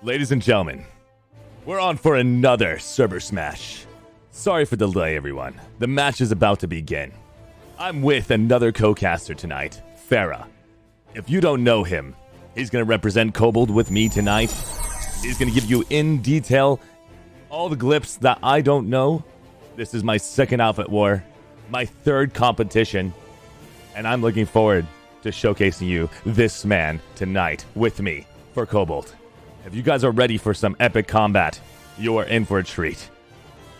Ladies and gentlemen, we're on for another server smash. Sorry for the delay, everyone. The match is about to begin. I'm with another co-caster tonight, Farah. If you don't know him, he's going to represent Cobalt with me tonight. He's going to give you in detail all the glyphs that I don't know. This is my second outfit war, my third competition, and I'm looking forward to showcasing you this man tonight with me for Cobalt. If you guys are ready for some epic combat, you are in for a treat.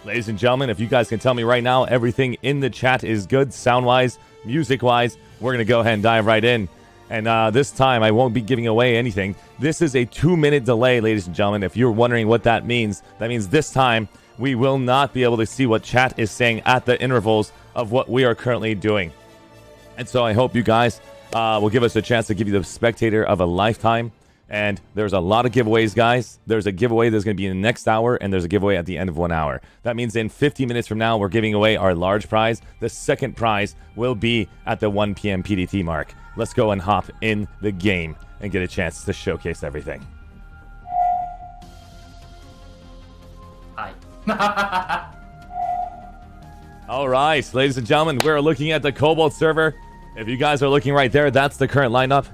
Ladies and gentlemen, if you guys can tell me right now, everything in the chat is good, sound-wise, music-wise, we're going to go ahead and dive right in. And this time, I won't be giving away anything. This is a 2-minute delay, ladies and gentlemen. If you're wondering what that means this time, we will not be able to see what chat is saying at the intervals of what we are currently doing. And so I hope you guys will give us a chance to give you the spectator of a lifetime. And there's a lot of giveaways, guys. There's a giveaway that's going to be in the next hour, and there's a giveaway at the end of 1 hour. That means in 50 minutes from now, we're giving away our large prize. The second prize will be at the 1 p.m. PDT mark. Let's go and hop in the game and get a chance to showcase everything. Hi. All right, ladies and gentlemen, we're looking at the Cobalt server. If you guys are looking right there, that's the current lineup.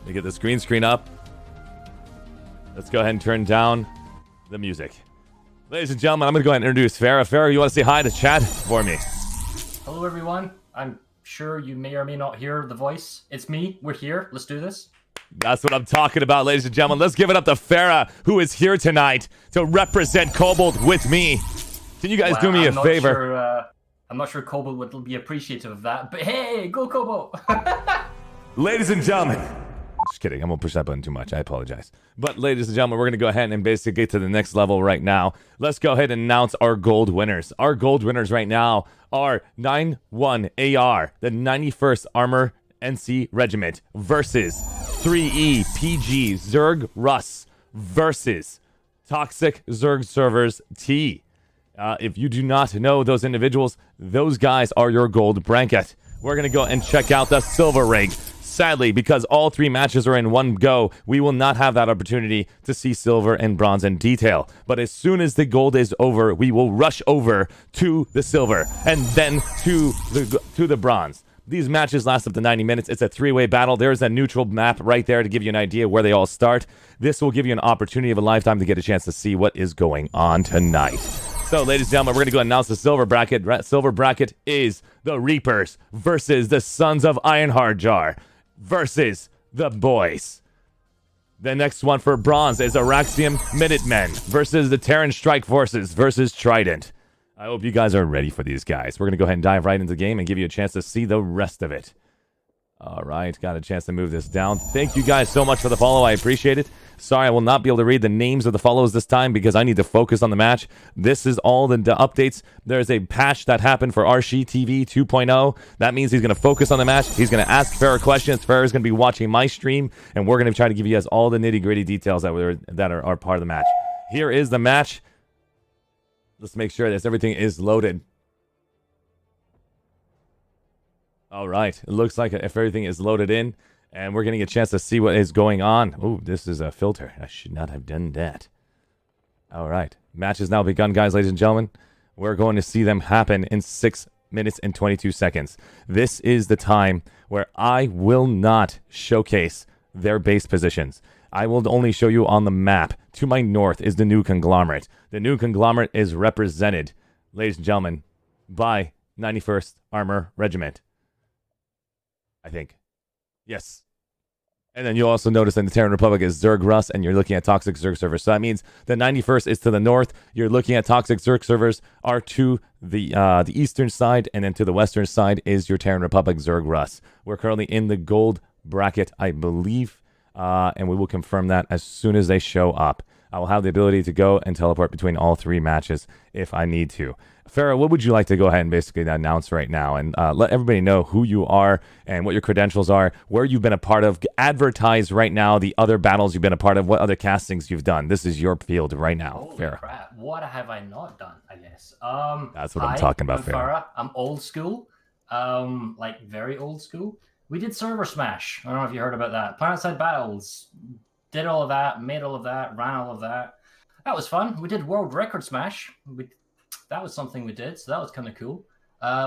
Let me get this green screen up. Let's go ahead and turn down the music. Ladies and gentlemen, I'm going to go ahead and introduce Farah. Farah, you want to say hi to chat for me? Hello, everyone. I'm sure you may or may not hear the voice. It's me. We're here. Let's do this. That's what I'm talking about, ladies and gentlemen. Let's give it up to Farah, who is here tonight to represent Cobalt with me. Can you guys do me a favor? I'm not sure Cobalt would be appreciative of that, but hey, go Cobalt! Ladies and gentlemen. Just kidding. I'm going to push that button too much. I apologize. But ladies and gentlemen, we're going to go ahead and basically get to the next level right now. Let's go ahead and announce our gold winners. Our gold winners right now are 9-1 AR, the 91st Armor NC Regiment, versus 3E PG Zerg Russ versus Toxic Zerg Servers T. If you do not know those individuals, those guys are your gold blanket. We're going to go and check out the silver rank. Sadly, because all three matches are in one go, we will not have that opportunity to see silver and bronze in detail. But as soon as the gold is over, we will rush over to the silver and then to the bronze. These matches last up to 90 minutes. It's a three-way battle. There's a neutral map right there to give you an idea where they all start. This will give you an opportunity of a lifetime to get a chance to see what is going on tonight. So, ladies and gentlemen, we're going to go announce the silver bracket. Silver bracket is the Reapers versus the Sons of Ironhardjar versus the boys. The next one for bronze is Araxium Minutemen versus the Terran Strike Forces versus Trident. I hope you guys are ready for these guys. We're going to go ahead and dive right into the game and give you a chance to see the rest of it. All right, got a chance to move this down. Thank you guys so much for the follow. I appreciate it. Sorry, I will not be able to read the names of the follows this time because I need to focus on the match. This is all the updates. There's a patch that happened for ArsheeTV 2.0. That means he's going to focus on the match. He's going to ask Farah questions. Farah's going to be watching my stream, and we're going to try to give you guys all the nitty-gritty details that are part of the match. Here is the match. Let's make sure that everything is loaded. All right, it looks like if everything is loaded in, and we're getting a chance to see what is going on. Ooh, this is a filter. I should not have done that. All right, match has now begun, guys, ladies and gentlemen. We're going to see them happen in 6 minutes and 22 seconds. This is the time where I will not showcase their base positions. I will only show you on the map. To my north is the new conglomerate. The new conglomerate is represented, ladies and gentlemen, by 91st Armor Regiment. I think. Yes. And then you'll also notice that the Terran Republic is Zerg Russ, and you're looking at Toxic Zerg servers. So that means the 91st is to the north. You're looking at Toxic Zerg servers are to the eastern side, and then to the western side is your Terran Republic Zerg Russ. We're currently in the gold bracket, I believe, and we will confirm that as soon as they show up. I will have the ability to go and teleport between all three matches if I need to. Farah, what would you like to go ahead and basically announce right now and let everybody know who you are and what your credentials are, where you've been a part of, advertise right now the other battles you've been a part of, what other castings you've done. This is your field right now, Holy Farah. Crap. What have I not done, I guess? That's what I'm talking about, I'm Farah. I'm old school, like very old school. We did Server Smash. I don't know if you heard about that. Planetside Battles. Did all of that, made all of that, ran all of that. That was fun. We did World Record Smash. That was something we did, so that was kind of cool.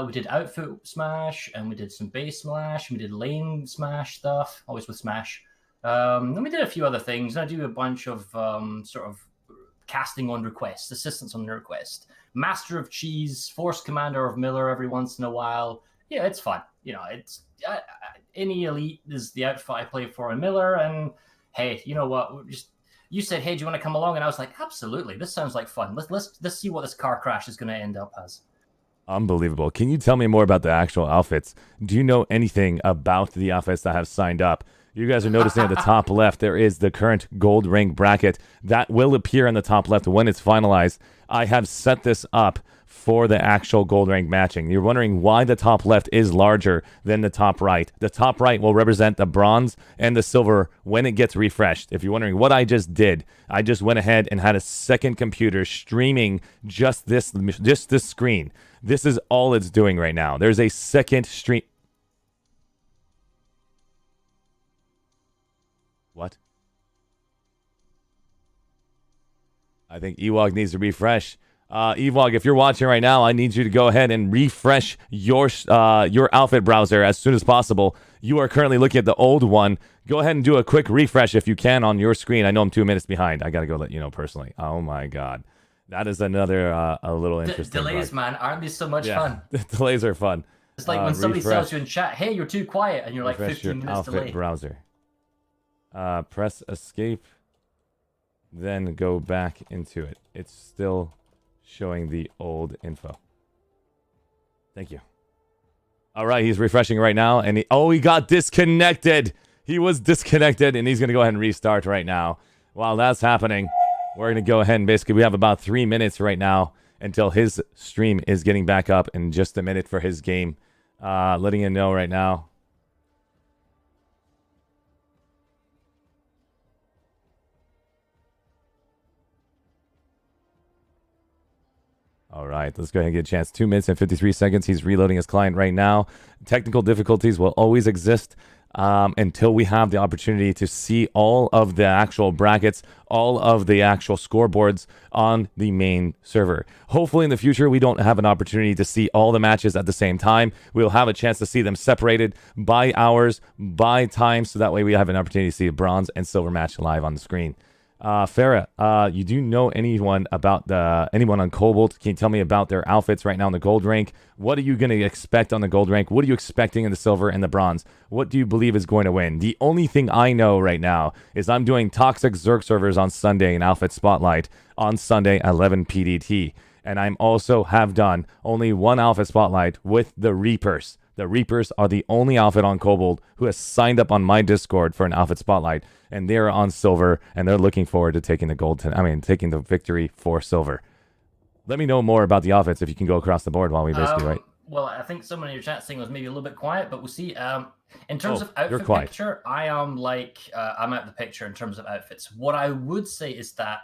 We did Outfit Smash, and we did some Base Smash, and we did Lane Smash stuff, always with Smash. And we did a few other things. I do a bunch of sort of casting on request, assistance on request. Master of Cheese, Force Commander of Miller every once in a while. Yeah, it's fun. You know, it's any elite is the outfit I play for in Miller, and hey, you know what? You said, hey, do you want to come along? And I was like, absolutely. This sounds like fun. Let's see what this car crash is going to end up as. Unbelievable. Can you tell me more about the actual outfits? Do you know anything about the outfits that have signed up? You guys are noticing at the top left, there is the current gold rank bracket. That will appear on the top left when it's finalized. I have set this up for the actual gold rank matching. You're wondering why the top left is larger than the top right. The top right will represent the bronze and the silver when it gets refreshed. If you're wondering what I just did, I just went ahead and had a second computer streaming just this screen. This is all it's doing right now. There's a second stream. What? I think Ewok needs to refresh. Ewok, if you're watching right now, I need you to go ahead and refresh your outfit browser as soon as possible. You are currently looking at the old one. Go ahead and do a quick refresh if you can on your screen. I know I'm 2 minutes behind. I got to go let you know personally. Oh my God. That is another a little interesting delays, bug. man. Aren't these so much fun? Delays are fun. It's like when somebody tells you in chat, hey, you're too quiet, and you're like 15 minutes outfit delay. Browser. Press escape, then go back into it. It's still showing the old info. Thank you. All right, he's refreshing right now, and he got disconnected. He was disconnected, and he's going to go ahead and restart right now. While that's happening, we're going to go ahead and basically, we have about 3 minutes right now until his stream is getting back up in just a minute for his game. Letting you know right now. All right, let's go ahead and get a chance. 2 minutes and 53 seconds. He's reloading his client right now. Technical difficulties will always exist until we have the opportunity to see all of the actual brackets, all of the actual scoreboards on the main server. Hopefully in the future, we don't have an opportunity to see all the matches at the same time. We'll have a chance to see them separated by hours, by time, so that way we have an opportunity to see a bronze and silver match live on the screen. Farah, you do know anyone on Cobalt? Can you tell me about their outfits right now in the gold rank? What are you going to expect on the gold rank? What are you expecting in the silver and the bronze? What do you believe is going to win? The only thing I know right now is I'm doing Toxic Zerg servers on Sunday in Outfit Spotlight on Sunday 11 PDT. And I'm also have done only one Outfit Spotlight with the Reapers. The Reapers are the only outfit on Cobalt who has signed up on my Discord for an outfit spotlight, and they're on silver, and they're looking forward to taking taking the victory for silver. Let me know more about the outfits if you can go across the board while we basically wait. Well, I think someone in your chat saying was maybe a little bit quiet, but we'll see. In terms of outfit picture, I am I'm out of the picture in terms of outfits. What I would say is that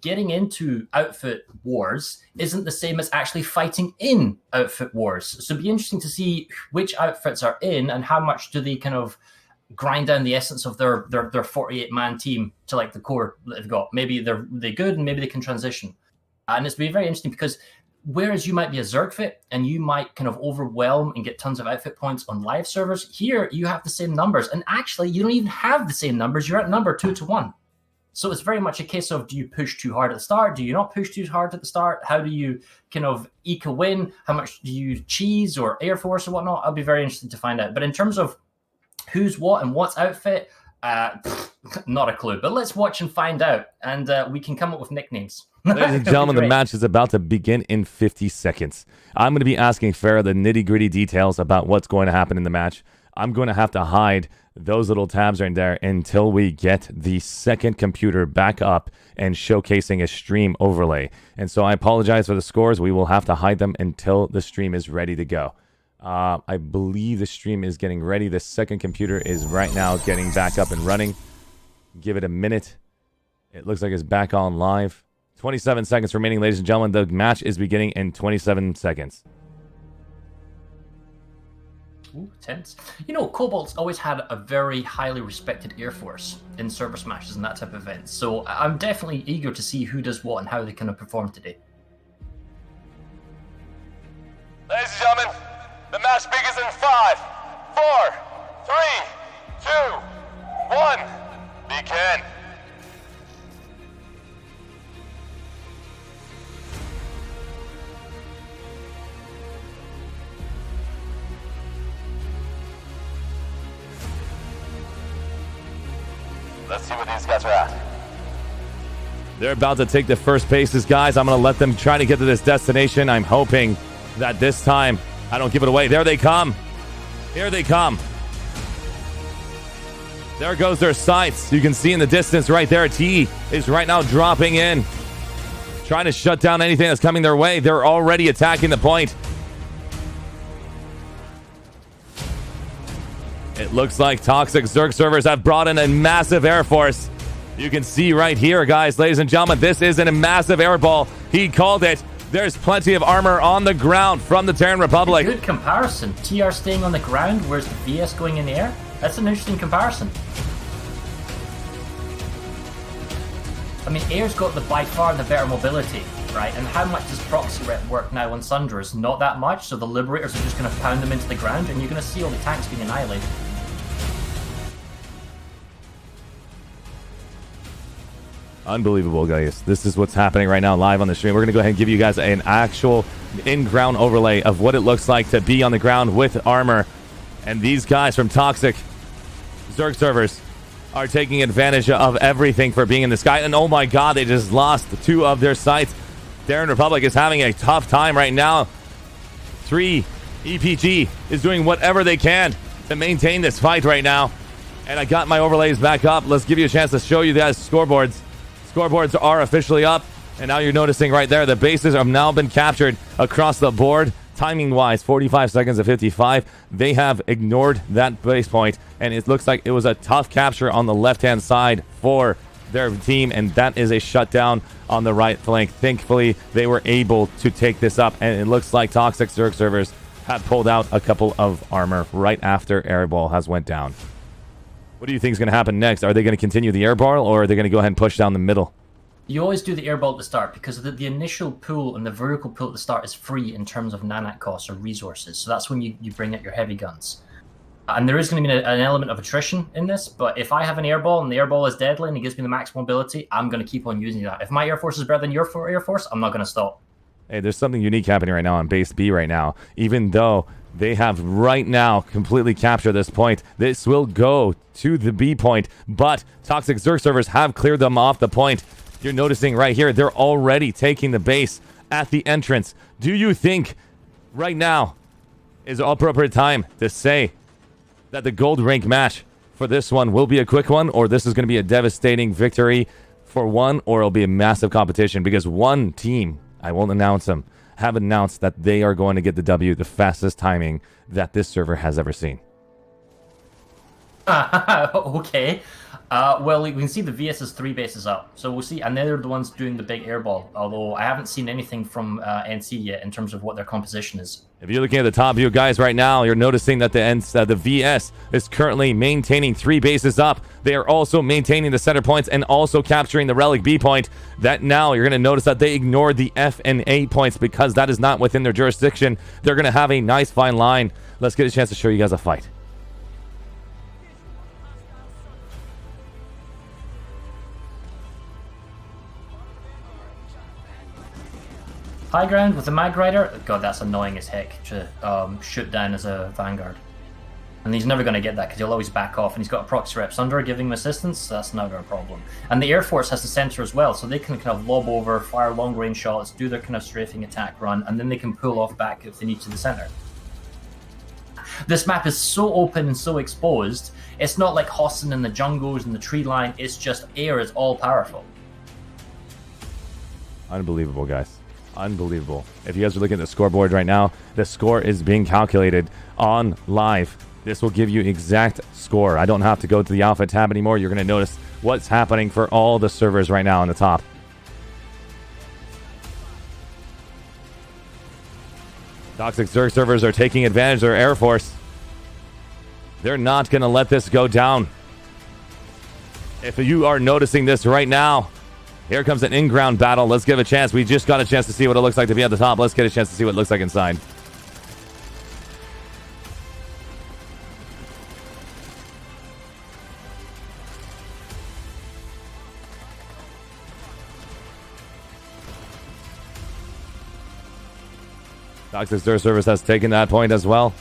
getting into outfit wars isn't the same as actually fighting in outfit wars. So it'd be interesting to see which outfits are in and how much do they kind of grind down the essence of their 48-man team to like the core that they've got. Maybe they're good and maybe they can transition. And it's been very interesting because whereas you might be a Zerg fit and you might kind of overwhelm and get tons of outfit points on live servers, here you have the same numbers. And actually, you don't even have the same numbers. You're at number 2 to 1. So it's very much a case of, do you push too hard at the start? Do you not push too hard at the start? How do you kind of eke a win? How much do you cheese or Air Force or whatnot? I'll be very interested to find out. But in terms of who's what and what's outfit, not a clue. But let's watch and find out. And we can come up with nicknames. Ladies and gentlemen, the match is about to begin in 50 seconds. I'm going to be asking Farah the nitty-gritty details about what's going to happen in the match. I'm going to have to hide those little tabs right there until we get the second computer back up and showcasing a stream overlay. And so I apologize for the scores. We will have to hide them until the stream is ready to go. I believe the stream is getting ready. The second computer is right now getting back up and running. Give it a minute. It looks like it's back on live. 27 seconds remaining, ladies and gentlemen. The match is beginning in 27 seconds. Ooh, tense. You know, Cobalt's always had a very highly respected Air Force in server smashes and that type of events. So I'm definitely eager to see who does what and how they kind of perform today. Ladies and gentlemen, the match begins in 5, 4, 3, 2, 1. Begin. Let's see what these guys are at. They're about to take the first paces, guys. I'm going to let them try to get to this destination. I'm hoping that this time I don't give it away. There they come. Here they come. There goes their sights. You can see in the distance right there, T is right now dropping in, trying to shut down anything that's coming their way. They're already attacking the point. It looks like Toxic Zerg servers have brought in a massive air force. You can see right here, guys, ladies and gentlemen, this is a massive air ball. He called it. There's plenty of armor on the ground from the Terran Republic. Good comparison. TR staying on the ground, whereas the VS going in the air. That's an interesting comparison. I mean, air's got by far the better mobility, right? And how much does proxy rep work now on Sunderers? Not that much, so the Liberators are just going to pound them into the ground, and you're going to see all the tanks being annihilated. Unbelievable, guys. This is what's happening right now live on the stream. We're going to go ahead and give you guys an actual in-ground overlay of what it looks like to be on the ground with armor. And these guys from Toxic Zerg servers are taking advantage of everything for being in the sky. And oh my god, they just lost 2 of their sites. Terran Republic is having a tough time right now. 3 EPG is doing whatever they can to maintain this fight right now. And I got my overlays back up. Let's give you a chance to show you guys scoreboards. Scoreboards are officially up, and now you're noticing right there the bases have now been captured across the board. Timing-wise, 45 seconds of 55. They have ignored that base point, and it looks like it was a tough capture on the left-hand side for their team, and that is a shutdown on the right flank. Thankfully, they were able to take this up, and it looks like Toxic Zerg servers have pulled out a couple of armor right after airball has went down. What do you think is going to happen next? Are they going to continue the airball, or are they going to go ahead and push down the middle? You always do the airball at the start because the initial pool and the vertical pool at the start is free in terms of nanite costs or resources. So that's when you bring out your heavy guns. And there is going to be an element of attrition in this, but if I have an airball and the airball is deadly and it gives me the max mobility, I'm going to keep on using that. If my air force is better than your air force, I'm not going to stop. Hey, there's something unique happening right now on base B right now. Even though they have right now completely captured this point, this will go to the B point, but Toxic Zerg servers have cleared them off the point. You're noticing right here, they're already taking the base at the entrance. Do you think right now is an appropriate time to say that the gold rank match for this one will be a quick one, or this is going to be a devastating victory for one, or it'll be a massive competition? Because one team, I won't announce them, have announced that they are going to get the W the fastest timing that this server has ever seen. Okay. Well, we can see the VS is 3 bases up, so we'll see. And they're the ones doing the big airball, although I haven't seen anything from NC yet in terms of what their composition is. If you're looking at the top view, guys, right now, you're noticing that the VS is currently maintaining 3 bases up. They are also maintaining the center points and also capturing the relic B point. That now, you're going to notice that they ignored the F and A points because that is not within their jurisdiction. They're going to have a nice fine line. Let's get a chance to show you guys a fight. High ground with the Mag Rider. God, that's annoying as heck to shoot down as a Vanguard. And he's never going to get that because he'll always back off. And he's got a proxy rep under giving him assistance, so that's never a problem. And the Air Force has the center as well, so they can kind of lob over, fire long range shots, do their kind of strafing attack run, and then they can pull off back if they need to the center. This map is so open and so exposed. It's not like Hossen in the jungles and the tree line. It's just air is all powerful. Unbelievable, guys. Unbelievable. If you guys are looking at the scoreboard right now, the score is being calculated on live. This will give you exact score. I don't have to go to the Alpha tab anymore. You're going to notice what's happening for all the servers right now on the top. Toxic Zerg servers are taking advantage of their Air Force. They're not going to let this go down. If you are noticing this right now, here comes an in-ground battle. Let's give a chance. We just got a chance to see what it looks like to be at the top. Let's get a chance to see what it looks like inside. Toxic Stir Service has taken that point as well.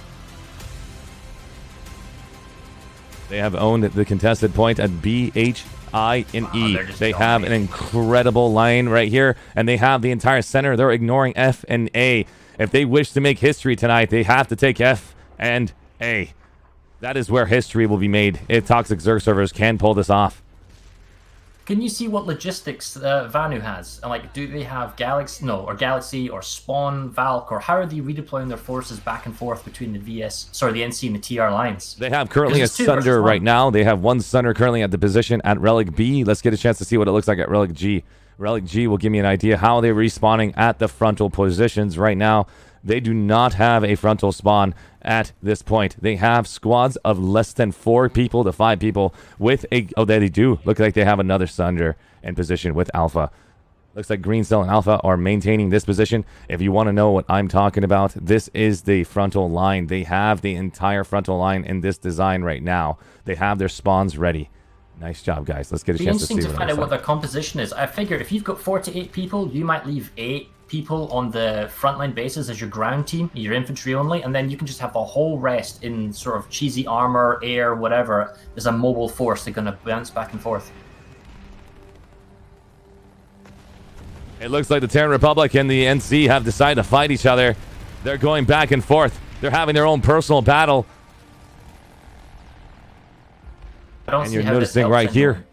They have owned the contested point at B, H, I, and E. They have an incredible line right here, and they have the entire center. They're ignoring F and A. If they wish to make history tonight, they have to take F and A. That is where history will be made if Toxic Zerg servers can pull this off. Can you see what logistics Vanu has? And like, do they have Galaxy or Spawn, Valk, or how are they redeploying their forces back and forth between the the NC and the TR lines? They have currently a Sunder right now. They have one Sunder currently at the position at Relic B. Let's get a chance to see what it looks like at Relic G. Relic G will give me an idea how they're respawning at the frontal positions right now. They do not have a frontal spawn at this point. They have squads of less than 4 people to 5 people with a... Oh, they do. Look like they have another Sunder in position with Alpha. Looks like Green Cell and Alpha are maintaining this position. If you want to know what I'm talking about, this is the frontal line. They have the entire frontal line in this design right now. They have their spawns ready. Nice job, guys. Let's get a chance to see find out what their composition is. I figure if you've got 4 to 8 people, you might leave 8 people on the frontline bases as your ground team, your infantry only, and then you can just have the whole rest in sort of cheesy armor, air, whatever. There's a mobile force they're going to bounce back and forth. It looks like the Terran Republic and the NC have decided to fight each other. They're going back and forth. They're having their own personal battle. And you're noticing right here.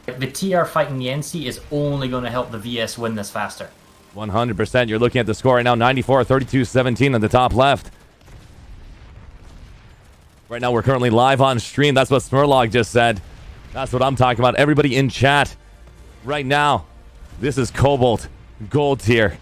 The TR fighting the NC is only going to help the VS win this faster. 100%. You're looking at the score right now, 94, 32, 17 on the top left. Right now, we're currently live on stream. That's what Smurlog just said. That's what I'm talking about. Everybody in chat right now. This is Cobalt Gold tier.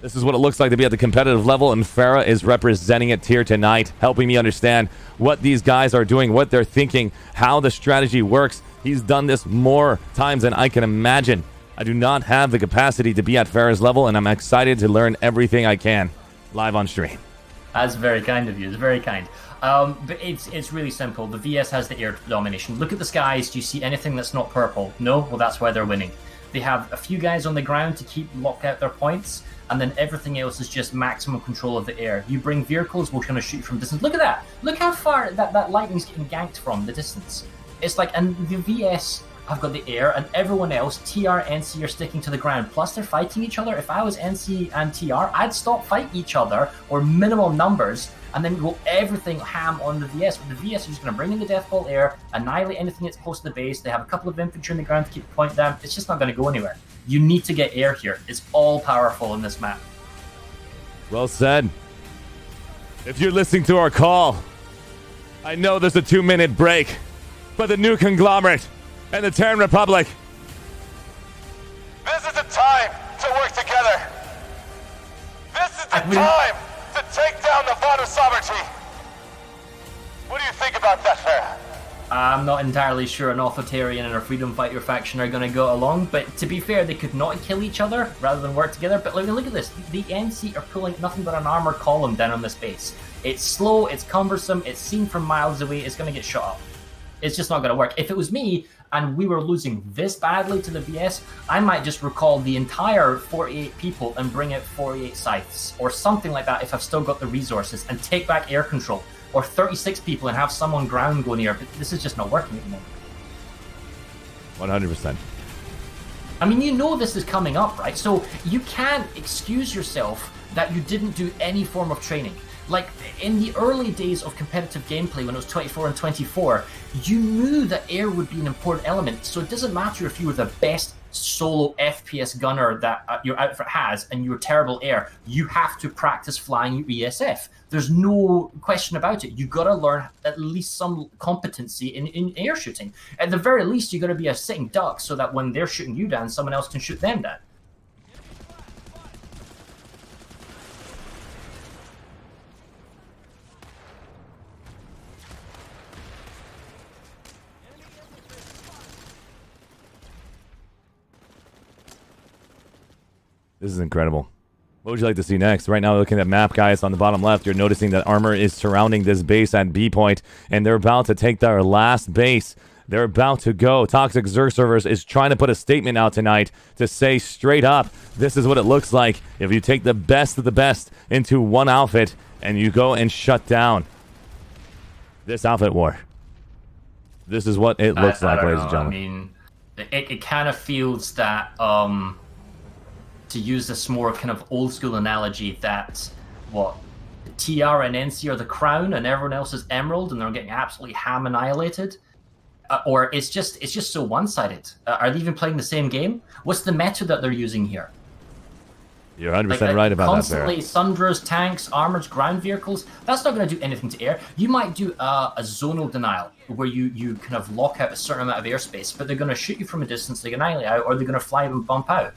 This is what it looks like to be at the competitive level, and Farah is representing it here tonight, helping me understand what these guys are doing, what they're thinking, how the strategy works. He's done this more times than I can imagine. I do not have the capacity to be at Farah's level, and I'm excited to learn everything I can live on stream. That's very kind of you. It's very kind. But it's really simple. The VS has the air domination. Look at the skies. Do you see anything that's not purple? No? Well, that's why they're winning. They have a few guys on the ground to lock out their points, and then everything else is just maximum control of the air. You bring vehicles, we'll kind of shoot from distance. Look at that! Look how far that lightning's getting ganked from the distance. It's like, and the VS have got the air, and everyone else, TR, NC, are sticking to the ground. Plus, they're fighting each other. If I was NC and TR, I'd stop fighting each other, or minimal numbers, and then go everything ham on the VS. But the VS are just going to bring in the Death Ball air, annihilate anything that's close to the base. They have a couple of infantry on the ground to keep the point down. It's just not going to go anywhere. You need to get air here. It's all powerful in this map. Well said. If you're listening to our call, I know there's a 2-minute break, but the new conglomerate and the Terran Republic. This is the time to work together. This is the time to take down the Vods sovereignty. What do you think about that, Farah? I'm not entirely sure an authoritarian and a freedom fighter faction are going to go along, but to be fair, they could not kill each other rather than work together. But look at this. The NC are pulling nothing but an armored column down on this base. It's slow, it's cumbersome, it's seen from miles away, it's going to get shot up. It's just not going to work. If it was me and we were losing this badly to the VS, I might just recall the entire 48 people and bring out 48 scythes or something like that if I've still got the resources, and take back air control. Or 36 people and have someone ground go near, but this is just not working anymore. 100%. I mean, you know this is coming up, right? So you can't excuse yourself that you didn't do any form of training. Like, in the early days of competitive gameplay, when it was 24 and 24, you knew that air would be an important element. So it doesn't matter if you were the best solo FPS gunner that your outfit has and you're terrible air. You have to practice flying your ESF. There's no question about it. You got to learn at least some competency in air shooting. At the very least, you got to be a sitting duck so that when they're shooting you down, someone else can shoot them down. This is incredible. What would you like to see next? Right now, looking at the map, guys, on the bottom left, you're noticing that armor is surrounding this base at B point, and they're about to take their last base. They're about to go. Toxic Zerg Servers is trying to put a statement out tonight to say straight up, this is what it looks like if you take the best of the best into one outfit and you go and shut down this outfit war. This is what it looks like, ladies and gentlemen. I mean, it kind of feels that, to use this more kind of old school analogy, that what, the TR and NC are the crown and everyone else is emerald and they're getting absolutely ham annihilated. Or it's just so one-sided. Are they even playing the same game? What's the meta that they're using here? You're 100% right about that, constantly Sundras, tanks, armors, ground vehicles. That's not going to do anything to air. You might do a zonal denial where you kind of lock out a certain amount of airspace, but they're going to shoot you from a distance, they can annihilate out, or they're going to fly and bump out.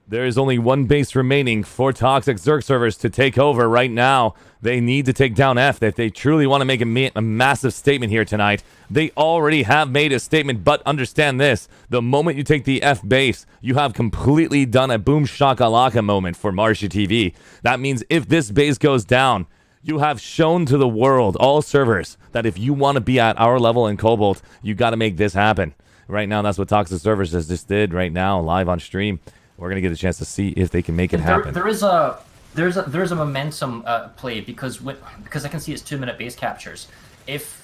There is only one base remaining for Toxic Zerg Servers to take over right now. They need to take down F if they truly want to make a massive statement here tonight. They already have made a statement, but understand this. The moment you take the F base, you have completely done a boom shakalaka moment for ArsheeTV. That means if this base goes down, you have shown to the world, all servers, that if you want to be at our level in Cobalt, you got to make this happen. Right now, that's what Toxic Servers just did right now, live on stream. We're gonna get a chance to see if they can make it happen. There's a momentum play because I can see it's 2-minute base captures. If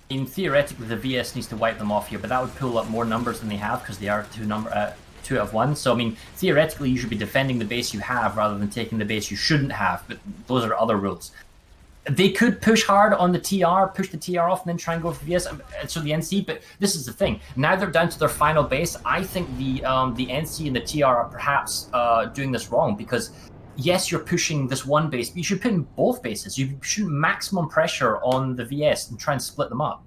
theoretically the VS needs to wipe them off here, but that would pull up more numbers than they have because they are 2 out of 1. So I mean, theoretically you should be defending the base you have rather than taking the base you shouldn't have. But those are other rules. They could push hard on the TR, push the TR off, and then try and go for VS, so the NC. But this is the thing. Now they're down to their final base. I think the NC and the TR are perhaps doing this wrong because, yes, you're pushing this one base, but you should put in both bases. You should maximum pressure on the VS and try and split them up.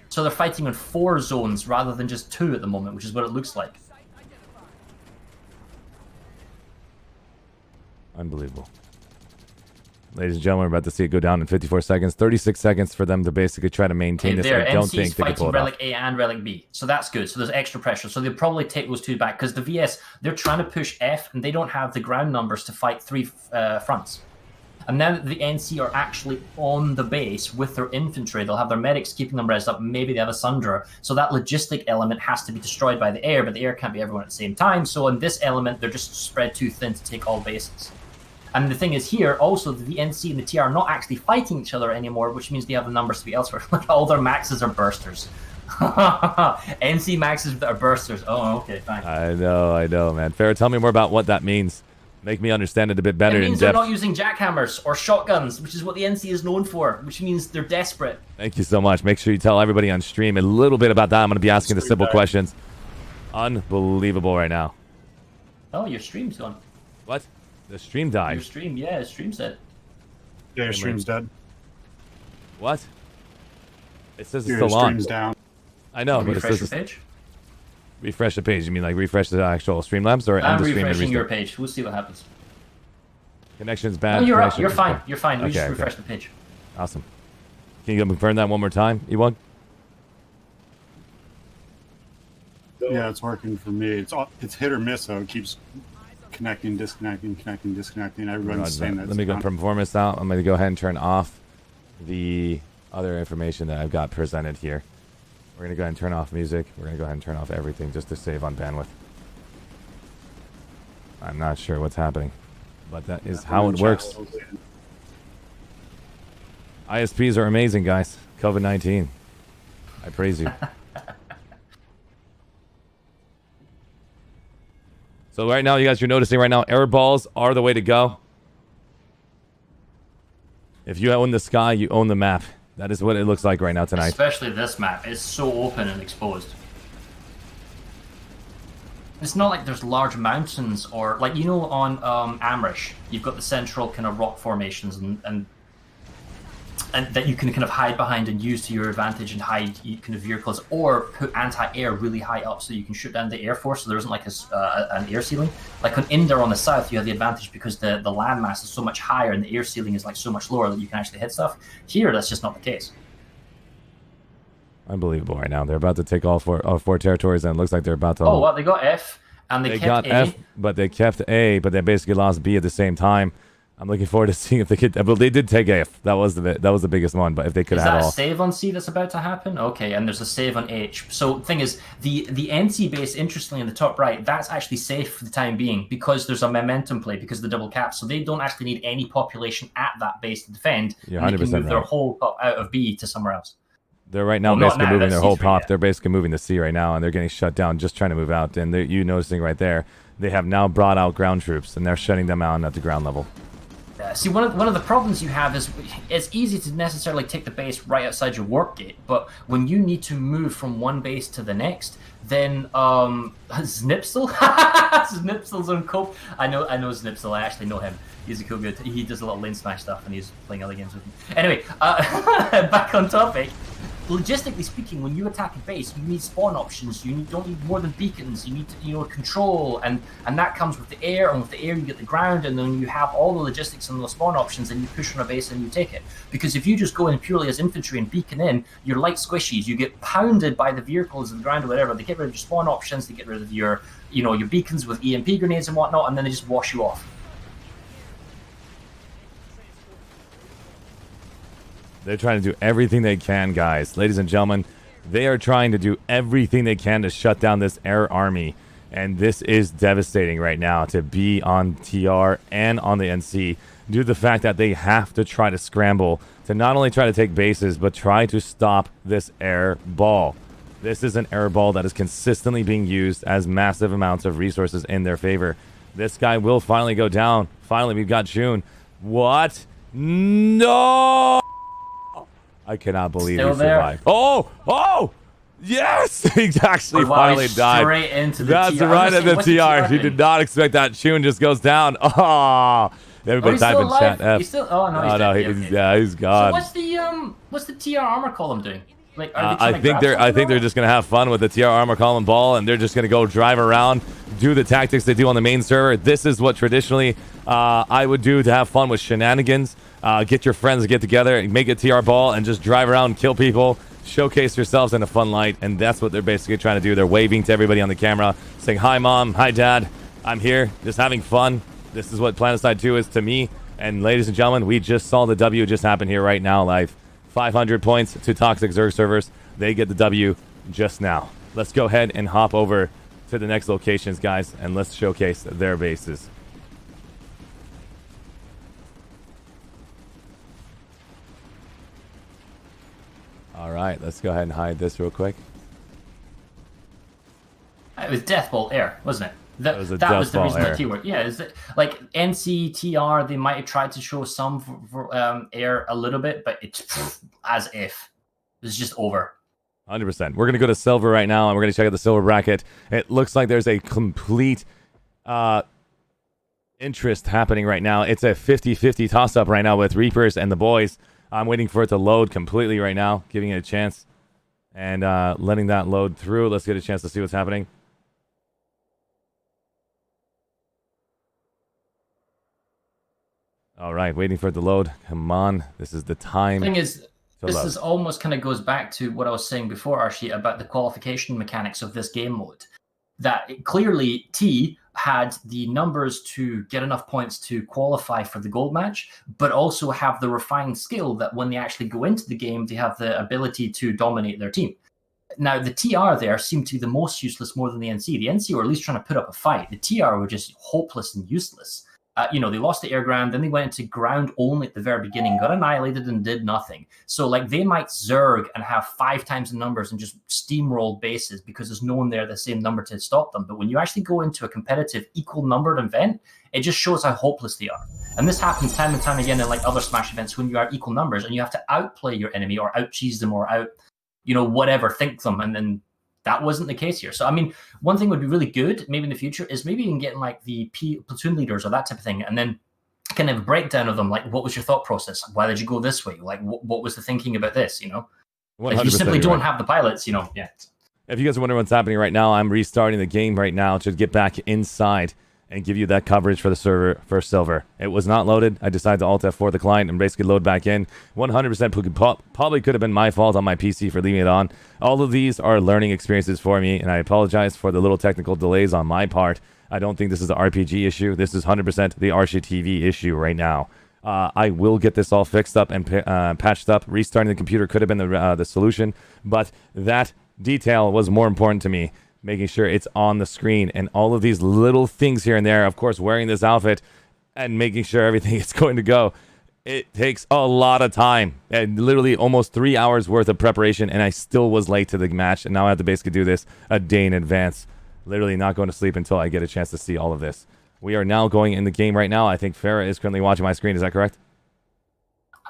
So they're fighting on 4 zones rather than just 2 at the moment, which is what it looks like. Unbelievable. Ladies and gentlemen, we're about to see it go down in 54 seconds. 36 seconds for them to basically try to maintain this. I don't think they can pull it off. Relic A and Relic B, so that's good. So there's extra pressure. So they'll probably take those 2 back because the VS, they're trying to push F and they don't have the ground numbers to fight 3 fronts. And now that the NC are actually on the base with their infantry, they'll have their medics keeping them raised up. Maybe they have a Sundra. So that logistic element has to be destroyed by the air, but the air can't be everyone at the same time. So in this element, they're just spread too thin to take all bases. And the thing is here, also, the NC and the TR are not actually fighting each other anymore, which means they have the numbers to be elsewhere. Like, all their maxes are bursters. NC maxes that are bursters. Oh, okay, fine. I know, man. Farrah, tell me more about what that means. Make me understand it a bit better in depth. It means they're not using jackhammers or shotguns, which is what the NC is known for, which means they're desperate. Thank you so much. Make sure you tell everybody on stream a little bit about that. I'm going to be asking the simple questions. Unbelievable right now. Oh, your stream's gone. What? The stream died. Your stream, yeah, the stream's dead. Yeah, your stream's dead. What? It says it's Your still on. stream's down. I know, but it says refresh the page. Refresh the page. You mean like refresh the actual Streamlabs or I'm end the stream and refreshing your restart? page. We'll see what happens. Connection's bad. Oh, you're up. Connection's You're fine. bad. You're fine. We Okay, just okay. refresh the page. Awesome. Can you confirm that one more time, Ewok? Yeah, it's working for me. It's hit or miss, though. It keeps connecting, disconnecting, connecting, disconnecting. Everyone's saying that. Let me go performance out. I'm going to go ahead and turn off the other information that I've got presented here. We're going to go ahead and turn off music. We're going to go ahead and turn off everything just to save on bandwidth. I'm not sure what's happening, but that is how it works. ISPs are amazing, guys. COVID-19. I praise you. So right now, you guys, you're noticing right now, air balls are the way to go. If you own the sky, you own the map. That is what it looks like right now tonight. Especially this map. It's so open and exposed. It's not like there's large mountains or, like, you know, on Amrish, you've got the central kind of rock formations and that you can kind of hide behind and use to your advantage and hide kind of vehicles, or put anti-air really high up so you can shoot down the air force so there isn't like an air ceiling. Like on Indar on the south, you have the advantage because the landmass is so much higher and the air ceiling is like so much lower that you can actually hit stuff. Here, that's just not the case. Unbelievable right now. They're about to take all four territories, and it looks like they're about to... Oh, what? They got F, and they kept got A. F, but they kept A, but they basically lost B at the same time. I'm looking forward to seeing if they could... Well, they did take F. That was the biggest one, but if they could have had all... Is that a save on C that's about to happen? Okay, and there's a save on H. So the thing is, the NC base, interestingly, in the top right, that's actually safe for the time being because there's a momentum play because of the double cap. So they don't actually need any population at that base to defend. You're 100% and they can move their right. whole top out of B to somewhere else. They're right now basically moving their whole pop. They're basically moving to C right now, and they're getting shut down just trying to move out. And you noticing right there, they have now brought out ground troops, and they're shutting them out at the ground level. See, one of the problems you have is it's easy to necessarily take the base right outside your work gate, but when you need to move from one base to the next, then Snipsel, Snipsel's on Cope. I know Snipsel. I actually know him. He's a cool guy. He does a lot of lane smash stuff, and he's playing other games with me. Anyway, back on topic. Logistically speaking, when you attack a base, you need spawn options. You don't need more than beacons. You need control, and that comes with the air, and with the air you get the ground, and then you have all the logistics and those spawn options, and you push on a base and you take it. Because if you just go in purely as infantry and beacon in, you're light squishies. You get pounded by the vehicles and the ground or whatever. They get rid of your spawn options. They get rid of your your beacons with EMP grenades and whatnot, and then they just wash you off. They're trying to do everything they can, guys. Ladies and gentlemen, they are trying to do everything they can to shut down this air army. And this is devastating right now to be on TR and on the NC due to the fact that they have to try to scramble to not only try to take bases, but try to stop this air ball. This is an air ball that is consistently being used as massive amounts of resources in their favor. This guy will finally go down. Finally, we've got June. What? No! I cannot believe he survived. Oh! Yes! He actually finally died. Straight into the That's TR. right at the TR. He did not expect that. Shun just goes down. Oh! Everybody type in chat F. He's still, oh, no, he's dead. Okay. Yeah, he's gone. So what's the TR armor column doing? Like, I think they're just gonna have fun with the TR armor column ball, and they're just gonna go drive around, do the tactics they do on the main server. This is what traditionally I would do to have fun with shenanigans. Get your friends to get together and make a TR ball and just drive around and kill people, showcase yourselves in a fun light, and that's what they're basically trying to do. They're waving to everybody on the camera, saying, "Hi, Mom. Hi, Dad. I'm here, just having fun." This is what Planetside 2 is to me. And ladies and gentlemen, we just saw the W just happen here right now live. 500 points to Toxic Zerg servers. They get the W just now. Let's go ahead and hop over to the next locations, guys, and let's showcase their bases. All right, let's go ahead and hide this real quick. It was Deathbolt Air, wasn't it? That was the reason that T worked. Yeah, is it like NC, TR, they might have tried to show some for air a little bit, but it's as if. It's just over. 100%. We're going to go to silver right now, and we're going to check out the silver bracket. It looks like there's a complete interest happening right now. It's a 50-50 toss-up right now with Reapers and the boys. I'm waiting for it to load completely right now, giving it a chance, and letting that load through. Let's get a chance to see what's happening. All right, waiting for it to load. Come on, this is the time. The thing is, this is almost kind of goes back to what I was saying before, Arshee, about the qualification mechanics of this game mode. That clearly T had the numbers to get enough points to qualify for the gold match, but also have the refined skill that when they actually go into the game, they have the ability to dominate their team. Now, the TR there seemed to be the most useless more than the NC. The NC were at least trying to put up a fight. The TR were just hopeless and useless. They lost the air ground, then they went into ground only at the very beginning, got annihilated and did nothing. So, like, they might Zerg and have 5 times the numbers and just steamroll bases because there's no one there the same number to stop them. But when you actually go into a competitive equal numbered event, it just shows how hopeless they are. And this happens time and time again in like other Smash events when you are equal numbers and you have to outplay your enemy or out-cheese them or whatever, think them, and then that wasn't the case here. So, I mean, one thing would be really good, maybe in the future, is maybe even getting like the platoon leaders or that type of thing, and then kind of a breakdown of them. Like, what was your thought process? Why did you go this way? Like, what was the thinking about this? If you simply don't have the pilots, yeah. If you guys are wondering what's happening right now, I'm restarting the game right now to get back inside and give you that coverage for the server for silver. It was not loaded. I decided to Alt F4 the client and basically load back in. 100% probably could have been my fault on my PC for leaving it on. All of these are learning experiences for me, and I apologize for the little technical delays on my part. I don't think this is an RPG issue. This is 100% the ArsheeTV issue right now. I will get this all fixed up and patched up. Restarting the computer could have been the solution, but that detail was more important to me. Making sure it's on the screen and all of these little things here and there. Of course, wearing this outfit and making sure everything is going to go. It takes a lot of time and literally almost 3 hours worth of preparation, and I still was late to the match, and now I have to basically do this a day in advance. Literally not going to sleep until I get a chance to see all of this. We are now going in the game right now. I think Farah is currently watching my screen. Is that correct?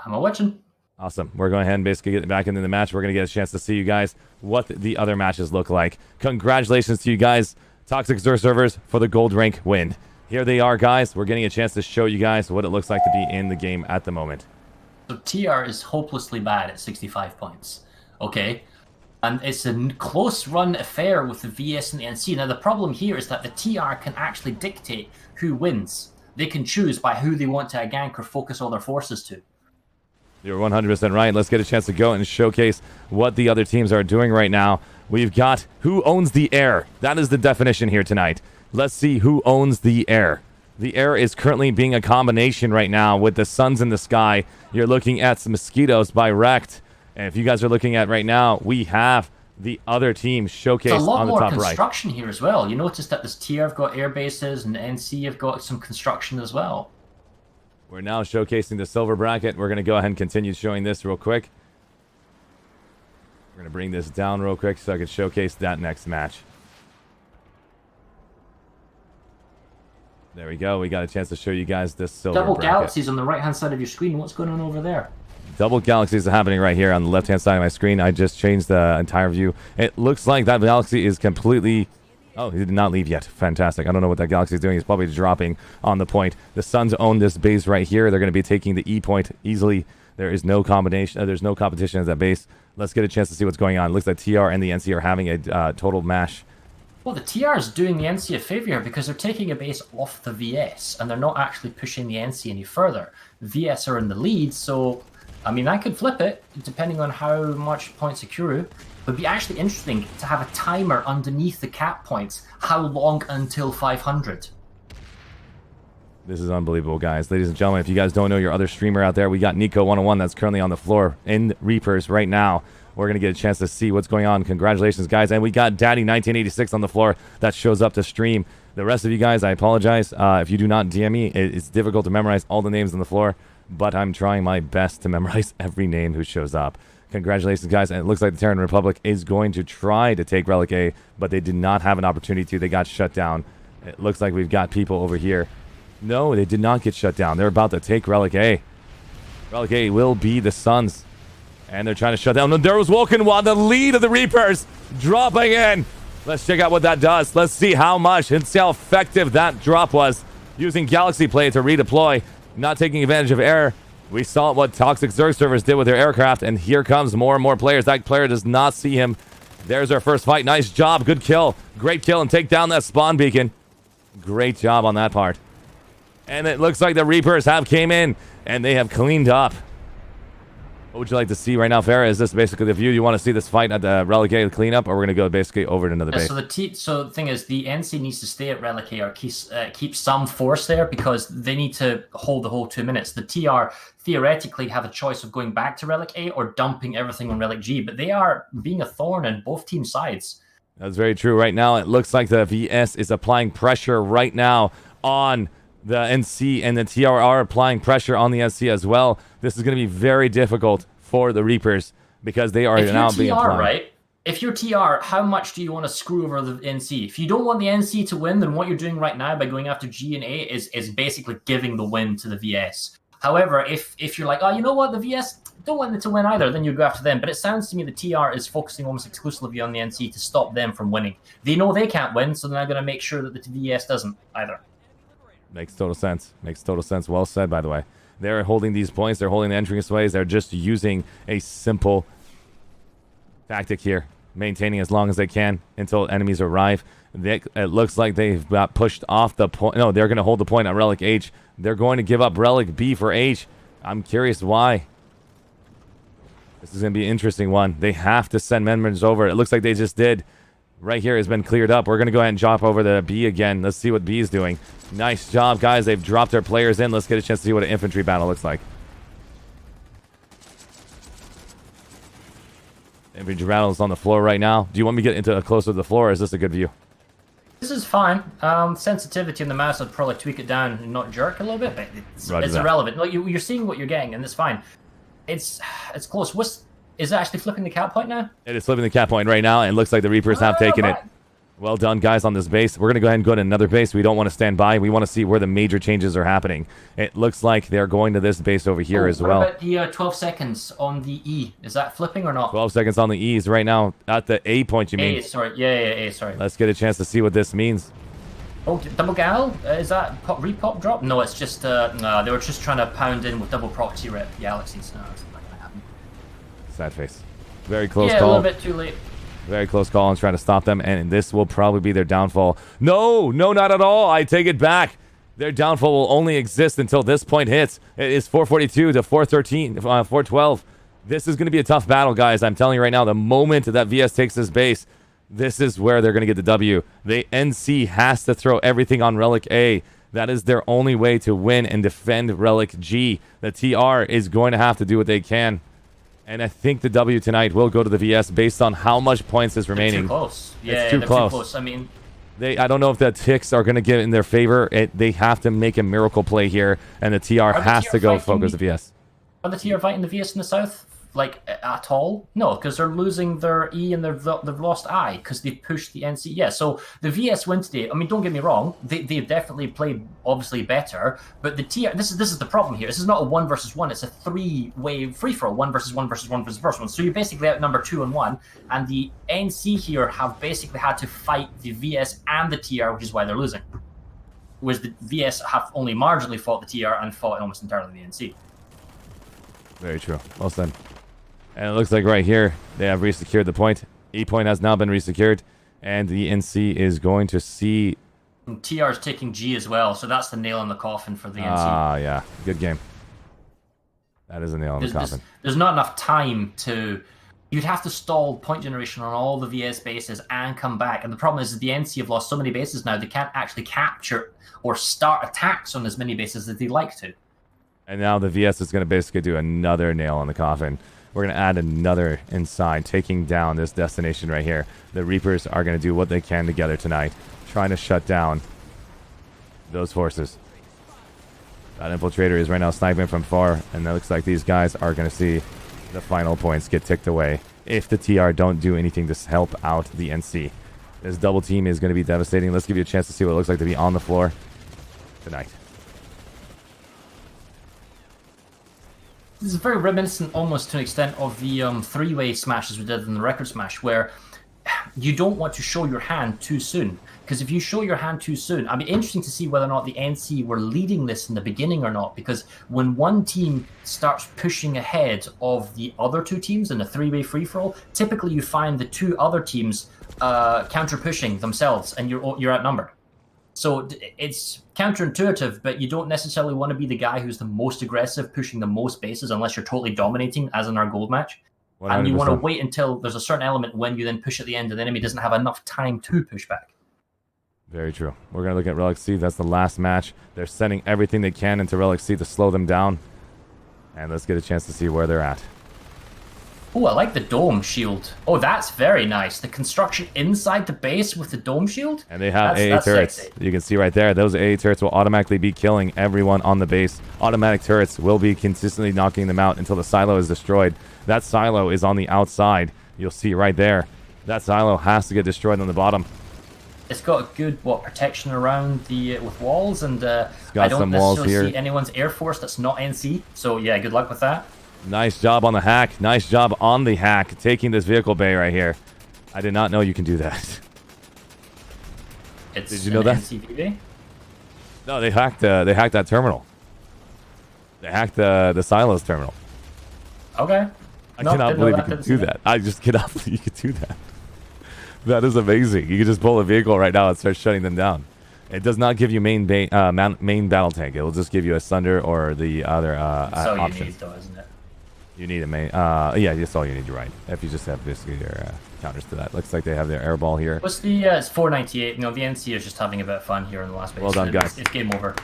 I'm watching. Awesome. We're going ahead and basically get back into the match. We're going to get a chance to see you guys what the other matches look like. Congratulations to you guys, Toxic Xur servers, for the gold rank win. Here they are, guys. We're getting a chance to show you guys what it looks like to be in the game at the moment. So TR is hopelessly bad at 65 points. Okay. And it's a close run affair with the VS and the NC. Now, the problem here is that the TR can actually dictate who wins. They can choose by who they want to gank or focus all their forces to. You're 100% right. Let's get a chance to go and showcase what the other teams are doing right now. We've got who owns the air. That is the definition here tonight. Let's see who owns the air. The air is currently being a combination right now with the suns in the sky. You're looking at some mosquitoes by Wrecked. And if you guys are looking at right now, we have the other team showcased on the top right. There's a lot more construction here as well. You notice that this TR have got air bases and NC have got some construction as well. We're now showcasing the silver bracket. We're going to go ahead and continue showing this real quick. We're going to bring this down real quick so I can showcase that next match. There we go. We got a chance to show you guys this silver Double bracket. galaxies on the right-hand side of your screen. What's going on over there? Double galaxies are happening right here on the left-hand side of my screen. I just changed the entire view. It looks like that galaxy is completely... Oh, he did not leave yet. Fantastic. I don't know what that galaxy is doing. He's probably dropping on the point. The Suns own this base right here. They're going to be taking the E point easily. There is no combination. There's no competition at that base. Let's get a chance to see what's going on. It looks like TR and the NC are having a total mash. Well, the TR is doing the NC a favor here because they're taking a base off the VS and they're not actually pushing the NC any further. VS are in the lead, so I mean, I could flip it depending on how much points accrue. It would be actually interesting to have a timer underneath the cap points. How long until 500? This is unbelievable, guys. Ladies and gentlemen, if you guys don't know your other streamer out there, we got Nico101 that's currently on the floor in Reapers right now. We're going to get a chance to see what's going on. Congratulations, guys. And we got Daddy1986 on the floor that shows up to stream. The rest of you guys, I apologize. If you do not DM me, it's difficult to memorize all the names on the floor, but I'm trying my best to memorize every name who shows up. Congratulations, guys. And it looks like the Terran Republic is going to try to take Relic A, but they did not have an opportunity to. They got shut down. It looks like we've got people over here. No, they did not get shut down. They're about to take Relic A. Relic A will be the Suns. And they're trying to shut down. No, there was Vulcan while the lead of the Reapers dropping in. Let's check out what that does. Let's see how much and see how effective that drop was. Using Galaxy Play to redeploy. Not taking advantage of air. We saw what Toxic Xur servers did with their aircraft, and here comes more and more players. That player does not see him. There's our first fight. Nice job. Good kill. Great kill, and take down that spawn beacon. Great job on that part. And it looks like the Reapers have came in, and they have cleaned up. What would you like to see right now, Farah? Is this basically the view? You want to see this fight at the Relic A cleanup, or we're going to go basically over to another base? So the thing is, the NC needs to stay at Relic A or keep some force there because they need to hold the whole 2 minutes. The TR theoretically have a choice of going back to Relic A or dumping everything on Relic G, but they are being a thorn on both team sides. That's very true. Right now, it looks like the VS is applying pressure right now on the NC, and the TR are applying pressure on the NC as well. This is going to be very difficult for the Reapers because they are now being applied. Right? If you're TR, how much do you want to screw over the NC? If you don't want the NC to win, then what you're doing right now by going after G and A is basically giving the win to the VS. However, if you're like, oh, you know what, the VS don't want them to win either, then you go after them. But it sounds to me the TR is focusing almost exclusively on the NC to stop them from winning. They know they can't win, so they're not going to make sure that the VS doesn't either. Makes total sense. Makes total sense. Well said, by the way. They're holding these points. They're holding the entranceways. They're just using a simple tactic here. maintaining as long as they can until enemies arrive. It looks like they've got pushed off the point. No, they're going to hold the point at Relic H. They're going to give up Relic B for H. I'm curious why. This is going to be an interesting one. They have to send members over. It looks like they just did. Right here has been cleared up. We're going to go ahead and drop over to B again. Let's see what B is doing. Nice job, guys. They've dropped their players in. Let's get a chance to see what an infantry battle looks like. Infantry battle is on the floor right now. Do you want me to get into closer to the floor, or is this a good view? This is fine. Sensitivity in the mouse, I'd probably tweak it down and not jerk a little bit, but it's irrelevant. Like, you're seeing what you're getting, and it's fine. It's close. Is it actually flipping the cap point now? It is flipping the cap point right now, and it looks like the Reapers have taken it. Well done, guys, on this base. We're going to go ahead and go to another base. We don't want to stand by. We want to see where the major changes are happening. It looks like they're going to this base over here as well. What about the 12 seconds on the E? Is that flipping or not? 12 seconds on the E's right now at the A point, you mean? A, sorry. Yeah, A, sorry. Let's get a chance to see what this means. Oh, double gal? Is that repop drop? No, it's just, no, they were just trying to pound in with double proxy rep galaxies. No, it's not going to happen. Sad face. Very close call. Yeah, a little bit too late. Very close call and trying to stop them, and this will probably be their downfall. No, not at all. I take it back. Their downfall will only exist until this point hits. It is 442 to 413, 412. This is going to be a tough battle, guys. I'm telling you right now, the moment that VS takes this base, this is where they're going to get the W. The NC has to throw everything on Relic A. That is their only way to win and defend Relic G. The TR is going to have to do what they can. And I think the W tonight will go to the VS based on how much points is remaining. Too close. Yeah, it's too close. I mean, I don't know if the ticks are going to get in their favor. They have to make a miracle play here, and the TR has to go focus the VS. Are the TR fighting the VS in the south? Like, at all? No, because they're losing their E and they've lost I because they've pushed the NC. Yeah, so the VS win today. I mean, don't get me wrong. They've definitely played, obviously, better. But the TR, this is the problem here. This is not a 1 versus 1. It's a 3-way free-for-all. 1 versus 1 versus 1 versus first one. So you're basically outnumbered 2 and 1. And the NC here have basically had to fight the VS and the TR, which is why they're losing. Whereas the VS have only marginally fought the TR and fought almost entirely the NC. Very true. Well said. And it looks like right here, they have resecured the point. E point has now been resecured. And the NC is going to see... TR is taking G as well, so that's the nail in the coffin for the NC. Ah, yeah. Good game. That is a nail in the coffin. There's not enough time to... You'd have to stall point generation on all the VS bases and come back. And the problem is the NC have lost so many bases now, they can't actually capture or start attacks on as many bases as they'd like to. And now the VS is going to basically do another nail in the coffin. We're going to add another inside, taking down this destination right here. The Reapers are going to do what they can together tonight, trying to shut down those forces. That infiltrator is right now sniping from far, and it looks like these guys are going to see the final points get ticked away if the TR don't do anything to help out the NC. This double team is going to be devastating. Let's give you a chance to see what it looks like to be on the floor tonight. This is very reminiscent almost to an extent of the three-way smashes we did in the record smash, where you don't want to show your hand too soon. Because if you show your hand too soon, it'd be interesting to see whether or not the NC were leading this in the beginning or not. Because when one team starts pushing ahead of the other two teams in a three-way free-for-all, typically you find the two other teams counter-pushing themselves, and you're outnumbered. So it's counterintuitive, but you don't necessarily want to be the guy who's the most aggressive, pushing the most bases, unless you're totally dominating, as in our gold match. 100%. And you want to wait until there's a certain element when you then push at the end, and the enemy doesn't have enough time to push back. Very true. We're going to look at Relic C. That's the last match. They're sending everything they can into Relic C to slow them down. And let's get a chance to see where they're at. Oh, I like the dome shield. Oh, that's very nice. The construction inside the base with the dome shield. And they have AA turrets. Sexy. You can see right there, those AA turrets will automatically be killing everyone on the base. Automatic turrets will be consistently knocking them out until the silo is destroyed. That silo is on the outside. You'll see right there. That silo has to get destroyed on the bottom. It's got a good, protection around the with walls, and I don't necessarily see anyone's Air Force that's not NC. So yeah, good luck with that. Nice job on the hack. Nice job on the hack, taking this vehicle bay right here. I did not know you can do that. Did you know that? NCV? No, they hacked that terminal. They hacked the silos terminal. Okay. I cannot believe you can do that. I just cannot believe you could do that. That is amazing. You can just pull a vehicle right now and start shutting them down. It does not give you main battle tank. It will just give you a Sunder or the other That's all options. you need, though, isn't it? You need a main. Yeah, that's all you need. You're right. If you just have basically your counters to that. Looks like they have their air ball here. What's the? It's 498. No, the NC is just having a bit of fun here in the last base. Well done, guys. It's game over.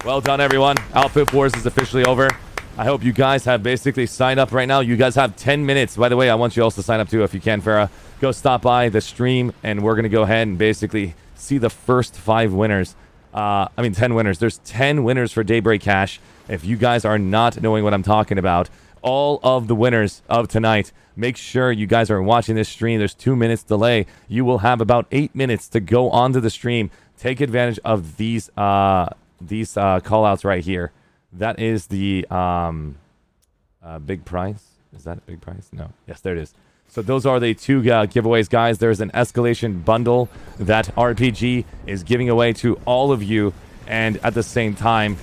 Well done, everyone. Outfit Wars is officially over. I hope you guys have basically signed up right now. You guys have 10 minutes. By the way, I want you also to sign up too if you can, Farah. Go stop by the stream, and we're going to go ahead and basically see the first 5 winners. 10 winners. There's 10 winners for Daybreak Cash. If you guys are not knowing what I'm talking about, all of the winners of tonight, make sure you guys are watching this stream. There's 2 minutes delay. You will have about 8 minutes to go onto the stream. Take advantage of these call-outs right here. That is the big prize. Is that a big prize? No. Yes, there it is. So those are the 2 giveaways, guys. There's an escalation bundle that RPG is giving away to all of you. And at the same time,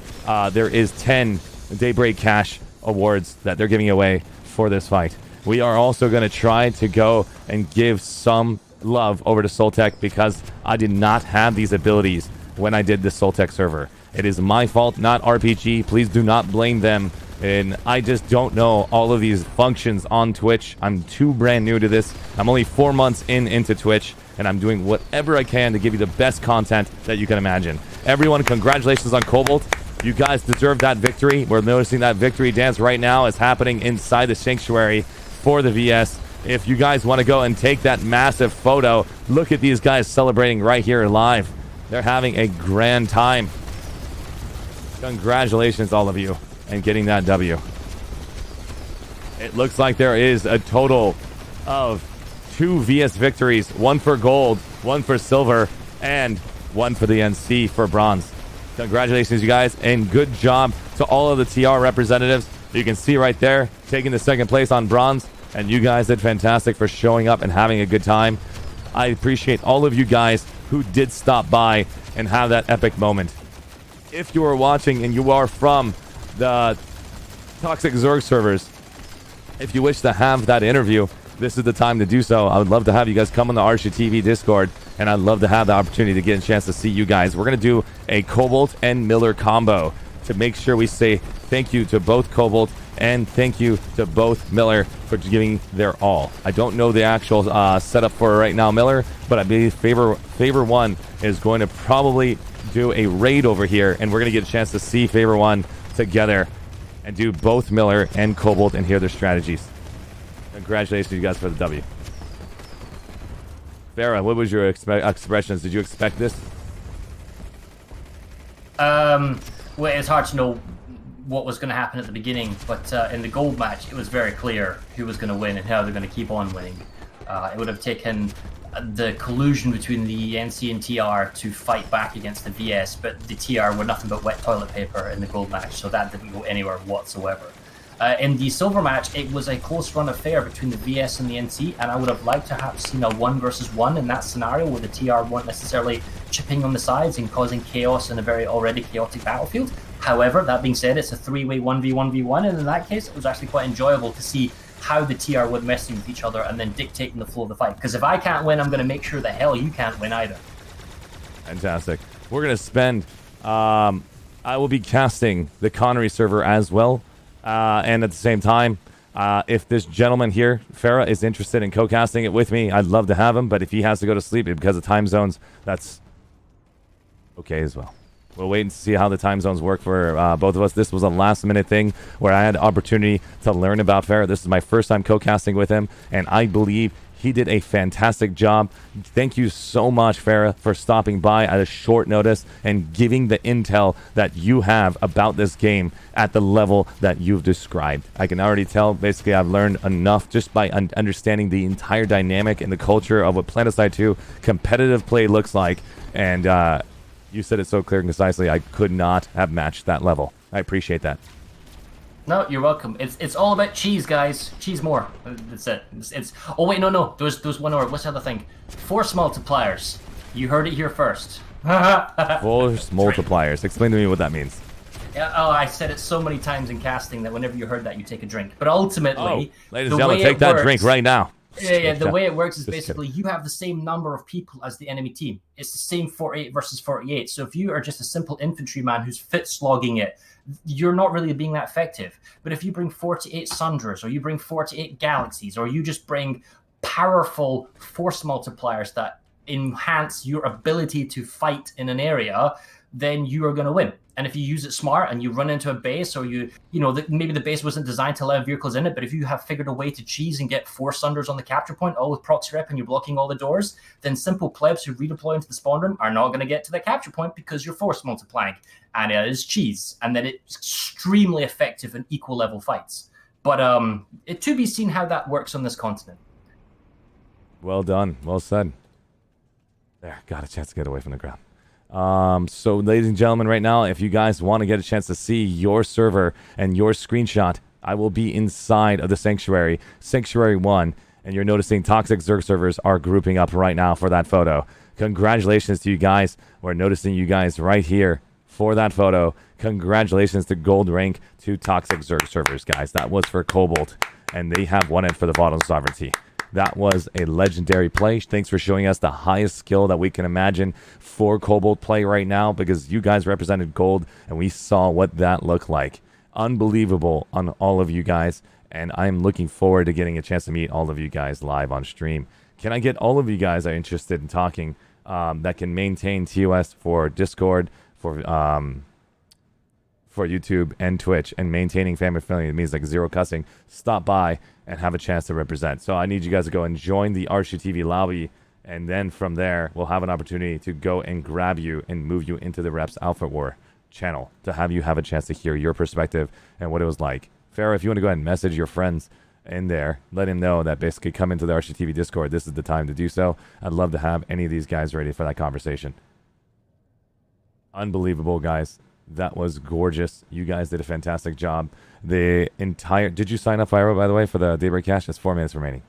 there is 10 Daybreak Cash awards that they're giving away for this fight. We are also going to try to go and give some love over to Soltech because I did not have these abilities when I did the Soltech server. It is my fault, not RPG. Please do not blame them. And I just don't know all of these functions on Twitch. I'm too brand new to this. I'm only 4 months into Twitch, and I'm doing whatever I can to give you the best content that you can imagine. Everyone, congratulations on Cobalt. You guys deserve that victory. We're noticing that victory dance right now is happening inside the sanctuary for the VS. If you guys want to go and take that massive photo, look at these guys celebrating right here live. They're having a grand time. Congratulations, all of you, and getting that W. It looks like there is a total of 2 VS victories, 1 for gold, 1 for silver, and 1 for the NC for bronze. Congratulations, you guys, and good job to all of the TR representatives. You can see right there, taking the 2nd place on bronze, and you guys did fantastic for showing up and having a good time. I appreciate all of you guys who did stop by and have that epic moment. If you are watching and you are from the Toxic Zerg servers, if you wish to have that interview, this is the time to do so. I would love to have you guys come on the ArsheeTV Discord, and I'd love to have the opportunity to get a chance to see you guys. We're going to do a Cobalt and Miller combo to make sure we say thank you to both Cobalt and thank you to both Miller for giving their all. I don't know the actual setup for right now, Miller, but I believe Favor 1 is going to probably do a raid over here, and we're going to get a chance to see Favor 1 together and do both Miller and Cobalt and hear their strategies. Congratulations, you guys, for the W. Farah, what was your expressions? Did you expect this? Well, it's hard to know what was going to happen at the beginning, but in the gold match, it was very clear who was going to win and how they're going to keep on winning. It would have taken the collusion between the NC and TR to fight back against the VS, but the TR were nothing but wet toilet paper in the gold match, so that didn't go anywhere whatsoever. In the silver match, it was a close run affair between the VS and the NC, and I would have liked to have seen a 1 versus 1 in that scenario where the TR weren't necessarily chipping on the sides and causing chaos in a very already chaotic battlefield. However, that being said, it's a 3-way 1v1v1, and in that case, it was actually quite enjoyable to see how the TR were messing with each other and then dictating the flow of the fight. Because if I can't win, I'm going to make sure the hell you can't win either. Fantastic. We're going to spend... I will be casting the Connery server as well. And at the same time, if this gentleman here, Farah, is interested in co-casting it with me, I'd love to have him. But if he has to go to sleep because of time zones, that's okay as well. We'll wait and see how the time zones work for both of us. This was a last-minute thing where I had the opportunity to learn about Farah. This is my first time co-casting with him, and I believe he did a fantastic job. Thank you so much, Farah, for stopping by at a short notice and giving the intel that you have about this game at the level that you've described. I can already tell, basically, I've learned enough just by understanding the entire dynamic and the culture of what Planetside 2 competitive play looks like, and you said it so clear and concisely, I could not have matched that level. I appreciate that. No, you're welcome. It's all about cheese, guys. Cheese more. That's it. It's oh wait, no. There's one more. What's the other thing? Force multipliers. You heard it here first. Force multipliers. Explain to me what that means. Yeah, oh, I said it so many times in casting that whenever you heard that, you take a drink. But ultimately, ladies and gentlemen, take that drink right now. Yeah. The way it works is basically you have the same number of people as the enemy team. It's the same 48 versus 48. So if you are just a simple infantryman who's fit slogging it, you're not really being that effective. But if you bring 48 Sundras, or you bring 48 Galaxies, or you just bring powerful force multipliers that enhance your ability to fight in an area, then you are going to win. And if you use it smart and you run into a base, or maybe the base wasn't designed to allow vehicles in it, but if you have figured a way to cheese and get 4 Sunders on the capture point, all with proxy rep, and you're blocking all the doors, then simple plebs who redeploy into the spawn room are not going to get to the capture point because you're force multiplying, and it is cheese. And then it's extremely effective in equal level fights. But it to be seen how that works on this continent. Well done. Well said. There, got a chance to get away from the ground. So, ladies and gentlemen, right now, if you guys want to get a chance to see your server and your screenshot, I will be inside of the Sanctuary, Sanctuary 1, and you're noticing Toxic Zerg servers are grouping up right now for that photo. Congratulations to you guys. We're noticing you guys right here for that photo. Congratulations to Gold Rank to Toxic Zerg servers, guys. That was for Cobalt, and they have won it for the Vods Sovereignty. That was a legendary play. Thanks for showing us the highest skill that we can imagine for Cobalt play right now, because you guys represented gold and we saw what that looked like. Unbelievable on all of you guys, and I'm looking forward to getting a chance to meet all of you guys live on stream. Can I get all of you guys that are interested in talking that can maintain TOS for Discord, for YouTube and Twitch, and maintaining family friendly? It means like zero cussing. Stop by and have a chance to represent. So I need you guys to go and join the ArsheeTV lobby, and then from there we'll have an opportunity to go and grab you and move you into the Reps Alpha War channel to have you have a chance to hear your perspective and what it was like. Farrah, if you want to go ahead and message your friends in there, let him know that basically come into the ArsheeTV Discord. This is the time to do so. I'd love to have any of these guys ready for that conversation. Unbelievable, guys. That was gorgeous. You guys did a fantastic job. The entire... Did you sign up, Fyro, by the way, for the Daybreak Cash? It's 4 minutes remaining.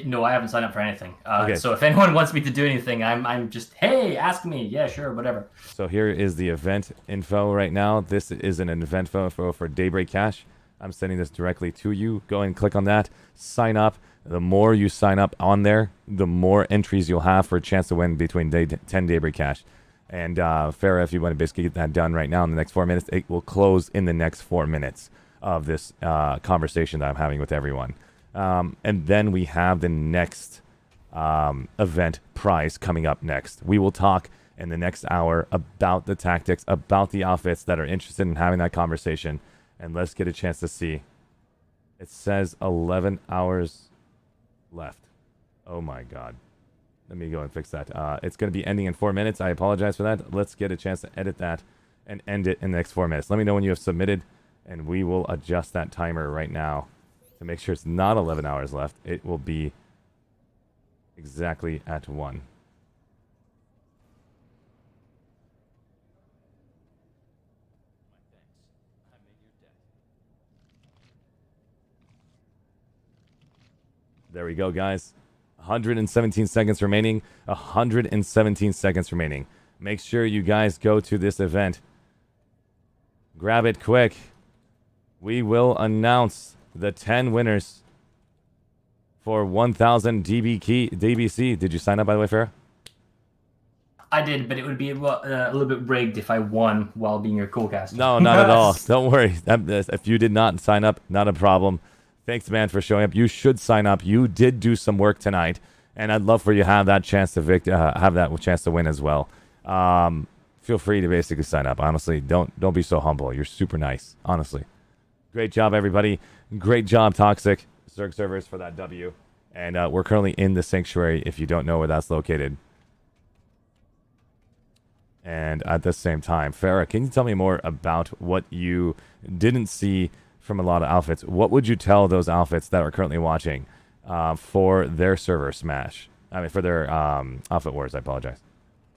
No, I haven't signed up for anything. Okay. So if anyone wants me to do anything, I'm just, hey, ask me. Yeah, sure, whatever. So here is the event info right now. This is an event info for Daybreak Cash. I'm sending this directly to you. Go and click on that. Sign up. The more you sign up on there, the more entries you'll have for a chance to win between 10 Daybreak Cash. And Farrah, if you want to basically get that done right now in the next 4 minutes, it will close in the next 4 minutes of this conversation that I'm having with everyone. And then we have the next event prize coming up next. We will talk in the next hour about the tactics, about the outfits that are interested in having that conversation. And let's get a chance to see. It says 11 hours left. Oh my God. Let me go and fix that. It's going to be ending in 4 minutes. I apologize for that. Let's get a chance to edit that and end it in the next 4 minutes. Let me know when you have submitted, and we will adjust that timer right now to make sure it's not 11 hours left. It will be exactly at 1. There we go, guys. 117 seconds remaining. 117 seconds remaining. Make sure you guys go to this event. Grab it quick. We will announce the 10 winners for 1,000 DBC. Did you sign up, by the way, Farrah? I did, but it would be a little bit rigged if I won while being your co-caster. No, not at all. Don't worry. If you did not sign up, not a problem. Thanks, man, for showing up. You should sign up. You did do some work tonight, and I'd love for you to have that chance to win as well. Feel free to basically sign up. Honestly, don't be so humble. You're super nice. Honestly, great job, everybody. Great job, Toxic Zerg servers, for that W. And we're currently in the Sanctuary. If you don't know where that's located. And at the same time, Farrah, can you tell me more about what you didn't see from a lot of outfits? What would you tell those outfits that are currently watching for their server smash? I mean, for their outfit wars. I apologize.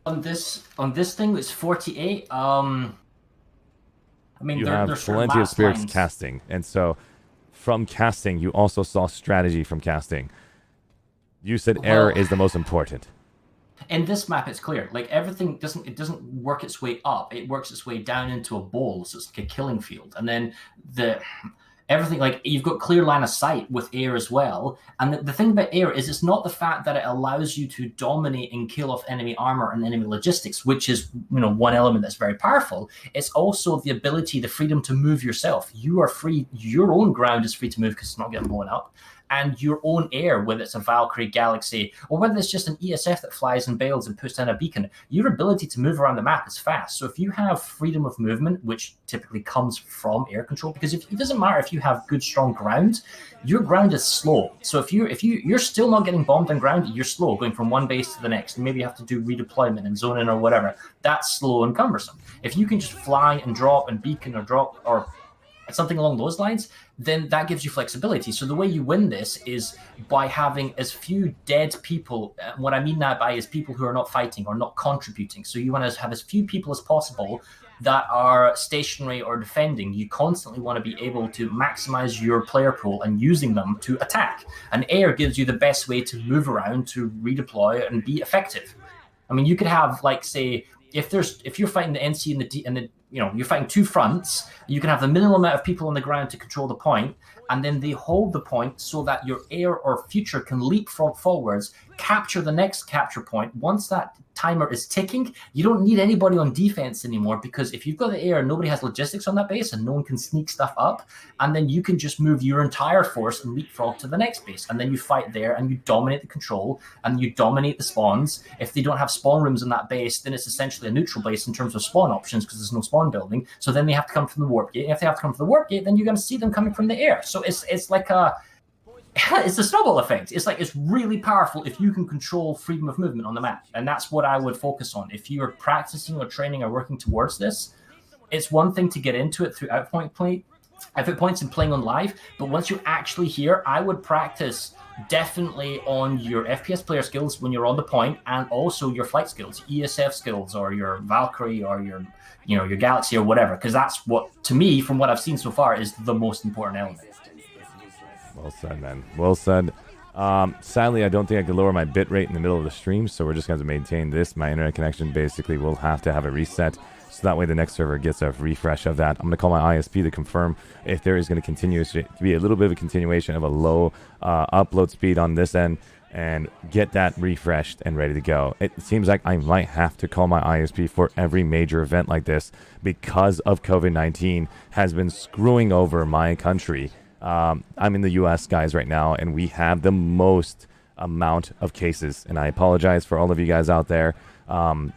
On this thing, it's 48. I mean, you have plenty of spirits casting, and so from casting, you also saw strategy from casting. You said error is the most important. In this map, it's clear. Like, everything doesn't work its way up. It works its way down into a bowl, so it's like a killing field. And then everything, like you've got clear line of sight with air as well. And the thing about air is it's not the fact that it allows you to dominate and kill off enemy armor and enemy logistics, which is, you know, one element that's very powerful. It's also the ability, the freedom to move yourself. You are free. Your own ground is free to move because it's not getting blown up. And your own air, whether it's a Valkyrie, Galaxy, or whether it's just an ESF that flies and bails and puts down a beacon, your ability to move around the map is fast. So if you have freedom of movement, which typically comes from air control, because it doesn't matter if you have good, strong ground, your ground is slow. So if you're still not getting bombed on ground, you're slow going from one base to the next. And maybe you have to do redeployment and zoning or whatever. That's slow and cumbersome. If you can just fly and drop and beacon or drop or something along those lines, then that gives you flexibility. So the way you win this is by having as few dead people. What I mean that by is people who are not fighting or not contributing. So you want to have as few people as possible that are stationary or defending. You constantly want to be able to maximize your player pool and using them to attack. And air gives you the best way to move around, to redeploy and be effective. I mean, you could have, like, say, if you're fighting the NC and the D and the, you know, you're fighting two fronts, you can have the minimal amount of people on the ground to control the point, and then they hold the point so that your air or future can leapfrog forwards, capture the next capture point. Once that timer is ticking, you don't need anybody on defense anymore, because if you've got the air, nobody has logistics on that base and no one can sneak stuff up, and then you can just move your entire force and leapfrog to the next base, and then you fight there and you dominate the control and you dominate the spawns. If they don't have spawn rooms in that base, then it's essentially a neutral base in terms of spawn options because there's no spawn building. So then they have to come from the warp gate. And if they have to come from the warp gate, then you're going to see them coming from the air. So it's like it's a snowball effect. It's like, it's really powerful if you can control freedom of movement on the map. And that's what I would focus on. If you're practicing or training or working towards this, it's one thing to get into it through output points and playing on live. But once you're actually here, I would practice definitely on your FPS player skills when you're on the point, and also your flight skills, ESF skills, or your Valkyrie, or your Galaxy, or whatever. Because that's what, to me, from what I've seen so far, is the most important element. Well said, man. Well said. Sadly, I don't think I could lower my bit rate in the middle of the stream, so we're just going to maintain this. My internet connection basically will have to have a reset, so that way the next server gets a refresh of that. I'm going to call my ISP to confirm if there is going to continue to be a little bit of a continuation of a low upload speed on this end, and get that refreshed and ready to go. It seems like I might have to call my ISP for every major event like this, because of COVID-19 has been screwing over my country. I'm in the US, guys, right now, and we have the most amount of cases, and I apologize for all of you guys out there.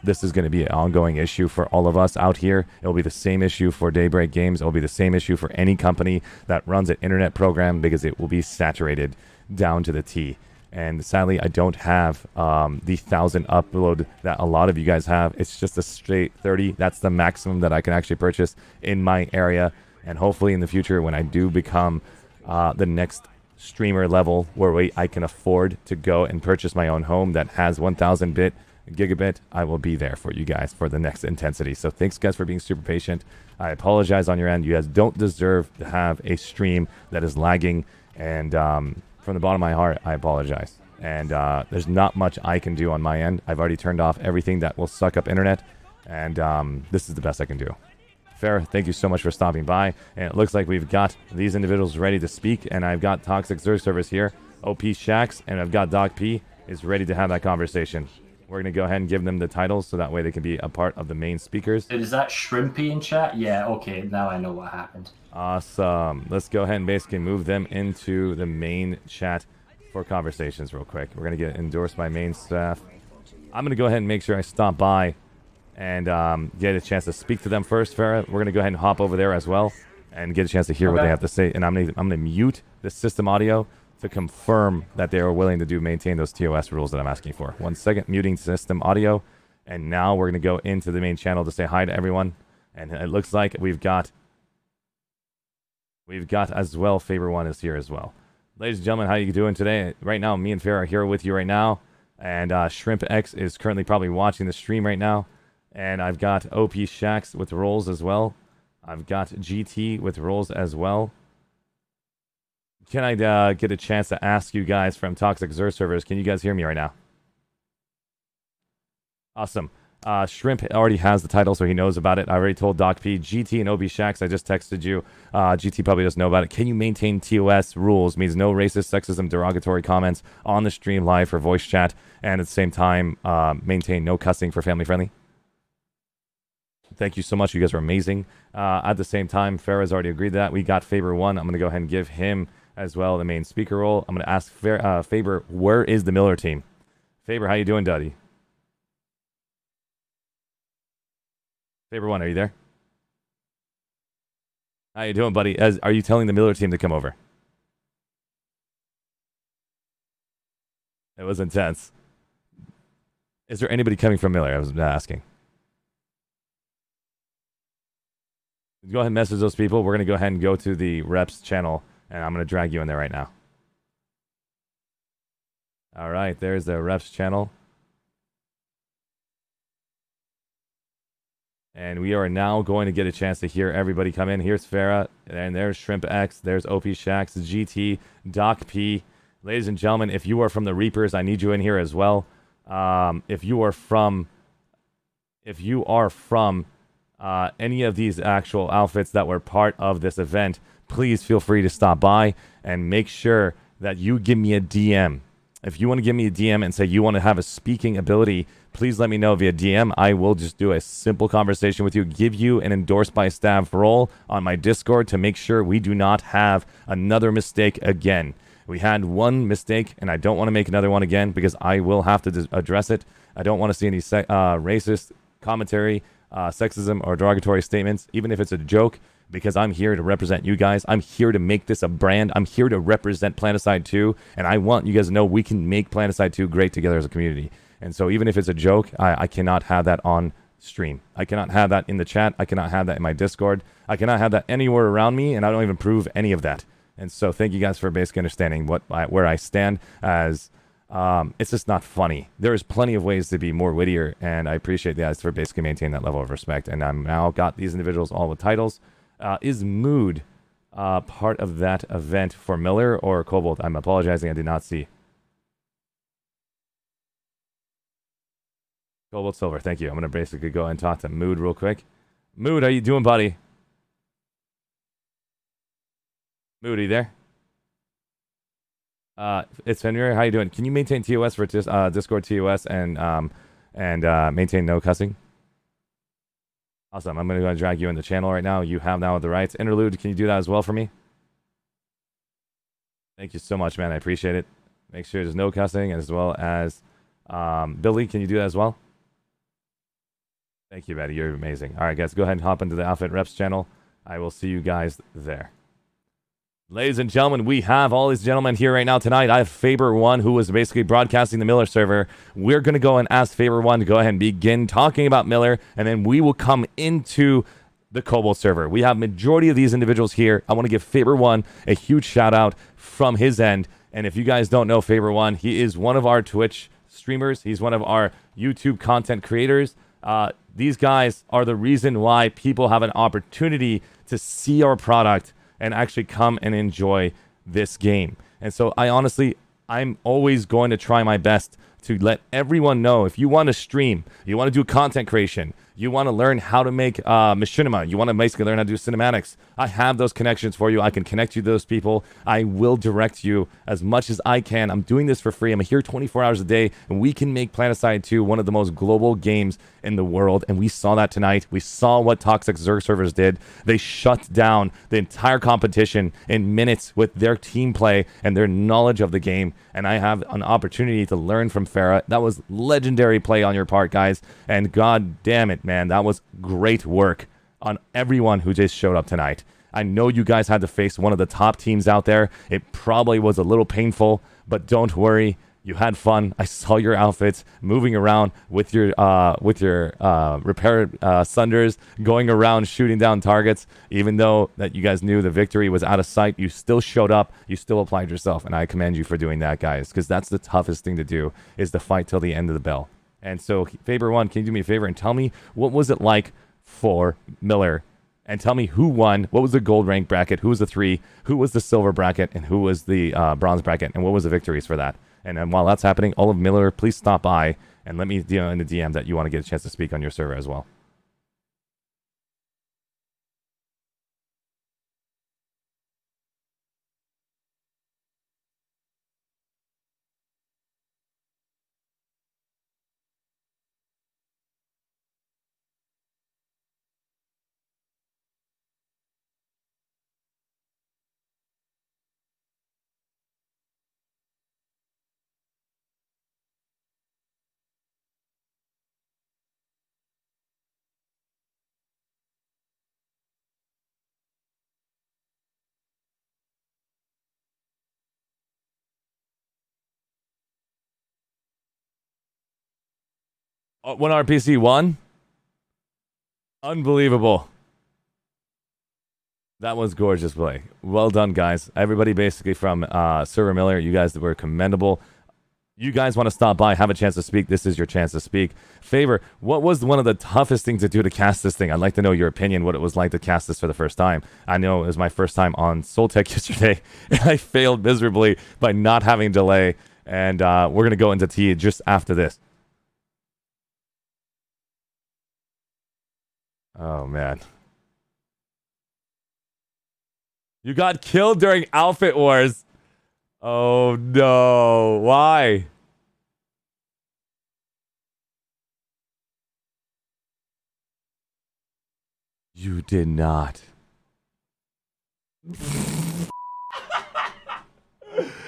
This is going to be an ongoing issue for all of us out here. It'll be the same issue for Daybreak Games. It'll be the same issue for any company that runs an internet program, because it will be saturated down to the T. And sadly, I don't have the 1,000 upload that a lot of you guys have. It's just a straight 30. That's the maximum that I can actually purchase in my area. And hopefully in the future, when I do become the next streamer level where I can afford to go and purchase my own home that has 1,000 gigabit, I will be there for you guys for the next intensity. So thanks, guys, for being super patient. I apologize on your end. You guys don't deserve to have a stream that is lagging. And from the bottom of my heart, I apologize. And there's not much I can do on my end. I've already turned off everything that will suck up internet. And this is the best I can do. Farrah, thank you so much for stopping by. And it looks like we've got these individuals ready to speak. And I've got Toxic Zerg Service here, OP Shax, and I've got Doc P is ready to have that conversation. We're going to go ahead and give them the titles so that way they can be a part of the main speakers. Is that Shrimpy in chat? Yeah, okay, now I know what happened. Awesome. Let's go ahead and basically move them into the main chat for conversations real quick. We're going to get endorsed by main staff. I'm going to go ahead and make sure I stop by and get a chance to speak to them first, Farrah. We're going to go ahead and hop over there as well and get a chance to hear what they have to say. And I'm going to mute the system audio to confirm that they are willing to maintain those TOS rules that I'm asking for. 1 second, muting system audio. And now we're going to go into the main channel to say hi to everyone. And it looks like we've got as well, Favor One is here as well. Ladies and gentlemen, how are you doing today? Right now, me and Farrah are here with you right now. And Shrimp X is currently probably watching the stream right now. And I've got OP Shax with roles as well. I've got GT with roles as well. Can I get a chance to ask you guys from Toxic Zerg servers, can you guys hear me right now? Awesome. Shrimp already has the title, so he knows about it. I already told Doc P, GT, and OB Shax. I just texted you. GT probably doesn't know about it. Can you maintain TOS rules? Means no racist, sexism, derogatory comments on the stream live for voice chat, and at the same time, maintain no cussing for family friendly. Thank you so much. You guys are amazing. At the same time, Farah's already agreed to that. We got Faber 1. I'm going to go ahead and give him as well the main speaker role. I'm going to ask Faber, where is the Miller team? Faber, how you doing, Duddy? Faber 1, are you there? How you doing, buddy? Are you telling the Miller team to come over? It was intense. Is there anybody coming from Miller? I was asking. Go ahead and message those people. We're going to go ahead and go to the reps channel, and I'm going to drag you in there right now. All right, there's the reps channel. And we are now going to get a chance to hear everybody come in. Here's Farah, and there's Shrimp X, there's OP Shax, GT, Doc P. Ladies and gentlemen, if you are from the Reapers, I need you in here as well. If you are from any of these actual outfits that were part of this event, please feel free to stop by and make sure that you give me a DM. If you want to give me a DM and say you want to have a speaking ability, please let me know via DM. I will just do a simple conversation with you, give you an endorsed by staff role on my Discord to make sure we do not have another mistake again. We had one mistake, and I don't want to make another one again because I will have to address it. I don't want to see any racist commentary, sexism, or derogatory statements, even if it's a joke, because I'm here to represent you guys. I'm here to make this a brand. I'm here to represent Planetside 2, and I want you guys to know we can make Planetside 2 great together as a community. And so even if it's a joke, I cannot have that on stream. I cannot have that in the chat. I cannot have that in my Discord. I cannot have that anywhere around me, and I don't even prove any of that. And so thank you guys for basically understanding where I stand as... it's just not funny. There's plenty of ways to be more wittier, and I appreciate you guys for basically maintaining that level of respect. And I'm now got these individuals all with titles. Is Mood part of that event for Miller or Cobalt? I'm apologizing, I did not see. Cobalt Silver, thank you. I'm going to basically go and talk to Mood real quick. Mood, how you doing, buddy? Mood, are you there? It's Fenrir. How you doing? Can you maintain TOS for Discord TOS and maintain no cussing? Awesome. I'm going to go and drag you in the channel right now. You have now the rights. Interlude, can you do that as well for me? Thank you so much, man. I appreciate it. Make sure there's no cussing, as well as Billy, can you do that as well? Thank you, Betty. You're amazing. All right, guys, go ahead and hop into the Outfit Reps channel. I will see you guys there. Ladies and gentlemen, we have all these gentlemen here right now tonight. I have Faber 1, who was basically broadcasting the Miller server. We're going to go and ask Faber 1 to go ahead and begin talking about Miller, and then we will come into the Cobalt server. We have majority of these individuals here. I want to give Faber 1 a huge shout out from his end. And if you guys don't know Faber 1, he is one of our Twitch streamers. He's one of our YouTube content creators. These guys are the reason why people have an opportunity to see our product and actually come and enjoy this game. And so I'm always going to try my best to let everyone know, if you want to stream, you want to do content creation, you want to learn how to make machinima, you want to basically learn how to do cinematics, I have those connections for you. I can connect you to those people. I will direct you as much as I can. I'm doing this for free. I'm here 24 hours a day, and we can make Planetside 2 one of the most global games in the world, and we saw that tonight. We saw what Toxic Zerg servers did. They shut down the entire competition in minutes with their team play and their knowledge of the game, and I have an opportunity to learn from Farah. That was legendary play on your part, guys, and god damn it, man, that was great work on everyone who just showed up tonight. I know you guys had to face one of the top teams out there. It probably was a little painful, but don't worry. You had fun. I saw your outfits moving around with your repair sunders, going around shooting down targets. Even though that you guys knew the victory was out of sight, you still showed up. You still applied yourself, and I commend you for doing that, guys, because that's the toughest thing to do, is to fight till the end of the bell. And so, Faber 1, can you do me a favor and tell me what was it like for Miller? And tell me who won, what was the gold rank bracket, who was the 3, who was the silver bracket, and who was the bronze bracket, and what was the victories for that. And while that's happening, all of Miller, please stop by And let me in the DM that you want to get a chance to speak on your server as well. One RPC won. Unbelievable. That was gorgeous play. Well done, guys. Everybody basically from Server Miller, you guys were commendable. You guys want to stop by, have a chance to speak. This is your chance to speak. Favor, what was one of the toughest things to do to cast this thing? I'd like to know your opinion, what it was like to cast this for the first time. I know it was my first time on Soltech yesterday, and I failed miserably by not having delay. And we're going to go into tea just after this. Oh, man. You got killed during Outfit Wars. Oh, no. Why? You did not.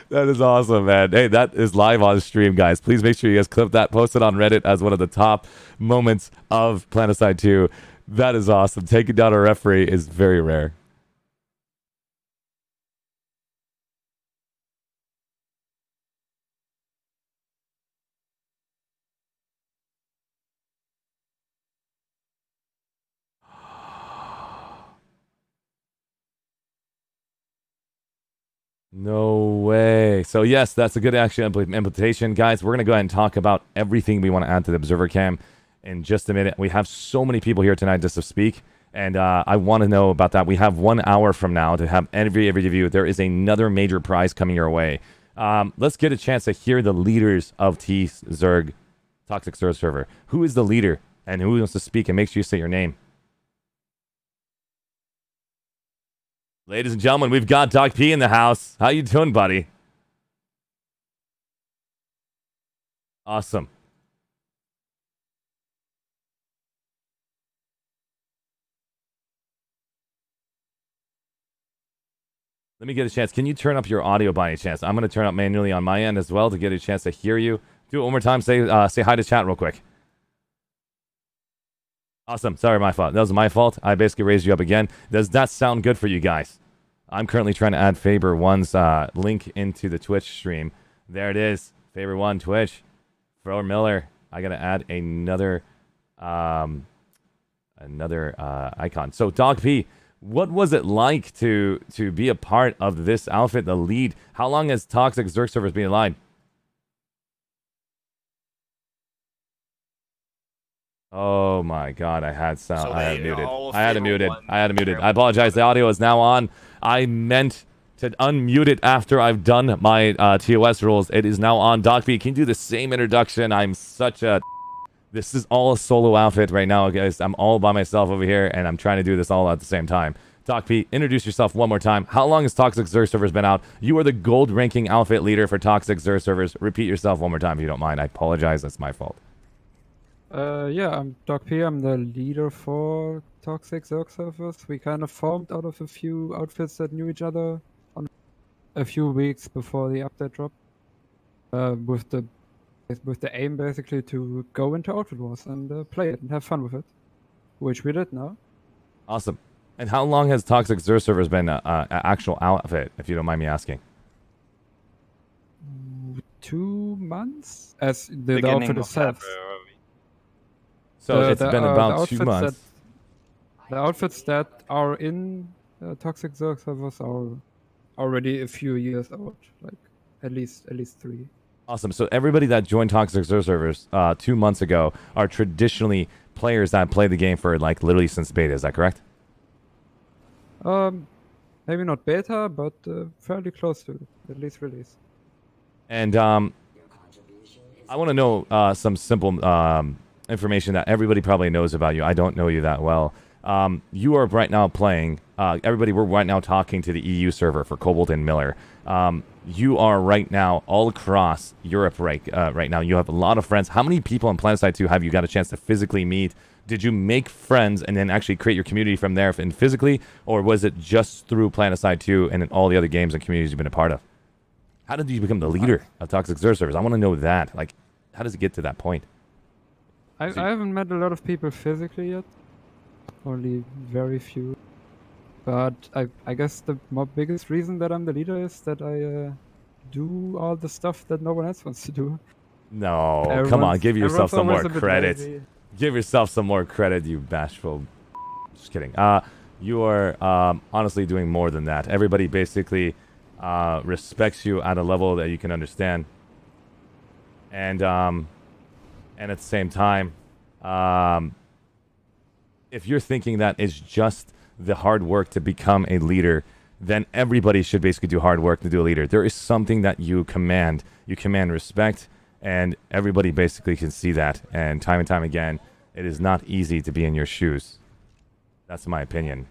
That is awesome, man. Hey, that is live on stream, guys. Please make sure you guys clip that, post it on Reddit as one of the top moments of Planetside 2. That is awesome. Taking down a referee is very rare. No way. So yes, that's a good action implementation. Guys, we're going to go ahead and talk about everything we want to add to the observer cam in just a minute. We have so many people here tonight just to speak, and I want to know about that. We have 1 hour from now to have every review. There is another major prize coming your way. Let's get a chance to hear the leaders of Zerg Toxic Zerg server. Who is the leader, and who wants to speak? And make sure you say your name. Ladies and gentlemen, we've got Doc P in the house. How you doing, buddy? Awesome. Let me get a chance. Can you turn up your audio by any chance? I'm going to turn up manually on my end as well to get a chance to hear you. Do it one more time. Say hi to chat real quick. Awesome. Sorry, my fault. That was my fault. I basically raised you up again. Does that sound good for you guys? I'm currently trying to add Faber1's link into the Twitch stream. There it is. Faber1 Twitch. Fro Miller. I got to add another icon. So, Dog P, what was it like to be a part of this outfit, the lead? How long has Toxic Zerg servers been alive? Oh my god, I had sound. So I had muted. I had muted. I apologize. The audio is now on. I meant to unmute it after I've done my TOS rules. It is now on. Doc B, can you do the same introduction? I'm such a... This is all a solo outfit right now, guys. I'm all by myself over here, and I'm trying to do this all at the same time. Doc P, introduce yourself one more time. How long has Toxic Zerg servers been out? You are the gold ranking outfit leader for Toxic Zerg servers. Repeat yourself one more time if you don't mind. I apologize. That's my fault. Yeah, I'm Doc P. I'm the leader for Toxic Zerg servers. We kind of formed out of a few outfits that knew each other on a few weeks before the update dropped. With the aim basically to go into Outfit Wars and play it and have fun with it, which we did now. Awesome. And how long has Toxic Zerg servers been an actual outfit, if you don't mind me asking? 2 months, as the outfit itself. So it's been about 2 months. The outfits that are in Toxic Zerg servers are already a few years out, like at least 3. Awesome. So everybody that joined Toxic Zerg servers 2 months ago are traditionally players that play the game for like literally since beta. Is that correct? Maybe not beta, but fairly close to at least release. And I'm I want to know some simple information that everybody probably knows about you. I don't know you that well. You are right now playing. Everybody, we're right now talking to the EU server for Cobalt and Miller. You are right now all across Europe right now. You have a lot of friends. How many people on Planetside 2 have you got a chance to physically meet? Did you make friends and then actually create your community from there and physically? Or was it just through Planetside 2 and then all the other games and communities you've been a part of? How did you become the leader of Toxic Zerg servers? I want to know that. Like, how does it get to that point? I haven't met a lot of people physically yet. Only very few. But I guess the biggest reason that I'm the leader is that I do all the stuff that no one else wants to do. No, come on, give yourself some more credit. Lazy. Give yourself some more credit, you bashful. Just kidding. You are honestly doing more than that. Everybody basically respects you at a level that you can understand. And at the same time, if you're thinking that it's just the hard work to become a leader, then everybody should basically do hard work to do a leader. There is something that you command. You command respect, and everybody basically can see that. And time again, it is not easy to be in your shoes. That's my opinion.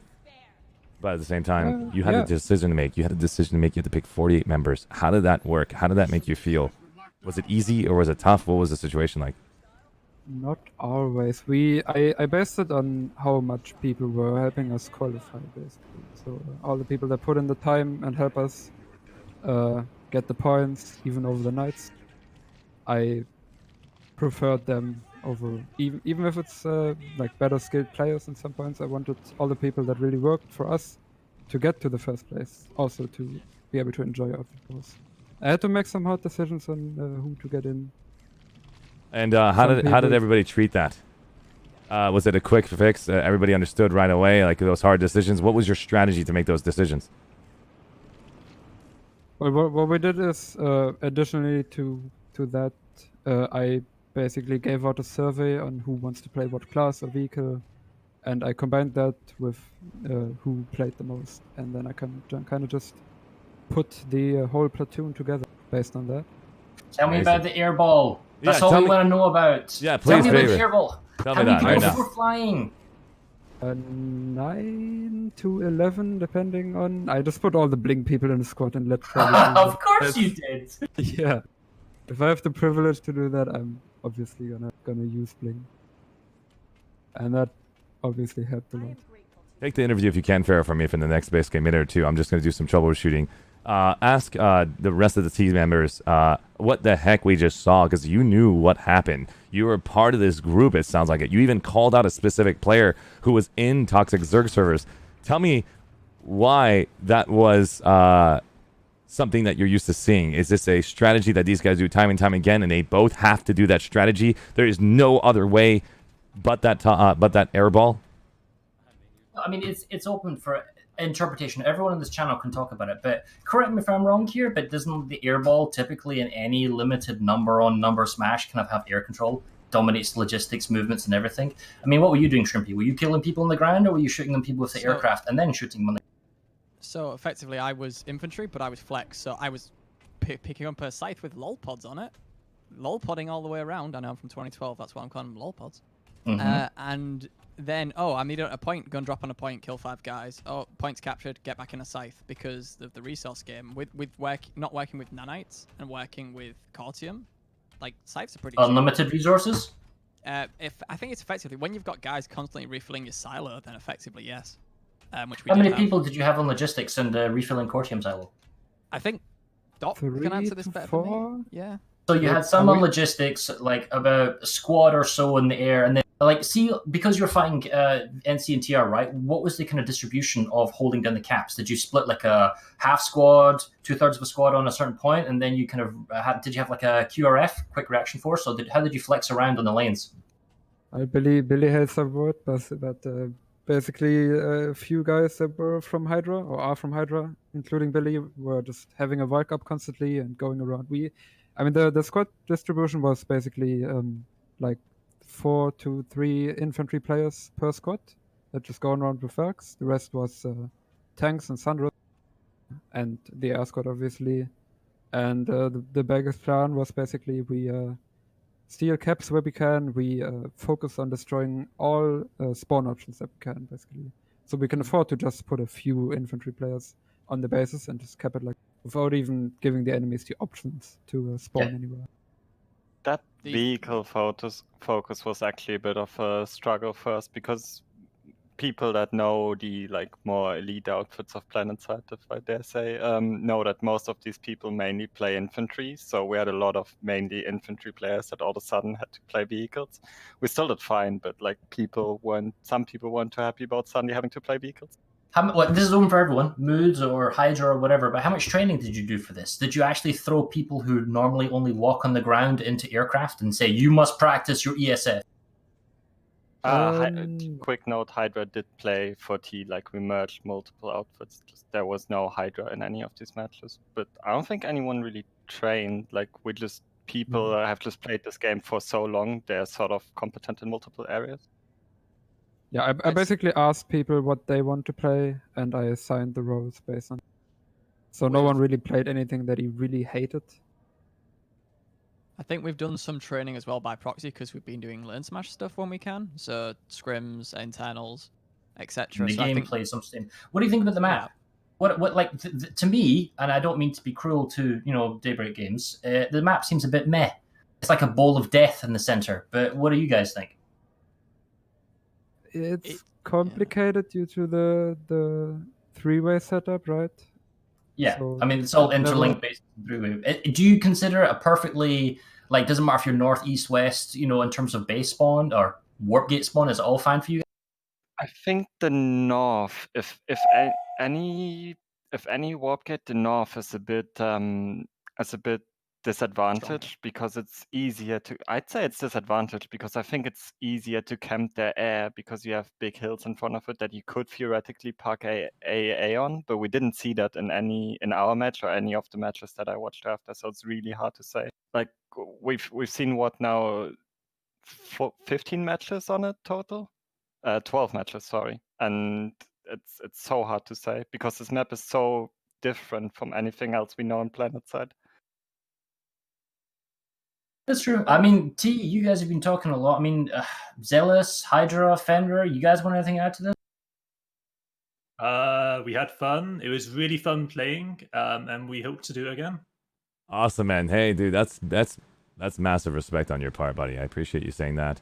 But at the same time, you had a decision to make. You had a decision to make. You had to pick 48 members. How did that work? How did that make you feel? Was it easy or was it tough? What was the situation like? Not always. I based it on how much people were helping us qualify, basically. So all the people that put in the time and help us get the points, even over the nights, I preferred them over, even if it's like better skilled players in some points. I wanted all the people that really worked for us to get to the first place, also to be able to enjoy our videos. I had to make some hard decisions on who to get in. And how did everybody treat that? Was it a quick fix? Everybody understood right away, like those hard decisions. What was your strategy to make those decisions? Well, what we did is, additionally to that, I basically gave out a survey on who wants to play what class or vehicle, and I combined that with who played the most, and then I can kind of just put the whole platoon together based on that. Tell me about the airball. That's all we want to know about. Yeah, please, tell me about the airball. Tell me that right now. How many people were flying? 9 to 11, depending on. I just put all the bling people in the squad and let. Of course you did. Yeah, if I have the privilege to do that, I'm obviously gonna use bling, and that obviously helped a lot. Take the interview if you can, Farrah, from me for the next basically minute or two. I'm just gonna do some troubleshooting. Ask the rest of the team members what the heck we just saw, because you knew what happened. You were part of this group, it sounds like it. You even called out a specific player who was in Toxic Zerg servers. Tell me why that was something that you're used to seeing. Is this a strategy that these guys do time and time again, and they both have to do that strategy? There is no other way but that airball? I mean, it's open for interpretation. Everyone on this channel can talk about it, but correct me if I'm wrong here, but doesn't the airball typically in any limited number smash kind of have air control, dominates logistics, movements, and everything? I mean, what were you doing, Shrimpy? Were you killing people on the ground, or were you shooting them people with the aircraft and then shooting them on the... So effectively I was infantry, but I was flex, so I was picking up a scythe with lol pods on it, lol podding all the way around. I know I'm from 2012, that's why I'm calling them lol pods. And then, I need a point, gun drop on a point, kill 5 guys. Oh, points captured, get back in a scythe, because of the resource game. With not working with nanites and working with Cortium, like, scythes are pretty unlimited cheap. Resources? I think it's effectively, when you've got guys constantly refilling your silo, then effectively, yes. Which we How many people did you have on logistics and refilling Cortium silo? I think Doc can answer this better than me. Yeah. So you had some on logistics, like about a squad or so in the air, and then, like, see, because you're fighting NC and TR, right? What was the kind of distribution of holding down the caps? Did you split like a half squad, 2/3 of a squad on a certain point, and then you kind of did you have like a QRF, quick reaction force? Or how did you flex around on the lanes? I believe Billy has a word, but basically a few guys that were from Hydra or are from Hydra, including Billy, were just having a work up constantly and going around. I mean, the squad distribution was basically like 4 to 3 infantry players per squad that just going around with works. The rest was tanks and Sandra and the air squad, obviously. And the biggest plan was basically we steal caps where we can. We focus on destroying all spawn options that we can, basically. So we can afford to just put a few infantry players on the bases and just cap it like without even giving the enemies the options to spawn anywhere. That vehicle focus was actually a bit of a struggle first, because people that know the more elite outfits of Planetside, if I dare say, know that most of these people mainly play infantry. So we had a lot of mainly infantry players that all of a sudden had to play vehicles. We still did fine, but some people weren't too happy about suddenly having to play vehicles. This is open for everyone, Moods or Hydra or whatever, but how much training did you do for this? Did you actually throw people who normally only walk on the ground into aircraft and say, you must practice your ESF? Quick note, Hydra did play 4T, we merged multiple outfits. There was no Hydra in any of these matches, but I don't think anyone really trained. People have just played this game for so long, they're sort of competent in multiple areas. Yeah, I basically asked people what they want to play, and I assigned the roles based on. So no one really played anything that he really hated. I think we've done some training as well by proxy, because we've been doing learn smash stuff when we can. So scrims, internals, etc. The so gameplay, something. What do you think about the map? Yeah. What to me, and I don't mean to be cruel to Daybreak Games, the map seems a bit meh. It's like a bowl of death in the center. But what do you guys think? It's complicated due to the three-way setup, right? Yeah, so I mean, it's all interlinked based on three-way. Do you consider it a perfectly, doesn't matter if you're north, east, west, in terms of base spawn or warp gate spawn, is it all fine for you? I think the north, if any warp gate, the north is a bit disadvantaged because it's easier to. I'd say it's disadvantaged because I think it's easier to camp their air because you have big hills in front of it that you could theoretically park a on, but we didn't see that in our match or any of the matches that I watched after. So it's really hard to say. We've seen what now, 15 matches on it total, 12 matches, sorry, and it's so hard to say because this map is so different from anything else we know on Planetside. That's true. I mean, T, you guys have been talking a lot. I mean, Zealous, Hydra, Fender, you guys want anything to add to this? We had fun. It was really fun playing, and we hope to do it again. Awesome, man. Hey, dude, that's massive respect on your part, buddy. I appreciate you saying that.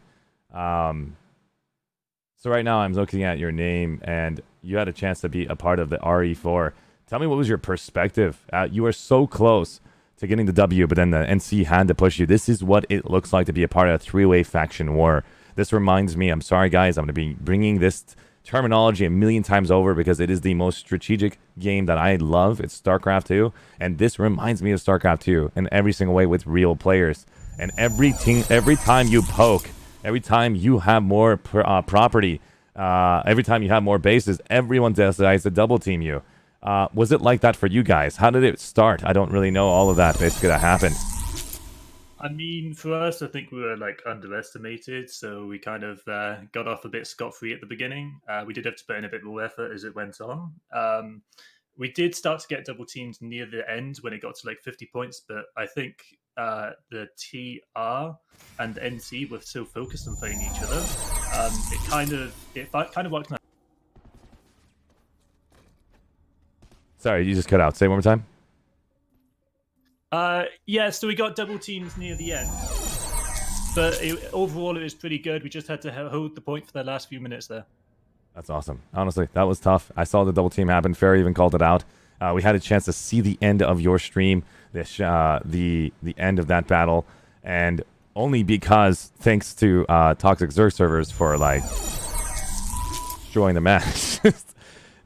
So right now I'm looking at your name, and you had a chance to be a part of the RE4. Tell me, what was your perspective? You were so close to getting the W, but then the NC had to push you. This is what it looks like to be a part of a three-way faction war. This reminds me, I'm sorry guys, I'm going to be bringing this terminology a million times over because it is the most strategic game that I love. It's StarCraft 2, and this reminds me of StarCraft 2 in every single way with real players. And every time you poke, every time you have more property, every time you have more bases, everyone decides to double team you. Was it like that for you guys? How did it start? I don't really know all of that basically that happened. I mean, for us, I think we were underestimated, so we kind of got off a bit scot-free at the beginning. We did have to put in a bit more effort as it went on. We did start to get double teamed near the end when it got to 50 points, but I think the TR and NC were so focused on fighting each other. It kind of worked. Sorry, you just cut out. Say it one more time. Yeah, so we got double teams near the end. But overall, it was pretty good. We just had to hold the point for the last few minutes there. That's awesome. Honestly, that was tough. I saw the double team happen. Ferry even called it out. We had a chance to see the end of your stream, the end of that battle, and only because, thanks to Toxic Zerg servers for destroying the match.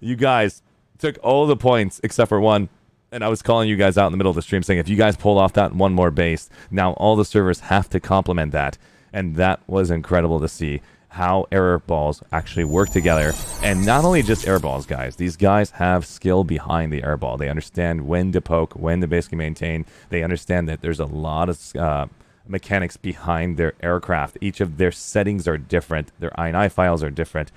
You guys took all the points except for one, and I was calling you guys out in the middle of the stream saying if you guys pull off that one more base, now all the servers have to complement that, and that was incredible to see how error balls actually work together. And not only just air balls, guys, these guys have skill behind the air ball. They understand when to poke, when to basically maintain. They understand that there's a lot of mechanics behind their aircraft. Each of their settings are different. Their INI files are different.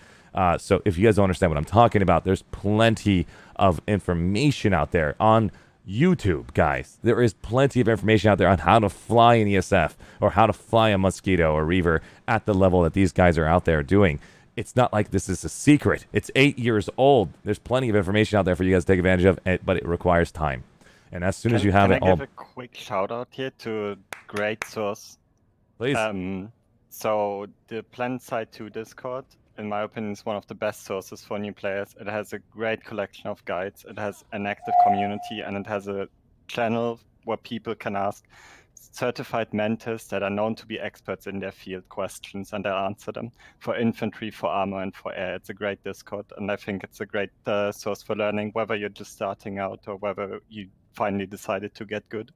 So if you guys don't understand what I'm talking about, there's plenty of information out there on YouTube, guys. There is plenty of information out there on how to fly an ESF or how to fly a Mosquito or Reaver at the level that these guys are out there doing. It's not like this is a secret. It's 8 years old. There's plenty of information out there for you guys to take advantage of, but it requires time. And as soon as you have it all... Can I give a quick shout out here to a great source? Please. So the Planetside 2 Discord, in my opinion, is one of the best sources for new players. It has a great collection of guides. It has an active community, and it has a channel where people can ask certified mentors that are known to be experts in their field questions, and they'll answer them for infantry, for armor, and for air. It's a great Discord, and I think it's a great source for learning, whether you're just starting out or whether you finally decided to get good.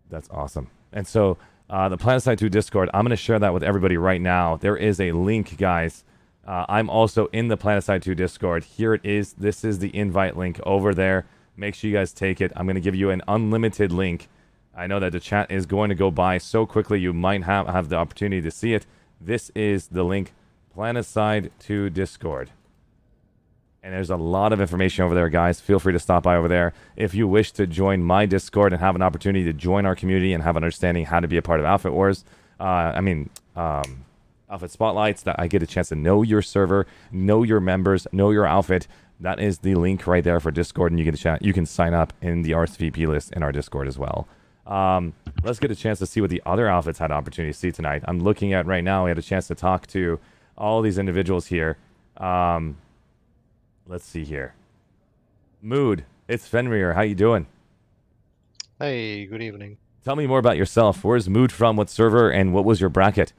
That's awesome. And so the Planetside 2 Discord, I'm going to share that with everybody right now. There is a link, guys. I'm also in the Planetside 2 Discord. Here it is. This is the invite link over there. Make sure you guys take it. I'm going to give you an unlimited link. I know that the chat is going to go by so quickly you might have the opportunity to see it. This is the link, Planetside 2 Discord. And there's a lot of information over there, guys. Feel free to stop by over there. If you wish to join my Discord and have an opportunity to join our community and have an understanding how to be a part of Outfit Wars, Outfit Spotlights, that I get a chance to know your server, know your members, know your outfit. That is the link right there for Discord, and you get a chat. You can sign up in the RSVP list in our Discord as well. Let's get a chance to see what the other outfits had an opportunity to see tonight. I'm looking at right now, we had a chance to talk to all these individuals here. Let's see here. Mood, it's Fenrir. How you doing? Hey, good evening. Tell me more about yourself. Where's Mood from? What server? And what was your bracket?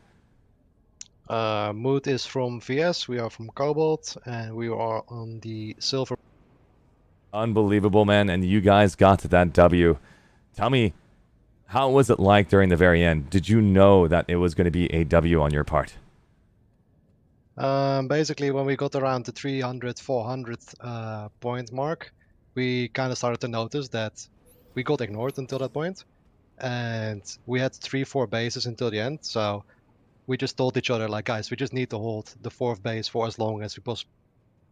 Mood is from VS. We are from Cobalt, and we are on the silver. Unbelievable, man. And you guys got to that W. Tell me, how was it like during the very end? Did you know that it was going to be a W on your part? Basically, when we got around the 300, 400 point mark, we kind of started to notice that we got ignored until that point, and we had 3-4 bases until the end. So we just told each other, like, guys, we just need to hold the 4th base for as long as we possibly.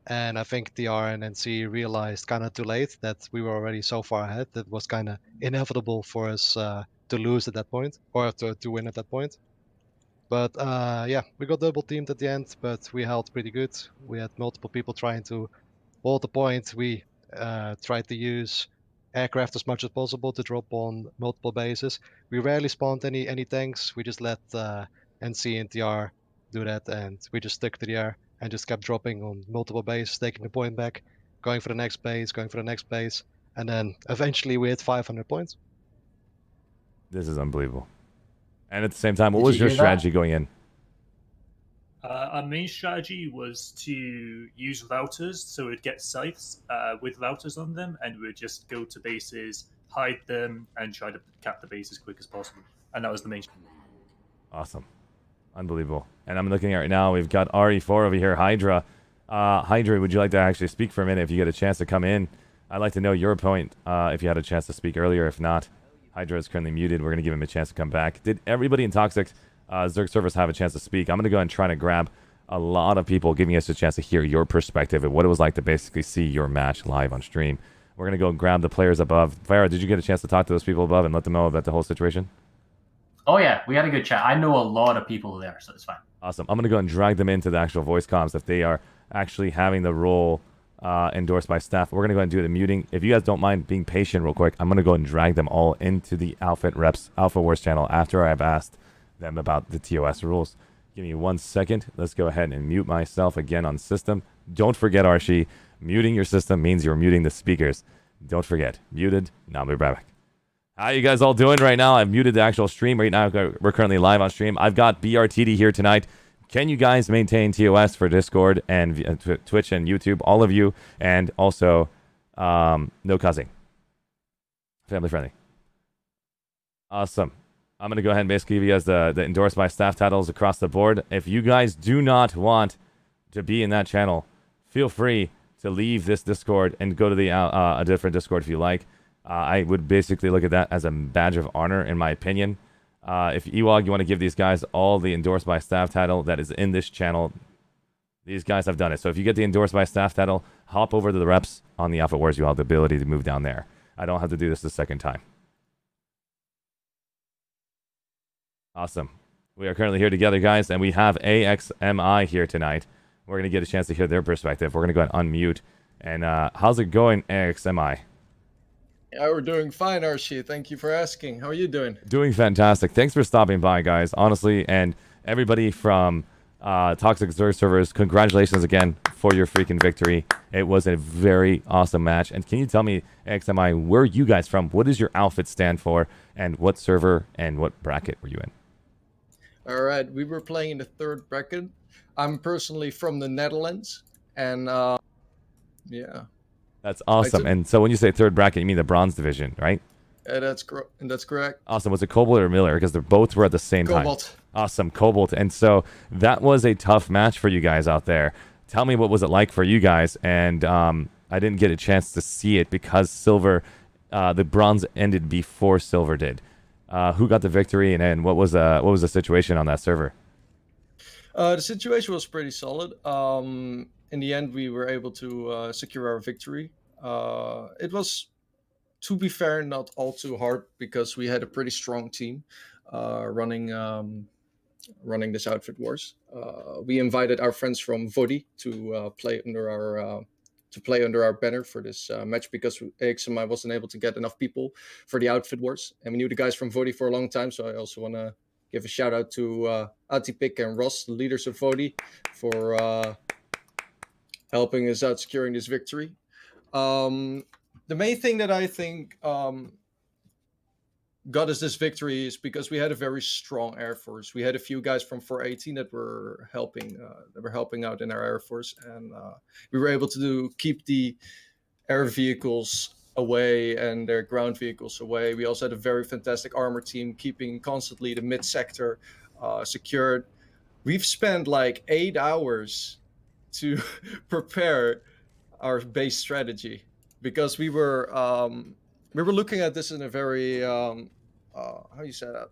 And I think TR and NC realized kind of too late that we were already so far ahead that it was kind of inevitable for us to lose at that point, or to win at that point. But yeah, we got double teamed at the end, but we held pretty good. We had multiple people trying to hold the point. We tried to use aircraft as much as possible to drop on multiple bases. We rarely spawned any tanks. We just let NC and TR do that, and we just stuck to the air and just kept dropping on multiple bases, taking the point back, going for the next base, and then eventually we hit 500 points. This is unbelievable. And at the same time, what was your strategy going in? Our main strategy was to use routers, so we'd get scythes with routers on them, and we'd just go to bases, hide them, and try to cap the base as quick as possible. And that was the main strategy. Awesome. Unbelievable. And I'm looking at right now, we've got RE4 over here, Hydra. Hydra, would you like to actually speak for a minute if you get a chance to come in? I'd like to know your point if you had a chance to speak earlier. If not, Hydra is currently muted. We're going to give him a chance to come back. Did everybody in Toxic Zerg servers have a chance to speak? I'm going to go and try to grab a lot of people, giving us a chance to hear your perspective and what it was like to basically see your match live on stream. We're going to go and grab the players above. Farah, did you get a chance to talk to those people above and let them know about the whole situation? Oh, yeah. We had a good chat. I know a lot of people there, so it's fine. Awesome. I'm going to go and drag them into the actual voice comms if they are actually having the role endorsed by staff. We're going to go ahead and do the muting. If you guys don't mind being patient real quick, I'm going to go and drag them all into the Outfit Reps Alpha Wars channel after I've asked them about the TOS rules. Give me 1 second. Let's go ahead and mute myself again on system. Don't forget, Arshee, muting your system means you're muting the speakers. Don't forget. Muted. Now we'll be right back. How you guys all doing right now? I've muted the actual stream right now. We're currently live on stream. I've got BRTD here tonight. Can you guys maintain TOS for Discord and Twitch and YouTube, all of you, and also no cussing? Family friendly. Awesome. I'm going to go ahead and basically give you guys the endorsed by staff titles across the board. If you guys do not want to be in that channel, feel free to leave this Discord and go to the a different Discord if you like. I would basically look at that as a badge of honor, in my opinion. If Ewog, you want to give these guys all the endorsed by staff title that is in this channel, these guys have done it. So if you get the endorsed by staff title, hop over to the reps on the Alpha Wars. You have the ability to move down there. I don't have to do this the second time. Awesome. We are currently here together, guys, and we have AXMI here tonight. We're going to get a chance to hear their perspective. We're going to go ahead and unmute. And how's it going, AXMI? Yeah, we're doing fine, Arshee. Thank you for asking. How are you doing? Doing fantastic. Thanks for stopping by, guys. Honestly, and everybody from Toxic Zerg servers, congratulations again for your freaking victory. It was a very awesome match. And can you tell me, AXMI, where are you guys from? What does your outfit stand for? And what server and what bracket were you in? All right, we were playing in the third bracket. I'm personally from the Netherlands, and yeah. That's awesome. And so when you say third bracket, you mean the bronze division, right? That's correct. Awesome. Was it Cobalt or Miller? Because they both were at the same time. Cobalt. Awesome, Cobalt. And so that was a tough match for you guys out there. Tell me, what was it like for you guys? And I didn't get a chance to see it because Silver, the bronze ended before Silver did. Who got the victory, and what was the situation on that server? The situation was pretty solid. In the end, we were able to secure our victory. It was, to be fair, not all too hard because we had a pretty strong team running this outfit wars. We invited our friends from Vods to play under our banner for this match because AXMI wasn't able to get enough people for the outfit wars, and we knew the guys from Vods for a long time. So I also want to give a shout out to Atipik and Ross, the leaders of Vods, for helping us out securing this victory. The main thing that I think got us this victory is because we had a very strong Air Force. We had a few guys from 418 that were helping out in our Air Force, and we were able to keep the air vehicles away and their ground vehicles away. We also had a very fantastic armor team keeping constantly the mid sector secured. We've spent like 8 hours to prepare our base strategy because we were looking at this in a very how you say that,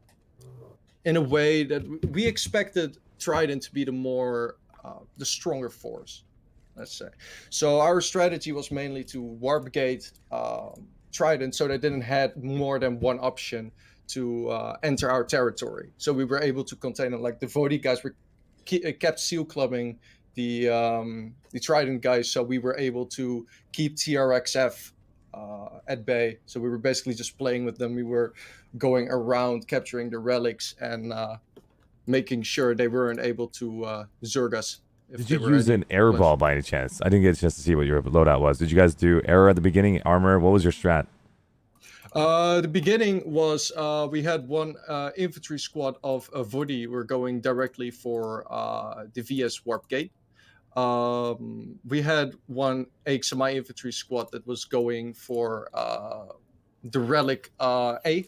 in a way that we expected Trident to be the stronger force, let's say. So our strategy was mainly to warp gate Trident so they didn't have more than one option to enter our territory. So we were able to contain it. Like the Vods guys kept seal clubbing the Trident guys, so we were able to keep TRXF at bay. So we were basically just playing with them. We were going around capturing the relics and making sure they weren't able to Zerg us. Did you use an air ball by any chance? I didn't get a chance to see what your loadout was. Did you guys do air at the beginning, armor? What was your strat? The beginning was we had one infantry squad of Vods. We're going directly for the VS warp gate. We had one AXMI infantry squad that was going for the relic A,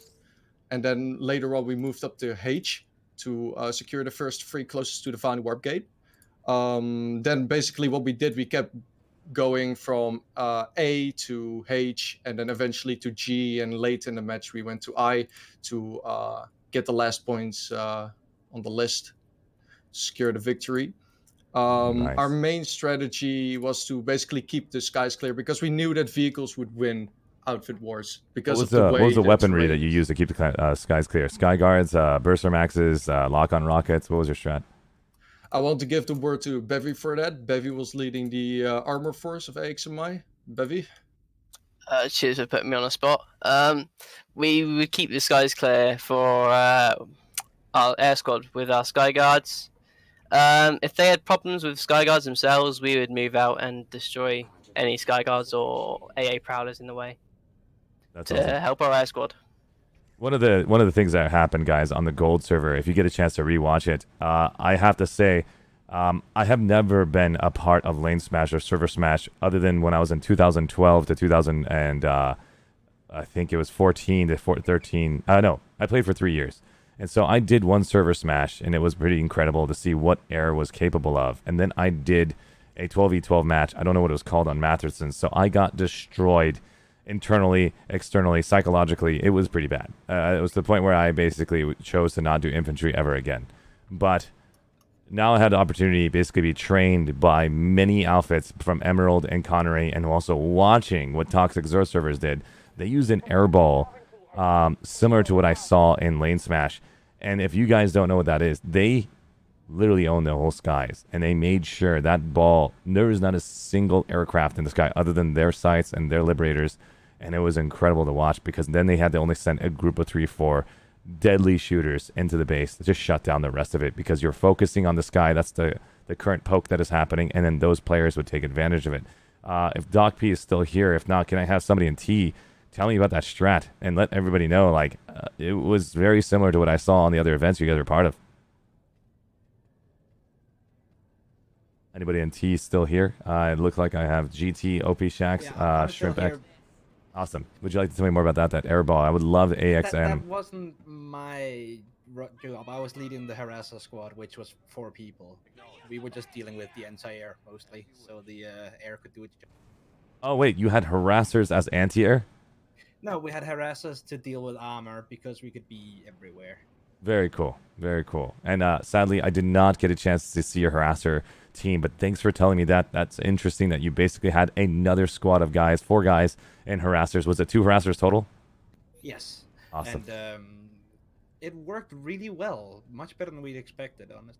and then later on we moved up to H to secure the first three closest to the Founding Warp Gate. Then basically what we did, we kept going from A to H and then eventually to G, and late in the match we went to I to get the last points on the list, secure the victory. Nice. Our main strategy was to basically keep the skies clear because we knew that vehicles would win outfit wars because what was the weaponry that you used to keep the skies clear? Sky guards, burster maxes, lock on rockets. What was your strat? I want to give the word to Bevy for that. Bevy was leading the armor force of AXMI. Bevy? Cheers for putting me on the spot. We would keep the skies clear for our air squad with our sky guards. If they had problems with sky guards themselves, we would move out and destroy any sky guards or AA prowlers in the way. That's to awesome. Help our air squad. One of the things that happened, guys, on the gold server, if you get a chance to rewatch it, I have to say, I have never been a part of lane smash or server smash other than when I was in 2012 to 2000 and I think it was 14 to 13. No, I played for 3 years. And so I did one server smash, and it was pretty incredible to see what air was capable of. And then I did a 12v12 match. I don't know what it was called on Matherson. So I got destroyed internally, externally, psychologically. It was pretty bad. It was to the point where I basically chose to not do infantry ever again. But now I had the opportunity to basically be trained by many outfits from Emerald and Connery, and also watching what Toxic Zerg servers did. They used an airball similar to what I saw in Lane Smash. And if you guys don't know what that is, they literally own the whole skies. And they made sure that ball, there was not a single aircraft in the sky other than their sites and their liberators. And it was incredible to watch because then they had to only send a group of 3-4 deadly shooters into the base to just shut down the rest of it because you're focusing on the sky. That's the current poke that is happening. And then those players would take advantage of it. If Doc P is still here, if not, can I have somebody in T tell me about that strat and let everybody know, like, it was very similar to what I saw on the other events you guys are part of. Anybody in T still here? It looked like I have GT, OP Shacks, Shrimp X. Awesome. Would you like to tell me more about that airball? I would love the AXM. That wasn't my job. I was leading the harasser squad, which was 4 people. We were just dealing with the anti-air mostly, so the air could do its job. Oh, wait, you had harassers as anti-air? No, we had harassers to deal with armor because we could be everywhere. Very cool. Very cool. And sadly, I did not get a chance to see your harasser team, but thanks for telling me that. That's interesting that you basically had another squad of guys, 4 guys in harassers. Was it 2 harassers total? Yes. Awesome. And it worked really well. Much better than we'd expected, honestly.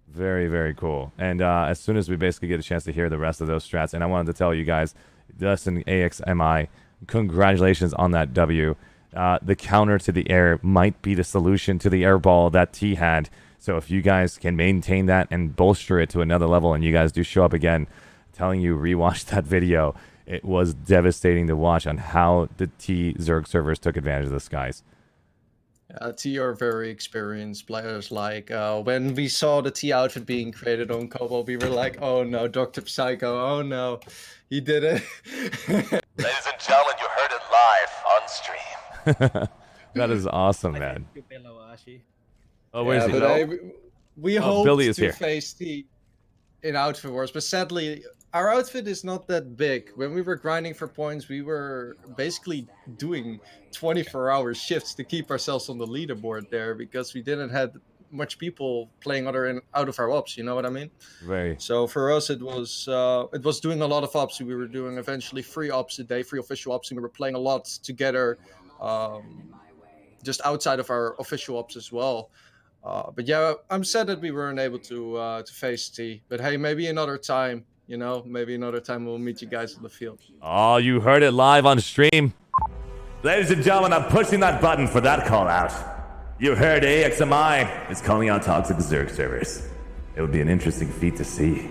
Very, very cool. And as soon as we basically get a chance to hear the rest of those strats, and I wanted to tell you guys, listen, AXMI, congratulations on that W. The counter to the air might be the solution to the air ball that T had. So if you guys can maintain that and bolster it to another level and you guys do show up again, telling you rewatch that video, it was devastating to watch on how the T Zerg servers took advantage of the skies. T are very experienced players. Like when we saw the T outfit being created on Cobalt, we were like, "Oh no, Dr. Psycho! Oh no, he did it!" Ladies and gentlemen, you heard it live on stream. That is awesome, man. Oh, where's he? We hoped Billy is to here. face T in outfit wars, but sadly, our outfit is not that big. When we were grinding for points, we were basically doing 24-hour shifts to keep ourselves on the leaderboard there because we didn't have much people playing out of our ops. You know what I mean? Right. So for us, it was doing a lot of ops. We were doing eventually 3 ops a day, 3 official ops, and we were playing a lot together, just outside of our official ops as well. But yeah, I'm sad that we weren't able to face T. But hey, maybe another time. You know, maybe another time we'll meet you guys in the field. Oh, you heard it live on stream. Ladies and gentlemen, I'm pushing that button for that call out. You heard AXMI is calling out toxic Zerg servers. It would be an interesting feat to see.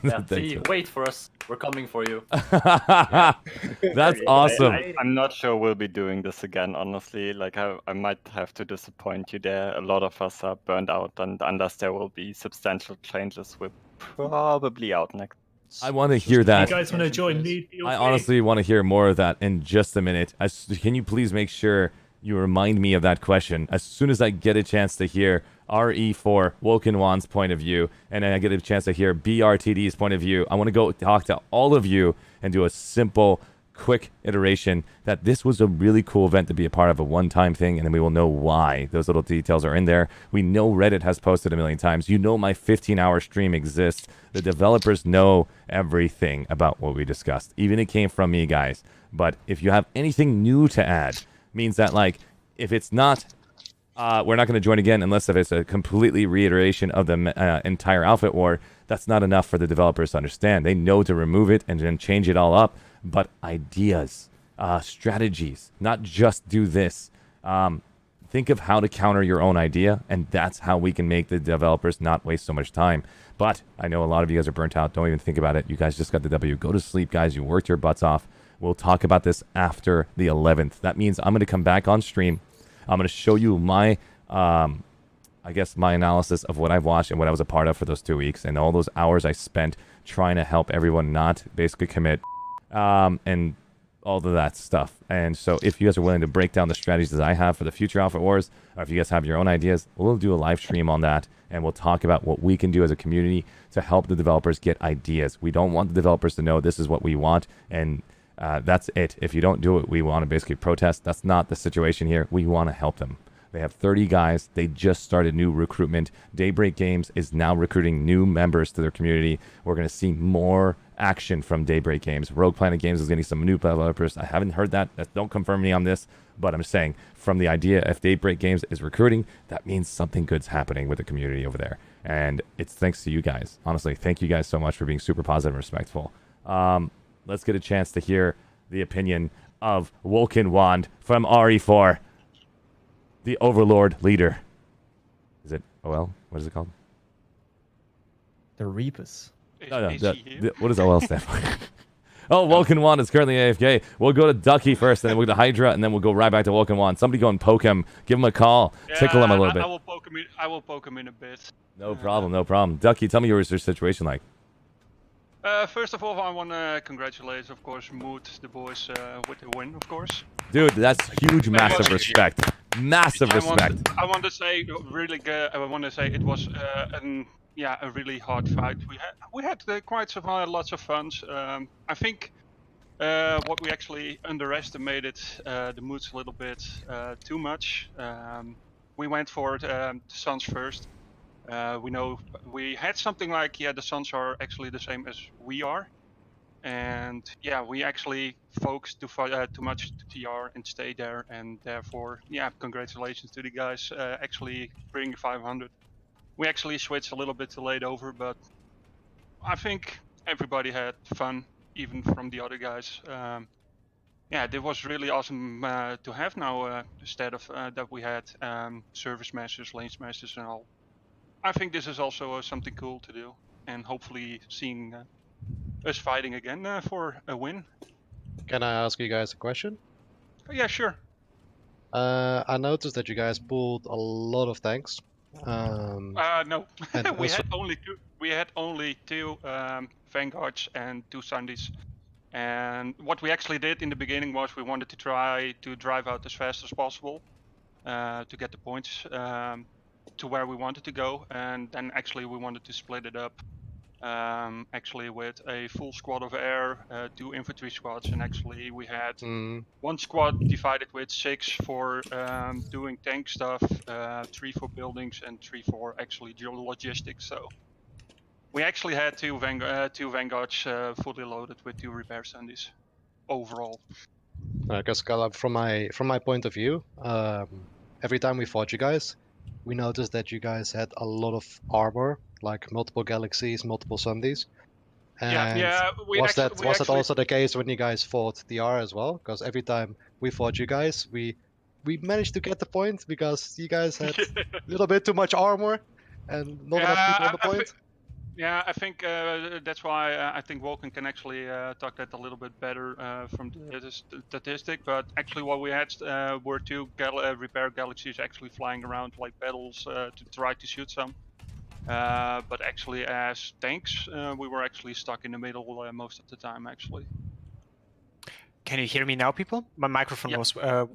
Yeah, T, wait for us. We're coming for you. That's awesome. I'm not sure we'll be doing this again, honestly. Like, I might have to disappoint you there. A lot of us are burned out, and unless there will be substantial changes, we're probably out next. I want to hear that. You guys want to join me? I honestly want to hear more of that in just a minute. Can you please make sure you remind me of that question as soon as I get a chance to hear RE4 Woken Wan's point of view, and I get a chance to hear BRTD's point of view. I want to go talk to all of you and do a simple, quick iteration that this was a really cool event to be a part of, a one-time thing, and then we will know why those little details are in there. We know Reddit has posted a million times. You know my 15-hour stream exists. The developers know everything about what we discussed. Even it came from me, guys. But if you have anything new to add, means that, like, if it's not... we're not going to join again unless if it's a completely reiteration of the entire outfit war. That's not enough for the developers to understand. They know to remove it and then change it all up. But ideas, strategies, not just do this. Think of how to counter your own idea, and that's how we can make the developers not waste so much time. But I know a lot of you guys are burnt out. Don't even think about it. You guys just got the W. Go to sleep, guys. You worked your butts off. We'll talk about this after the 11th. That means I'm going to come back on stream. I'm going to show you my, I guess, my analysis of what I've watched and what I was a part of for those 2 weeks and all those hours I spent trying to help everyone not basically commit and all of that stuff. And so if you guys are willing to break down the strategies that I have for the future Outfit Wars, or if you guys have your own ideas, we'll do a live stream on that and we'll talk about what we can do as a community to help the developers get ideas. We don't want the developers to know this is what we want and that's it. If you don't do it, we want to basically protest. That's not the situation here. We want to help them. They have 30 guys. They just started new recruitment. Daybreak Games is now recruiting new members to their community. We're going to see more action from Daybreak Games. Rogue Planet Games is getting some new developers. I haven't heard that. Don't confirm me on this, but I'm saying from the idea, if Daybreak Games is recruiting, that means something good's happening with the community over there. And it's thanks to you guys. Honestly, thank you guys so much for being super positive and respectful. Let's get a chance to hear the opinion of Woken Wand from RE4. The Overlord leader. Is it OL? What is it called? The Reapers. No, what does OL stand for? Oh, Woken Wand is currently AFK. We'll go to Ducky first, and then we'll go to Hydra, and then we'll go right back to Woken Wand. Somebody go and poke him. Give him a call. Yeah, Tickle him a little bit. I will poke him in a bit. No problem, no problem. Ducky, tell me your situation like. First of all, I want to congratulate, of course, Mood, the boys, with the win, of course. Dude, that's huge, massive respect. Massive respect. I want to say really good. I want to say it was a really hard fight. We had quite some lots of fun. I think what we actually underestimated the Moods a little bit too much. We went for the Suns first. We know we had something like the Suns are actually the same as we are. And yeah, we actually focused too much to TR and stay there, and therefore, yeah, congratulations to the guys actually bringing 500. We actually switched a little bit too late over, but I think everybody had fun, even from the other guys. Yeah, it was really awesome to have now instead of that we had service masters, lane masters, and all. I think this is also something cool to do, and hopefully seeing us fighting again for a win. Can I ask you guys a question? Yeah, sure. I noticed that you guys pulled a lot of tanks. No, we had only two Vanguards and 2 Sundays. And what we actually did in the beginning was we wanted to try to drive out as fast as possible to get the points to where we wanted to go, and then actually we wanted to split it up. Actually with a full squad of air, 2 infantry squads, and actually we had 1 squad divided with 6 for doing tank stuff, 3 for buildings, and 3 for actually logistics. So we actually had 2 Vanguards fully loaded with 2 repair Sundays overall. Because from my point of view, every time we fought you guys, we noticed that you guys had a lot of armor, like multiple galaxies, multiple Sundays. And was that also the case when you guys fought DR as well? Because every time we fought you guys, we managed to get the point because you guys had a little bit too much armor and not enough people on the point. I think that's why I think Vulcan can actually talk that a little bit better from the statistic. But actually what we had were 2 repair galaxies actually flying around like battles to try to shoot some. But actually as tanks, we were actually stuck in the middle most of the time actually. Can you hear me now, people? My microphone was...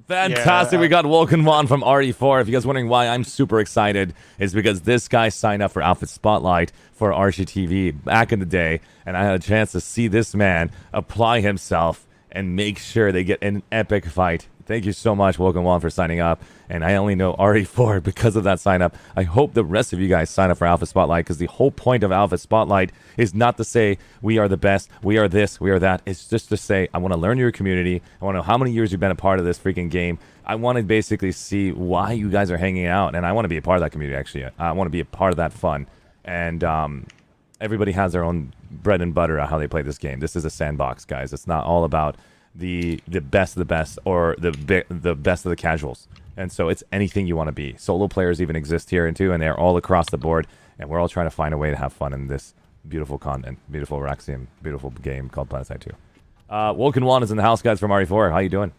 Fantastic. We got Woken Wand from RE4. If you guys are wondering why I'm super excited, it's because this guy signed up for Outfit Spotlight for ArsheeTV back in the day, and I had a chance to see this man apply himself and make sure they get an epic fight. Thank you so much, Woken Wand, for signing up. And I only know RE4 because of that sign up. I hope the rest of you guys sign up for Alpha Spotlight, because the whole point of Alpha Spotlight is not to say we are the best, we are this, we are that. It's just to say I want to learn your community. I want to know how many years you've been a part of this freaking game. I want to basically see why you guys are hanging out, and I want to be a part of that community, actually. I want to be a part of that fun. And everybody has their own bread and butter on how they play this game. This is a sandbox, guys. It's not all about the best of the best or the best of the casuals. And so it's anything you want to be. Solo players even exist here and too, and they're all across the board, and we're all trying to find a way to have fun in this beautiful continent, beautiful Raxium, beautiful game called Planetside 2. Woken Wand is in the house, guys, from RE4. How you doing?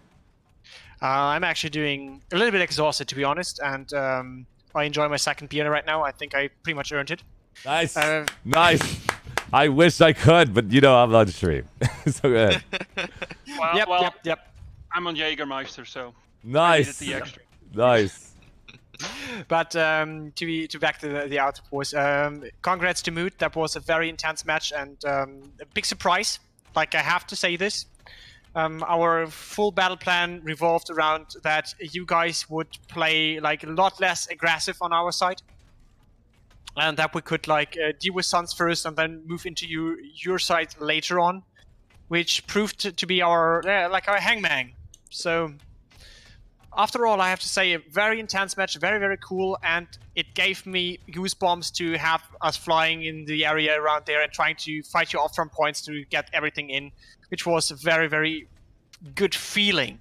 I'm actually doing a little bit exhausted, to be honest, and I enjoy my second beer right now. I think I pretty much earned it. Nice. Nice. I wish I could, but you know I'm on stream. So good. Yep. I'm on Jägermeister, so nice. I needed the extra. Nice. But to back to the outpost, congrats to Mood. That was a very intense match and a big surprise. Like, I have to say this. Our full battle plan revolved around that you guys would play like a lot less aggressive on our side, and that we could like deal with Suns first and then move into your side later on, which proved to be our like our hangman. So after all, I have to say, a very intense match, very, very cool, and it gave me goosebumps to have us flying in the area around there and trying to fight you off from points to get everything in, which was a very, very good feeling.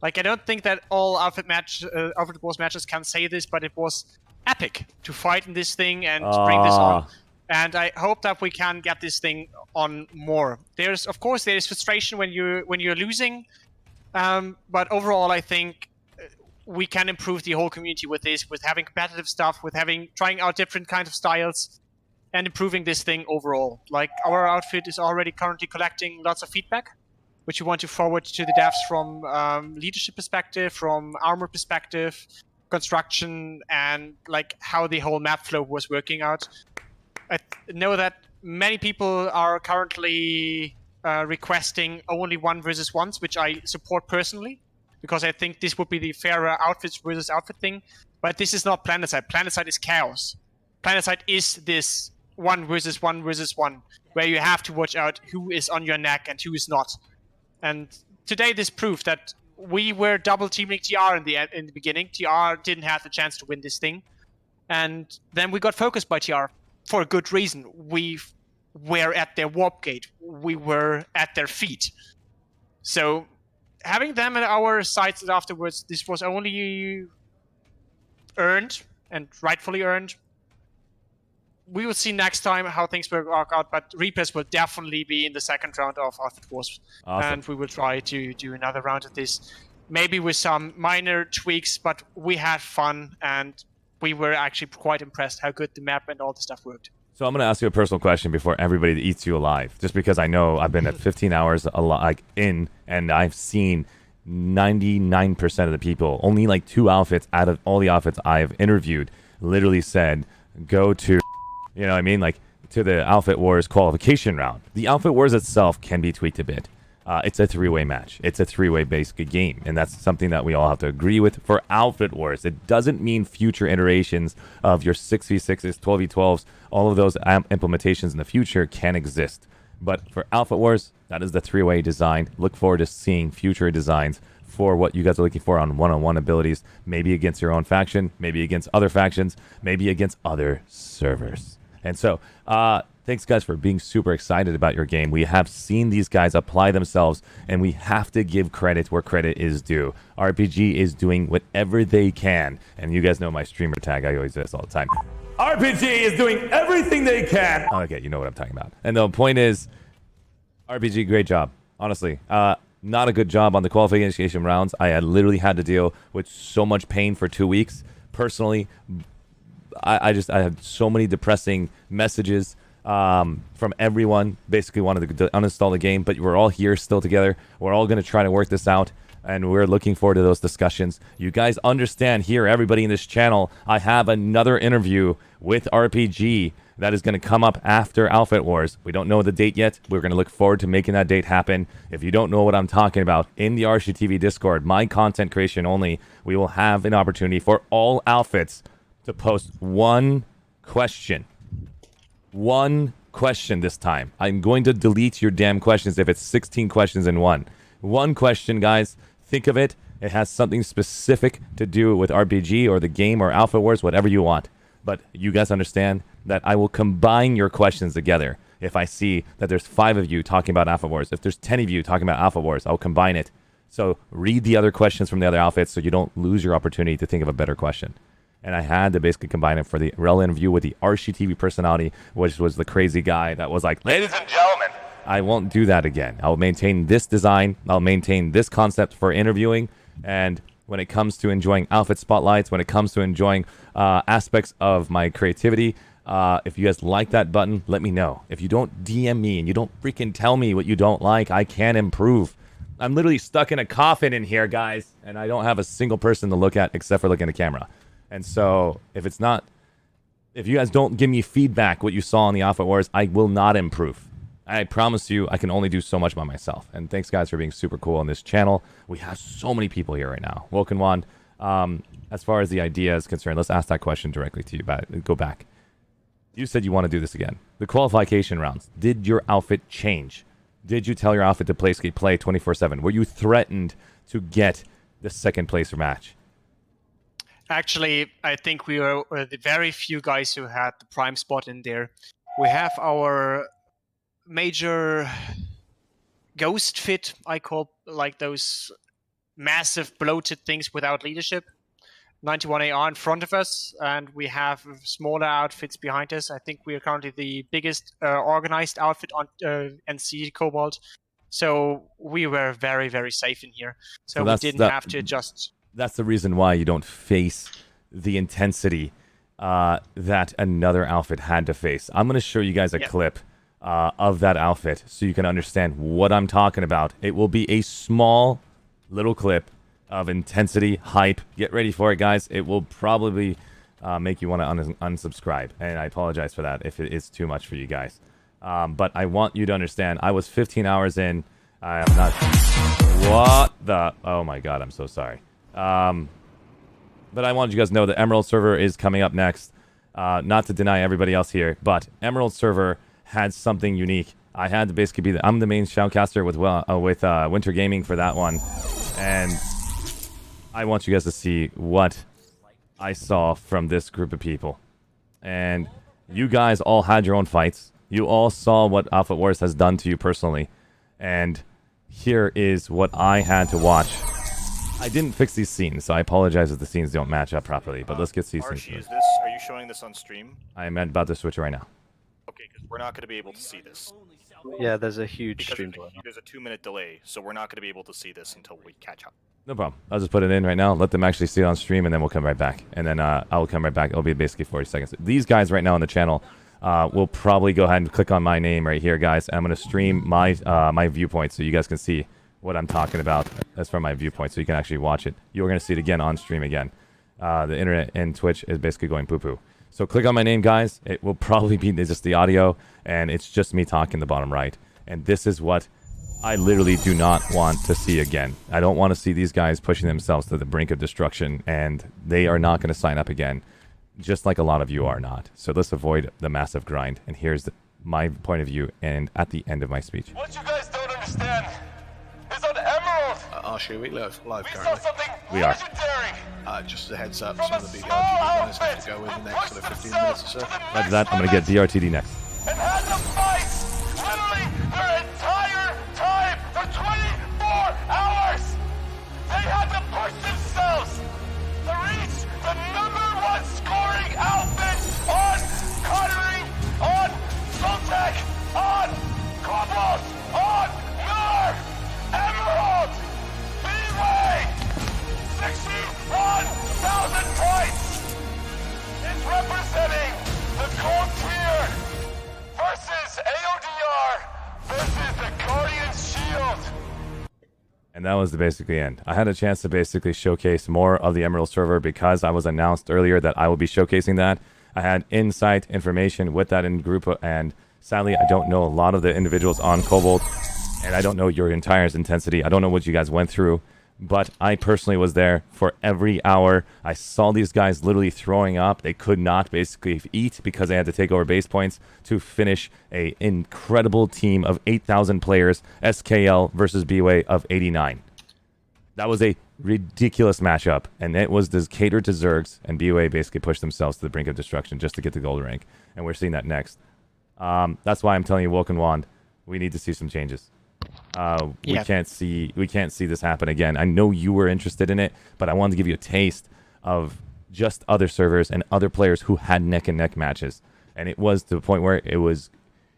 Like, I don't think that all Outfit Wars matches can say this, but it was epic to fight in this thing and bring this on. And I hope that we can get this thing on more. Of course, there is frustration when you're losing, but overall, I think we can improve the whole community with this, with having competitive stuff, with trying out different kinds of styles, and improving this thing overall. Like, our outfit is already currently collecting lots of feedback, which we want to forward to the devs from leadership perspective, from armor perspective, construction, and like how the whole map flow was working out. I know that many people are currently requesting only 1 versus 1s, which I support personally, because I think this would be the fairer outfits versus outfit thing. But this is not Planetside. Planetside is chaos. Planetside is this 1 versus 1 versus 1, where you have to watch out who is on your neck and who is not. And today this proved that we were double teaming TR in the beginning. TR didn't have the chance to win this thing. And then we got focused by TR for a good reason. We were at their warp gate. We were at their feet. So having them at our sides afterwards, this was only earned and rightfully earned. We will see next time how things will work out, but Reapers will definitely be in the second round of Outfit Wars. Awesome. And we will try to do another round of this, maybe with some minor tweaks, but we had fun and we were actually quite impressed how good the map and all the stuff worked. So I'm going to ask you a personal question before everybody eats you alive, just because I know I've been at 15 hours in, and I've seen 99% of the people, only like 2 outfits out of all the outfits I've interviewed, literally said, go to, you know what I mean, like to the Outfit Wars qualification round. The Outfit Wars itself can be tweaked a bit. It's a 3-way match. It's a 3-way based game, and that's something that we all have to agree with for Outfit Wars. It doesn't mean future iterations of your 6v6s, 12v12s, all of those implementations in the future can exist. But for Outfit Wars, that is the 3-way design. Look forward to seeing future designs for what you guys are looking for on one-on-one abilities, maybe against your own faction, maybe against other factions, maybe against other servers. And so, thanks, guys, for being super excited about your game. We have seen these guys apply themselves, and we have to give credit where credit is due. RPG is doing whatever they can. And you guys know my streamer tag. I always do this all the time. RPG is doing everything they can. Okay, you know what I'm talking about. And the point is, RPG, great job. Honestly, not a good job on the qualification rounds. I had literally had to deal with so much pain for 2 weeks. Personally, I had so many depressing messages from everyone basically wanted to uninstall the game, but we're all here still together. We're all going to try to work this out, and we're looking forward to those discussions. You guys understand here, everybody in this channel, I have another interview with RPG that is going to come up after Outfit Wars. We don't know the date yet. We're going to look forward to making that date happen. If you don't know what I'm talking about, in the ArsheeTV Discord, my content creation only, we will have an opportunity for all outfits to post one question. One question this time. I'm going to delete your damn questions if it's 16 questions in one. One question, guys. Think of it. It has something specific to do with RPG or the game or Outfit Wars, whatever you want. But you guys understand that I will combine your questions together. If I see that there's 5 of you talking about Outfit Wars, if there's 10 of you talking about Outfit Wars, I'll combine it. So read the other questions from the other outfits so you don't lose your opportunity to think of a better question. And I had to basically combine it for the real interview with the ArsheeTV personality, which was the crazy guy that was like, ladies and gentlemen, I won't do that again. I'll maintain this design. I'll maintain this concept for interviewing. And when it comes to enjoying outfit spotlights, when it comes to enjoying aspects of my creativity, if you guys like that button, let me know. If you don't DM me and you don't freaking tell me what you don't like, I can improve. I'm literally stuck in a coffin in here, guys, and I don't have a single person to look at except for looking at the camera. And so if you guys don't give me feedback what you saw in the Outfit Wars, I will not improve. I promise you, I can only do so much by myself. And thanks, guys, for being super cool on this channel. We have so many people here right now. Welcome, Wand. As far as the idea is concerned, let's ask that question directly to you. Go back. You said you want to do this again. The qualification rounds. Did your outfit change? Did you tell your outfit to play 24/7? Were you threatened to get the second place match? Actually, I think we were the very few guys who had the prime spot in there. We have our major ghost fit, I call, like those massive bloated things without leadership. 91AR in front of us, and we have smaller outfits behind us. I think we are currently the biggest organized outfit on NC Cobalt. So we were very, very safe in here. So we didn't have to adjust. That's the reason why you don't face the intensity that another outfit had to face. I'm going to show you guys a clip of that outfit so you can understand what I'm talking about. It will be a small little clip of intensity, hype. Get ready for it, guys. It will probably make you want to unsubscribe. And I apologize for that if it is too much for you guys. But I want you to understand, I was 15 hours in. I am not... What the... Oh my god, I'm so sorry. But I wanted you guys to know the Emerald server is coming up next. Not to deny everybody else here, but Emerald server had something unique. I had to basically be I'm the main shoutcaster with Winter Gaming for that one. And I want you guys to see what I saw from this group of people. And you guys all had your own fights. You all saw what Alpha Wars has done to you personally. And here is what I had to watch. I didn't fix these scenes, so I apologize if the scenes don't match up properly. But let's get these things. Arshee, are you showing this on stream? I am about to switch it right now. Okay, because we're not going to be able to see this. Yeah, there's a huge stream delay. There's a 2-minute delay, so we're not going to be able to see this until we catch up. No problem. I'll just put it in right now. Let them actually see it on stream, and then we'll come right back. And then I'll come right back. It'll be basically 40 seconds. These guys right now on the channel will probably go ahead and click on my name right here, guys. And I'm going to stream my my viewpoint so you guys can see what I'm talking about. That's from my viewpoint, so you can actually watch it. You're going to see it again on stream again. The internet and Twitch is basically going poo-poo. So click on my name, guys. It will probably be just the audio, and it's just me talking the bottom right. And this is what I literally do not want to see again. I don't want to see these guys pushing themselves to the brink of destruction, and they are not going to sign up again, just like a lot of you are not. So let's avoid the massive grind. And here's my point of view, and at the end of my speech. What you guys don't understand is on Emerald. Arshee, we live live We saw currently. something We are. legendary. Just a heads up, some of the BRTD guys have to go in the next sort of 15 minutes or so. After that, I'm going to get BRTD next. And had to fight literally their entire time for 24 hours. They had to push themselves to reach the #1 scoring outfit on Connery, on Soltec, on Cobalt, on Miller, Emerald, B-Way, 61,000 points. It's representing the gold tier versus AODR versus the Guardian's Shield. And that was the basically end. I had a chance to basically showcase more of the Emerald server because I was announced earlier that I will be showcasing that. I had insight information with that in group, and sadly, I don't know a lot of the individuals on Cobalt, and I don't know your entire intensity. I don't know what you guys went through, but I personally was there for every hour. I saw these guys literally throwing up. They could not basically eat because they had to take over base points to finish a incredible team of 8,000 players, SKL versus B-Way of 89. That was a ridiculous matchup, and it was catered to Zergs, and B-Way basically pushed themselves to the brink of destruction just to get the gold rank, and we're seeing that next. That's why I'm telling you, Woken Wand, we need to see some changes. We can't see this happen again. I know you were interested in it, but I wanted to give you a taste of just other servers and other players who had neck and neck matches, and it was to the point where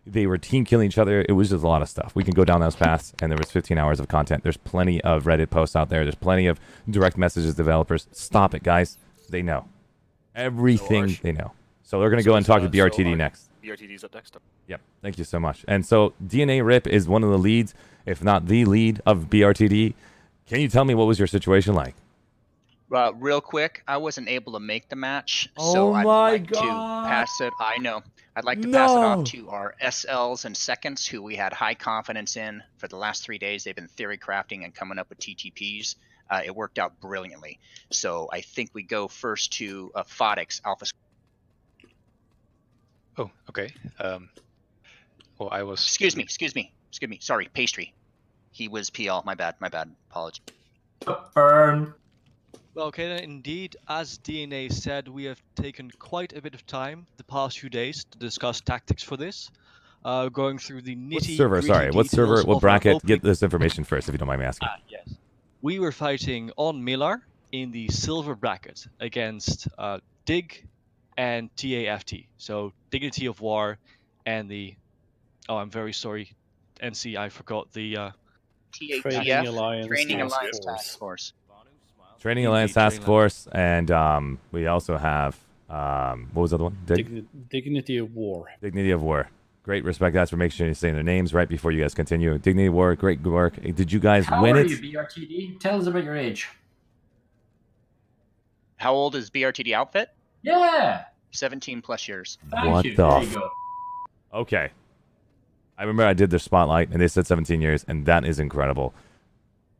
they were team killing each other. It was just a lot of stuff. We can go down those paths, and there was 15 hours of content. There's plenty of Reddit posts out there. There's plenty of direct messages to developers. Stop it, guys. They know everything. They know. So they're going to go and talk to BRTD next. BRTD's up next. Yep. Thank you so much. And so DNA Rip is one of the leads, if not the lead, of BRTD. Can you tell me what was your situation like? Real quick, I wasn't able to make the match, Oh so I'd my like God. to pass it. I know. I'd like to pass it off to our SLs and seconds, who we had high confidence in for the last 3 days. They've been theory crafting and coming up with TTPs. It worked out brilliantly. So I think we go first to Fodix Alpha. Oh, okay. Well, I was. Excuse me. Sorry, Pastry. He was PL. My bad. Apologies. Burn. Well, okay, then indeed, as DNA said, we have taken quite a bit of time the past few days to discuss tactics for this. Going through the What nitty server? gritty Sorry, what server? details What of our bracket? opening. Get this information first, if you don't mind me asking. Yes. We were fighting on Millar in the silver bracket against Dig and TAFT. So Dignity of War and the. Oh, I'm very sorry, NC. I forgot the. Training Alliance Task Force. Training Alliance Task Force, and we also have what was the other one? Dignity of War. Dignity of War. Great respect, guys, for making sure you're saying their names right before you guys continue. Dignity of War, great work. Did you guys How win old it? are you, BRTD? Tell us about your age. How old is BRTD outfit? Yeah. 17 plus years. What the? There you go. Okay. I remember I did their spotlight, and they said 17 years, and that is incredible.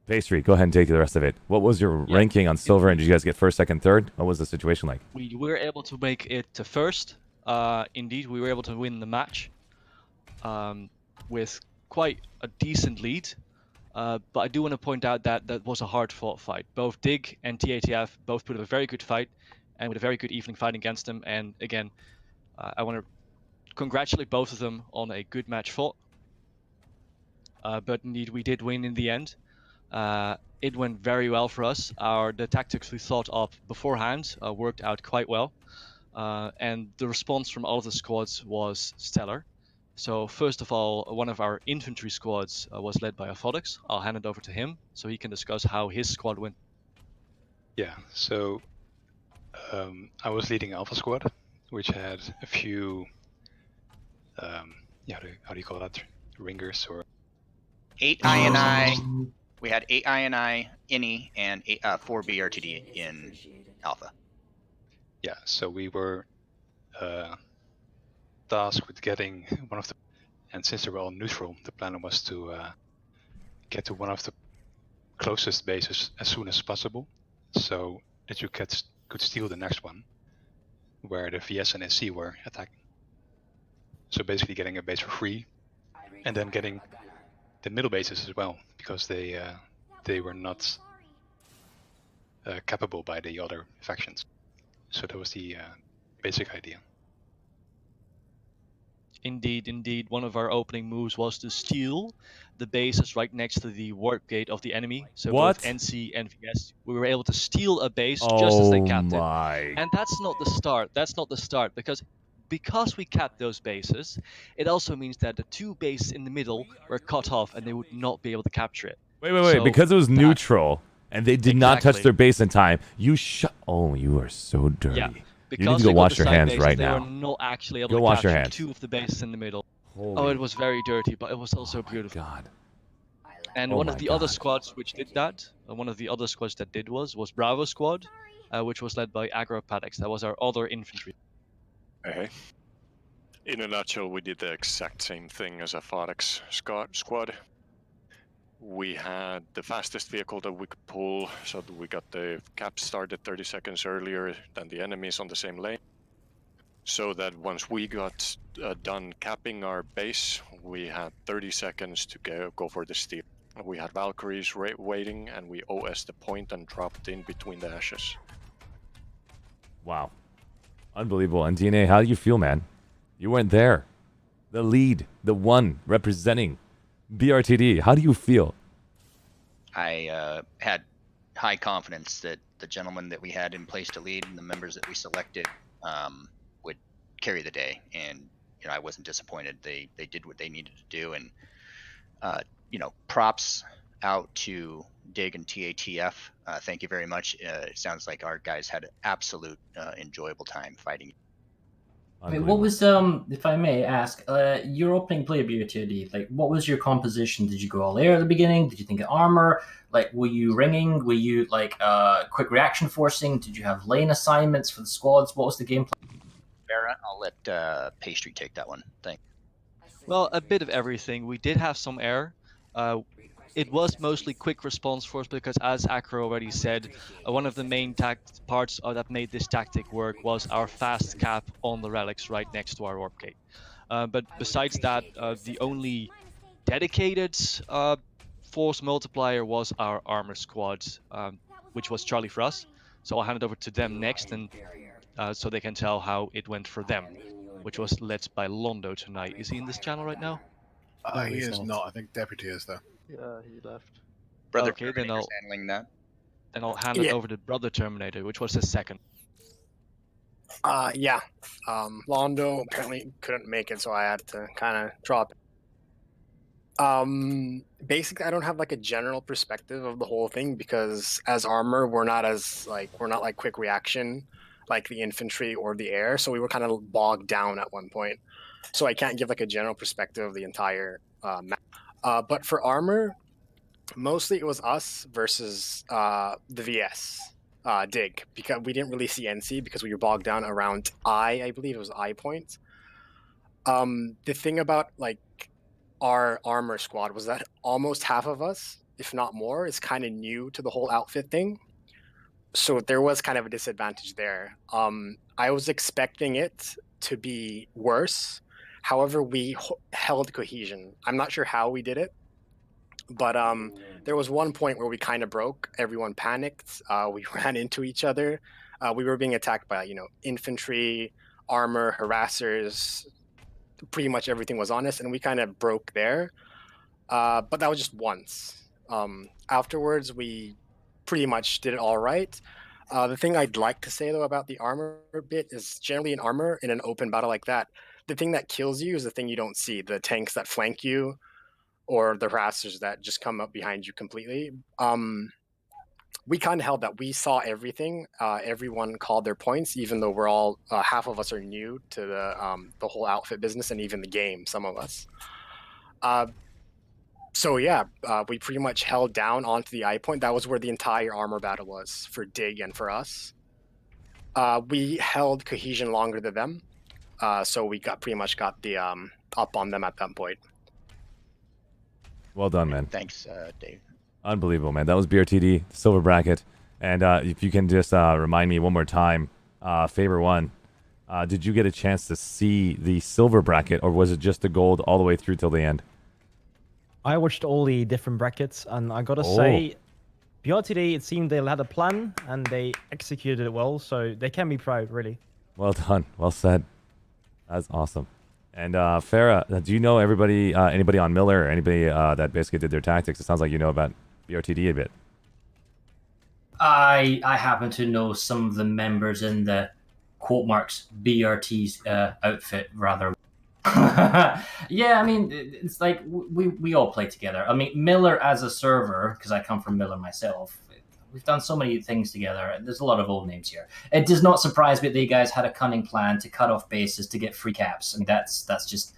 Pastry, go ahead and take the rest of it. What was your ranking on silver, and did you guys get first, second, third? What was the situation like? We were able to make it to first. Indeed, we were able to win the match with quite a decent lead. But I do want to point out that that was a hard-fought fight. Both Dig and TATF both put up a very good fight, and with a very good evening fight against them. And again, I want to congratulate both of them on a good match fought. But indeed, we did win in the end. It went very well for us. The tactics we thought of beforehand worked out quite well. And the response from all of the squads was stellar. So first of all, one of our infantry squads was led by Vods. I'll hand it over to him so he can discuss how his squad went. Yeah, so I was leading Alpha Squad, which had a few, how do you call that? Ringers or? 8 INI. We had 8 INI, INI, and 4 BRTD in Alpha. Yeah, so we were tasked with getting one of the, and since they were all neutral, the plan was to get to one of the closest bases as soon as possible, so that you could steal the next one, where the VS and SC were attacking. So basically getting a base for free, and then getting the middle bases as well, because they were not capable by the other factions. So that was the basic idea. Indeed. One of our opening moves was to steal the bases right next to the warp gate of the enemy. So What? both NC and VS, we were able to steal a base just as they capped it. And that's not the start. Because we capped those bases, it also means that the two bases in the middle were cut off and they would not be able to capture it. Wait. So because it was neutral and they did not touch Exactly. their base in time, you you are so dirty. Yeah. You need Because to go they got wash the your side hands bases, right they now. were not actually able Go to wash your capture hands. two of the bases in the middle. Holy Oh, it was very dirty, but it was also beautiful. God. And Oh one my of the other God. squads which did that, was Bravo Squad, which was led by Agro Paddocks. That was our other infantry. Okay. In a nutshell, we did the exact same thing as a Vods squad. We had the fastest vehicle that we could pull, so that we got the cap started 30 seconds earlier than the enemies on the same lane. So that once we got done capping our base, we had 30 seconds to go for the steal. We had Valkyries waiting, and we OS the point and dropped in between the ashes. Wow. Unbelievable. And DNA, how do you feel, man? You weren't there. The lead, the one representing BRTD. How do you feel? I had high confidence that the gentlemen that we had in place to lead and the members that we selected would carry the day, and I wasn't disappointed. They did what they needed to do, and props out to Dig and TATF. Thank you very much. It sounds like our guys had an absolute enjoyable time fighting. Wait, what was if I may ask, your opening play of BOTD, like what was your composition? Did you go all air at the beginning? Did you think of armor? Like were you ringing? Were you like quick reaction forcing? Did you have lane assignments for the squads? What was the game plan? Farah, I'll let Pastry take that one. Thanks. Well, a bit of everything. We did have some air. It was mostly quick response for us because, as Acro already said, one of the main parts that made this tactic work was our fast cap on the relics right next to our orb gate. But besides that, the only dedicated force multiplier was our armor squad, which was Charlie for us. So I'll hand it over to them next, and so they can tell how it went for them, which was led by Londo tonight. Is he in this channel right now? No, he is not. I think Deputy is though. Yeah, he left. Brother okay, then Terminator's handling that. Then I'll hand it over to Brother Terminator, which was his second. Yeah. Londo apparently couldn't make it, so I had to kind of drop it. Basically, I don't have like a general perspective of the whole thing because as armor, we're not like quick reaction like the infantry or the air, so we were kind of bogged down at one point. So I can't give like a general perspective of the entire map. But for armor, mostly it was us versus the VS dig because we didn't really see NC because we were bogged down around I believe it was I point. The thing about like our armor squad was that almost half of us, if not more, is kind of new to the whole outfit thing. So there was kind of a disadvantage there. I was expecting it to be worse. However, we held cohesion. I'm not sure how we did it, but there was one point where we kind of broke. Everyone panicked. We ran into each other. We were being attacked by, infantry, armor, harassers. Pretty much everything was on us, and we kind of broke there. But that was just once. Afterwards, we pretty much did it all right. The thing I'd like to say, though, about the armor bit is generally in armor, in an open battle like that, the thing that kills you is the thing you don't see, the tanks that flank you or the harassers that just come up behind you completely. We kind of held that. We saw everything. Everyone called their points, even though we're all, half of us are new to the whole outfit business and even the game, some of us. So yeah, we pretty much held down onto the eye point. That was where the entire armor battle was for Dig and for us. We held cohesion longer than them, so we pretty much got the up on them at that point. Well done, man. Thanks, Dave. Unbelievable, man. That was BRTD, Silver Bracket. And if you can just remind me one more time, Faber 1, did you get a chance to see the Silver Bracket, or was it just the gold all the way through till the end? I watched all the different brackets, and I gotta say, BRTD, it seemed they had a plan, and they executed it well, so they can be proud, really. Well done. Well said. That's awesome. And Farah, do you know anybody on Miller, or anybody that basically did their tactics? It sounds like you know about BRTD a bit. I happen to know some of the members in the quote marks BRT's outfit rather. Yeah, I mean, it's like we all play together. I mean, Miller as a server, because I come from Miller myself, we've done so many things together. There's a lot of old names here. It does not surprise me that you guys had a cunning plan to cut off bases to get free caps. I mean, that's just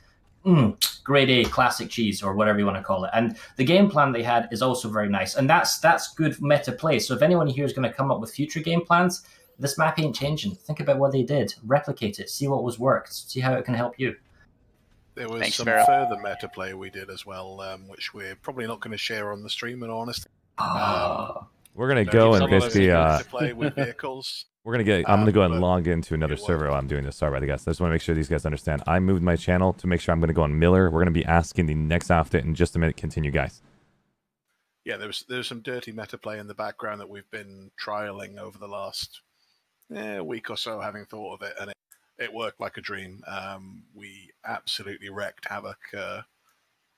grade A classic cheese, or whatever you want to call it. And the game plan they had is also very nice, and that's good meta play. So if anyone here is going to come up with future game plans, this map ain't changing. Think about what they did, replicate it, see what was worked, see how it can help you. There was some further meta play we did as well, which we're probably not going to share on the stream, in honesty. We're gonna go and basically play with vehicles. I'm gonna go and log into another server while I'm doing this. Sorry about the guys. I just want to make sure these guys understand. I moved my channel to make sure I'm gonna go on Miller. We're gonna be asking the next outfit in just a minute. Continue, guys. Yeah, there's some dirty meta play in the background that we've been trialing over the last week or so, having thought of it, and it worked like a dream. We absolutely wrecked Havoc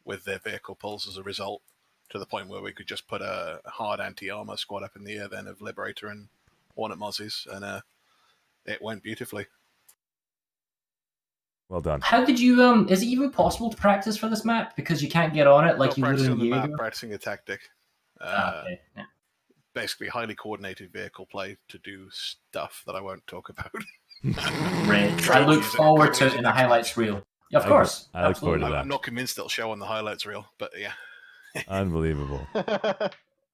with their vehicle pulls as a result, to the point where we could just put a hard anti-armor squad up in the air then of Liberator and Hornet Mozzies, and it went beautifully. Well done. How did you, is it even possible to practice for this map? Because you can't get on it like you would in Jaeger? Practicing a tactic. Okay. Basically highly coordinated vehicle play to do stuff that I won't talk about. Great. I look forward to it in the highlights reel. Yeah, of course. I look forward to that. I'm not convinced it'll show on the highlights reel, but yeah. Unbelievable.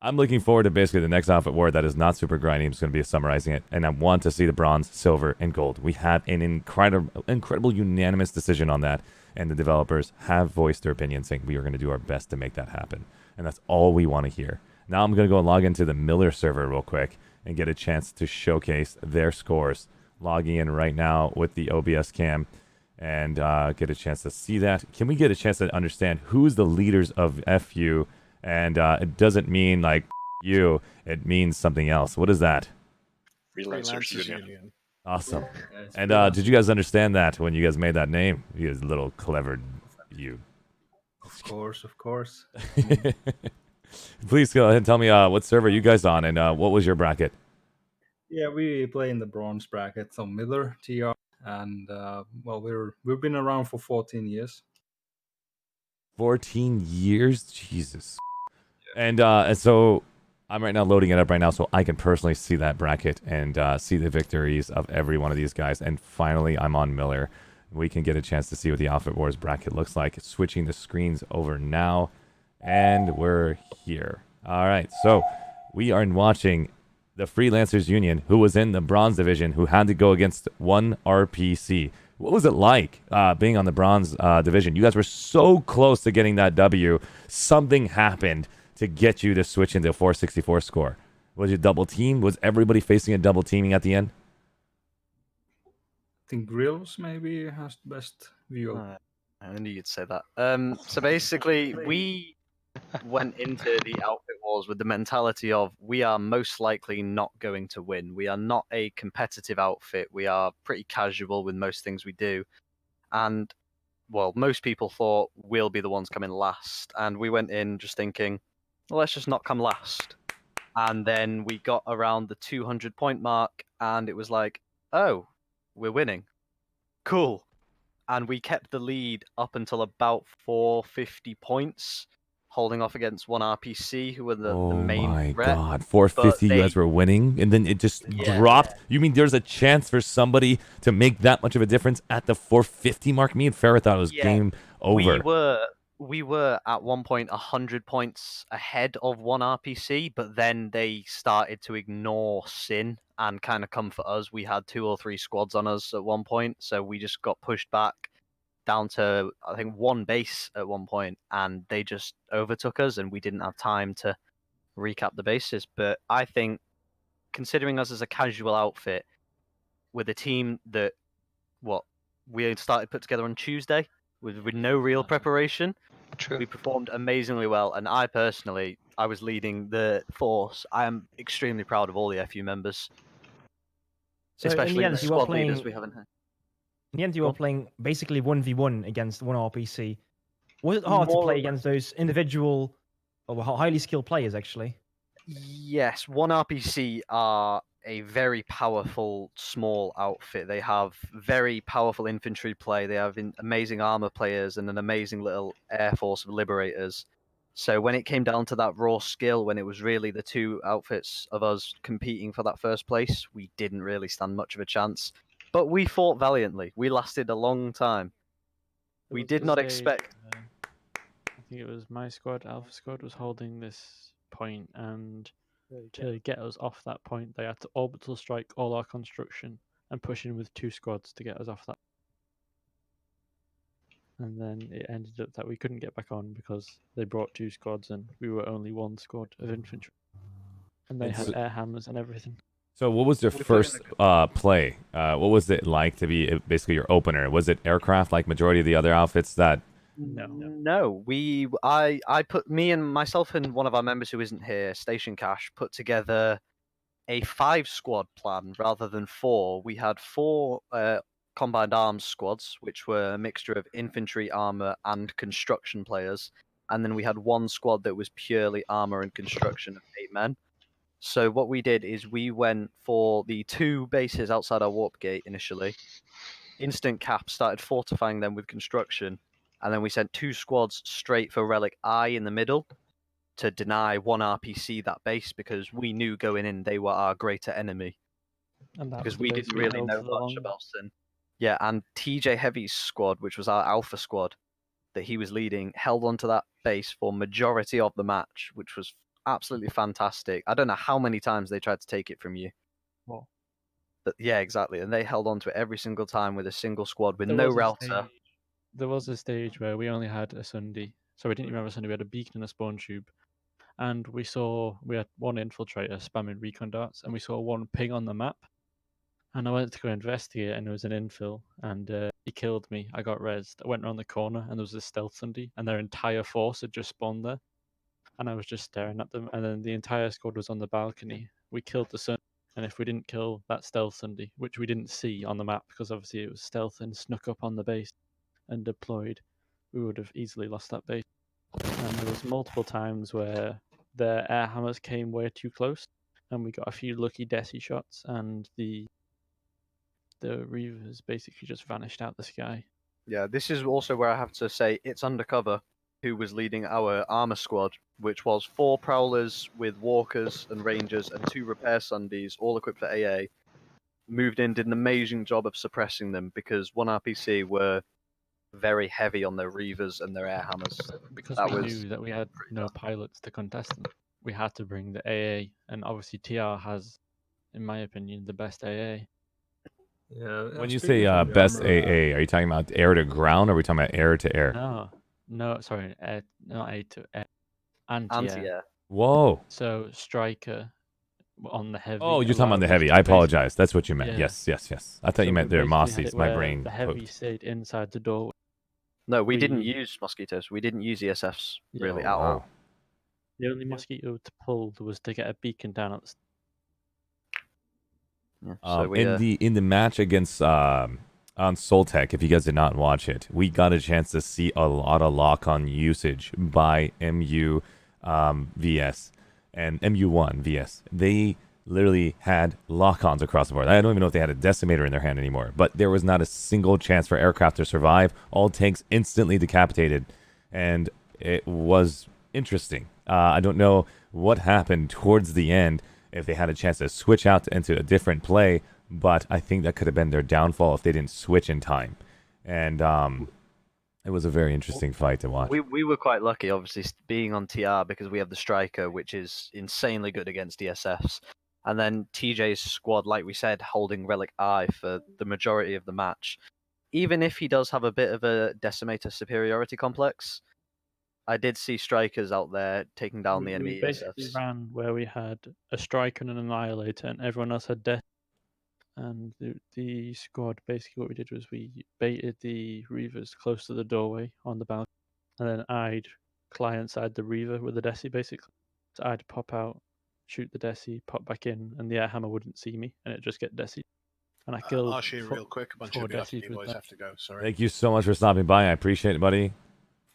I'm looking forward to basically the next outfit war that is not super grindy. I'm just going to be summarizing it, and I want to see the bronze, silver, and gold. We have an incredible unanimous decision on that, and the developers have voiced their opinion, saying we are going to do our best to make that happen, and that's all we want to hear. Now I'm going to go and log into the Miller server real quick and get a chance to showcase their scores. Logging in right now with the OBS cam and get a chance to see that. Can we get a chance to understand who's the leaders of FU? And it doesn't mean like you, it means something else. What is that? Freelancers Union. Awesome. Yeah, it's And freelance. did you guys understand that when you guys made that name? You guys little clever you. Of course. Please go ahead and tell me what server you guys on and what was your bracket? Yeah, we play in the bronze bracket. So Miller, TR, and well, we've been around for 14 years. 14 years? Jesus. And so I'm right now loading it up right now so I can personally see that bracket and see the victories of every one of these guys. And finally, I'm on Miller. We can get a chance to see what the Outfit Wars bracket looks like. Switching the screens over now. And we're here. All right, so we are watching the Freelancers Union, who was in the Bronze Division, who had to go against one RPC. What was it like being on the Bronze Division? You guys were so close to getting that W. Something happened to get you to switch into a 464 score. Was you double team? Was everybody facing a double teaming at the end? I think Grills maybe has the best view. I knew you'd say that. So basically, we went into the outfit wars with the mentality of we are most likely not going to win. We are not a competitive outfit. We are pretty casual with most things we do. And, well, most people thought we'll be the ones coming last. And we went in just thinking, well, let's just not come last. And then we got around the 200-point mark, and it was like, oh, we're winning. Cool. And we kept the lead up until about 450 points, holding off against one RPC, who were the main my threat. God, 450 you guys were winning, and then it just dropped. You mean there's a chance for somebody to make that much of a difference at the 450 mark? Me and Farrah thought it was game over. We were at one point 100 points ahead of one RPC, but then they started to ignore Sin and kind of come for us. We had 2 or 3 squads on us at one point, so we just got pushed back down to, I think, 1 base at one point, and they just overtook us, and we didn't have time to recap the bases. But I think, considering us as a casual outfit, with a team that, we started put together on Tuesday, with no real preparation. True. We performed amazingly well, and I personally, I was leading the force. I am extremely proud of all the FU members, So especially in the end, the you were squad playing, leaders we haven't had. In the end, you were playing basically 1v1 against one RPC. Was it hard to play against those individual or highly skilled players, actually? Yes, one RPC are a very powerful small outfit. They have very powerful infantry play. They have amazing armor players and an amazing little air force of liberators. So when it came down to that raw skill, when it was really the 2 outfits of us competing for that first place, we didn't really stand much of a chance. But we fought valiantly. We lasted a long time. We did not expect. I think it was my squad, Alpha Squad, was holding this point, and to get us off that point, they had to orbital strike all our construction and push in with 2 squads to get us off that. And then it ended up that we couldn't get back on because they brought 2 squads and we were only 1 squad of infantry. And they had air hammers and everything. So what was your first play? What was it like to be basically your opener? Was it aircraft like majority of the other outfits that... No, I put me and myself and one of our members who isn't here, Station Cash, put together a 5 squad plan rather than 4. We had 4 combined arms squads, which were a mixture of infantry, armor, and construction players, and then we had 1 squad that was purely armor and construction of 8 men. So what we did is we went for the 2 bases outside our warp gate initially. Instant Cap started fortifying them with construction, and then we sent 2 squads straight for Relic I in the middle to deny 1 RPC that base because we knew going in they were our greater enemy. And that because was the we base didn't we really held know for the much longest. about Sin. Yeah, and TJ Heavy's squad, which was our alpha squad that he was leading, held onto that base for majority of the match, which was absolutely fantastic. I don't know how many times they tried to take it from you. Well, But yeah, exactly, and they held on to it every single time with a single squad with there no was a router. stage. There was a stage where we only had a Sunday, so we didn't even have a Sunday. We had a beacon and a spawn tube, and we had one infiltrator spamming recon darts, and we saw one ping on the map. And I went to go investigate, and it was an infill, and he killed me. I got rezzed. I went around the corner, and there was a stealth Sunday, and their entire force had just spawned there. And I was just staring at them, and then the entire squad was on the balcony. We killed the Sun, and if we didn't kill that stealth Sunday, which we didn't see on the map because obviously it was stealth and snuck up on the base and deployed, we would have easily lost that base. And there was multiple times where their air hammers came way too close, and we got a few lucky Desi shots, and the Reavers basically just vanished out the sky. Yeah, this is also where I have to say it's Undercover who was leading our armor squad, which was 4 prowlers with walkers and rangers and 2 repair Sundays, all equipped for AA. Moved in, did an amazing job of suppressing them because 1 RPC were very heavy on their reavers and their air hammers. Because that we was knew that we had no pilots to contest them, we had to bring the AA, and obviously TR has, in my opinion, the best AA. Yeah. When you say best AA, are you talking about air to ground, or are we talking about air to air? No, sorry, not A to air, anti-air. Anti-air. Whoa. So striker on the heavy. Oh, you're talking about the allowed us heavy. to I basically- apologize. That's what you meant. Yeah. Yes. I thought you So meant we their basically had Mossies. it My where brain the heavy pooped. stayed inside the doorway. No, we didn't We- use mosquitoes. We didn't use ESFs really Oh, at all. The only mosquito to pull was to get a beacon down at the In the match against on Soltech, if you guys did not watch it, we got a chance to see a lot of lock-on usage by MU VS and MU1 VS. They literally had lock-ons across the board. I don't even know if they had a decimator in their hand anymore, but there was not a single chance for aircraft to survive. All tanks instantly decapitated, and it was interesting. I don't know what happened towards the end, if they had a chance to switch out into a different play, but I think that could have been their downfall if they didn't switch in time. And it was a very interesting fight to watch. We were quite lucky, obviously, being on TR because we have the striker, which is insanely good against DSFs. And then TJ's squad, like we said, holding Relic I for the majority of the match. Even if he does have a bit of a decimator superiority complex, I did see strikers out there taking down the enemy We basically ESFs. ran where we had a striker and an annihilator, and everyone else had death. And the squad, basically what we did was we baited the Reavers close to the doorway on the balcony, and then I'd client side the Reaver with the Desi, basically. So I'd pop out, shoot the Desi, pop back in, and the air hammer wouldn't see me, and it'd just get Desi. And I killed Arshee, real quick, a bunch 4 of you Desis with boys that. have to go. Sorry. Thank you so much for stopping by. I appreciate it, buddy.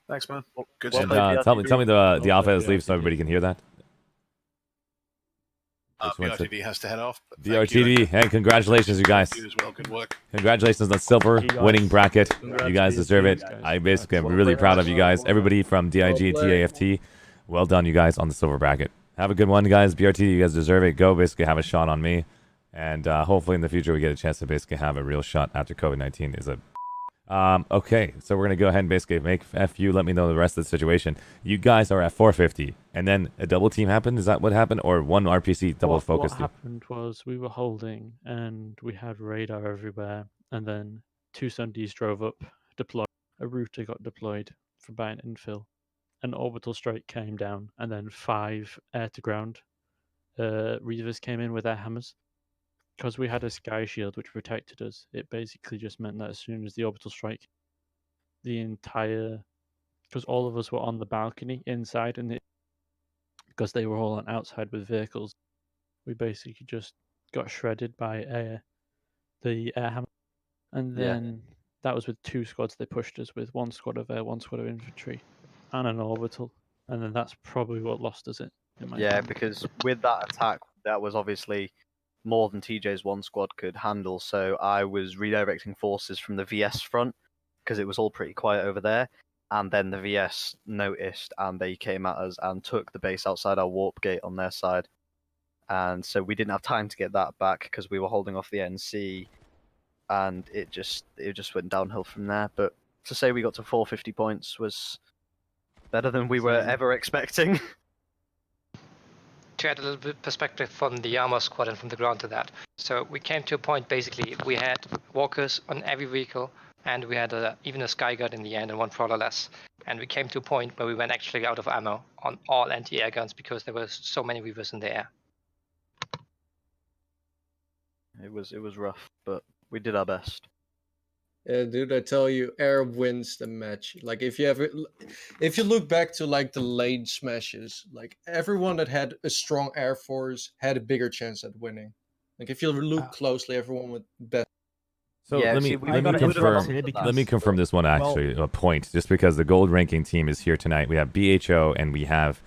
Thanks, man. Good And stuff. tell me the alpha has leave so everybody can hear that. BRTV has to head off. but thank you. BRTV, hey, congratulations, you guys. You as well. Good work. Congratulations on silver winning bracket. Congrats You guys to you deserve it. guys. I basically am really proud of you guys. Everybody from DIG, TAFT, well done, you guys, on the silver bracket. Have a good one, guys. BRT, you guys deserve it. Go basically have a shot on me. And hopefully in the future we get a chance to basically have a real shot after COVID-19 is a... Okay, so we're going to go ahead and basically make FU. Let me know the rest of the situation. You guys are at 450, and then a double team happened? Is that what happened? Or one RPC double focused What you? happened was we were holding, and we had radar everywhere, and then 2 Sundays drove up, deployed. A router got deployed for buying infill. An orbital strike came down, and then 5 air-to-ground Reavers came in with their hammers. Because we had a sky shield which protected us, it basically just meant that as soon as the orbital strike, the entire... Because all of us were on the balcony inside, and because they were all on outside with vehicles, we basically just got shredded by the air hammer. And Yeah. then that was with 2 squads they pushed us with, 1 squad of air, 1 squad of infantry, and an orbital. And then that's probably what lost us it. In my Yeah, opinion. because with that attack, that was obviously more than TJ's 1 squad could handle. So I was redirecting forces from the VS front because it was all pretty quiet over there. And then the VS noticed and they came at us and took the base outside our warp gate on their side. and so we didn't have time to get that back because we were holding off the NC, and it just went downhill from there. But to say we got to 450 points was better than we were ever expecting. To add a little bit perspective from the armor squad and from the ground to that. So we came to a point, basically, we had walkers on every vehicle, and we had even a Skyguard in the end and one Prowler less. And we came to a point where we went actually out of ammo on all anti-air guns because there were so many Reavers in the air. It was rough, but we did our best. Yeah, dude, I tell you, air wins the match. Like if you look back to like the late smashes, like everyone that had a strong air force had a bigger chance at winning. Like if you look closely, everyone would bet. So let me confirm this one actually, a point, just because the gold ranking team is here tonight. We have BHO and we have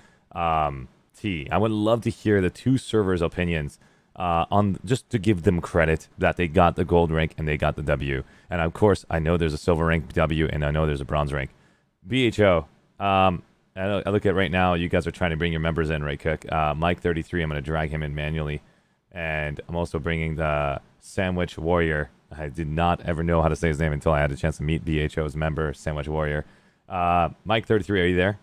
T. I would love to hear the two servers' opinions on just to give them credit that they got the gold rank and they got the W. And of course, I know there's a silver rank W and I know there's a bronze rank. BHO, I look at right now, you guys are trying to bring your members in, right, Cook? Mike 33, I'm going to drag him in manually. And I'm also bringing the Sandwich Warrior. I did not ever know how to say his name until I had a chance to meet BHO's member, Sandwich Warrior. Mike 33, are you there?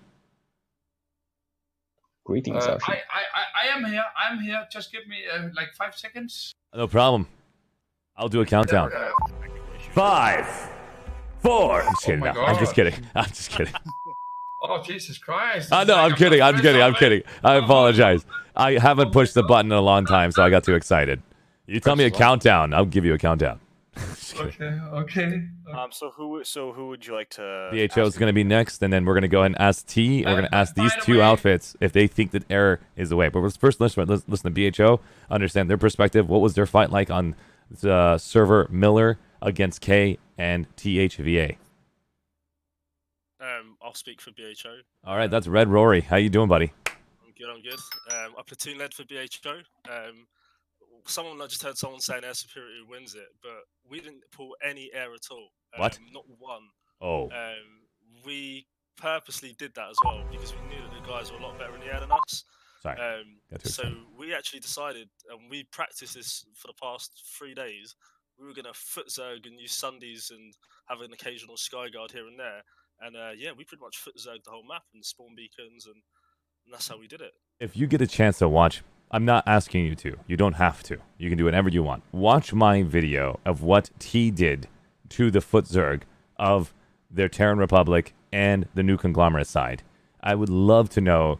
Greetings, Arshee. I am here. I'm here. Just give me like 5 seconds. No problem. I'll do a countdown. 5, 4. I'm just kidding. my No, I'm just God. kidding. I'm just kidding. Oh, Jesus Christ. No, I'm kidding. I'm kidding. I'm kidding. I apologize. I haven't pushed the button in a long time, so I got too excited. You tell me a countdown, I'll give you a countdown. Okay. So who would you like to? BHO is going to be next, and then we're going to go ahead and ask T. We're going to ask these two outfits if they think that air is the way. But let's first listen to BHO, understand their perspective. What was their fight like on the server Miller against K and THVA? I'll speak for BHO. All right, that's Red Rory. How you doing, buddy? I'm good. I platoon led for BHO. I just heard someone saying air superiority wins it, but we didn't pull any air at all. What? Not one. Oh. We purposely did that as well because we knew that the guys were a lot better in the air than us. Sorry. So we actually decided, and we practiced this for the past 3 days. We were going to foot zerg and use Sundays and have an occasional Skyguard here and there. And we pretty much foot zerged the whole map and spawn beacons, and that's how we did it. If you get a chance to watch, I'm not asking you to. You don't have to. You can do whatever you want. Watch my video of what T did to the foot zerg of their Terran Republic and the new conglomerate side. I would love to know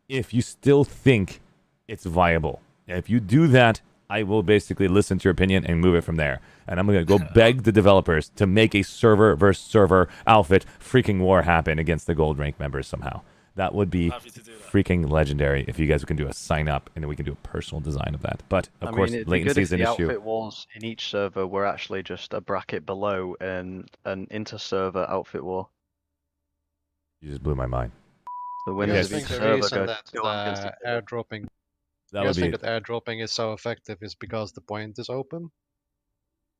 if you still think it's viable. And if you do that, I will basically listen to your opinion and move it from there. And I'm going to go beg the developers to make a server versus server outfit freaking war happen against the gold rank members somehow. That would be freaking legendary if you guys can do a sign up and then we can do a personal design of that. But of course, latency is an issue. The outfit walls in each server were actually just a bracket below an inter-server outfit wall. You just blew my mind. The winners of each server go that airdropping. That You guys would think be- that airdropping is so effective is because the point is open?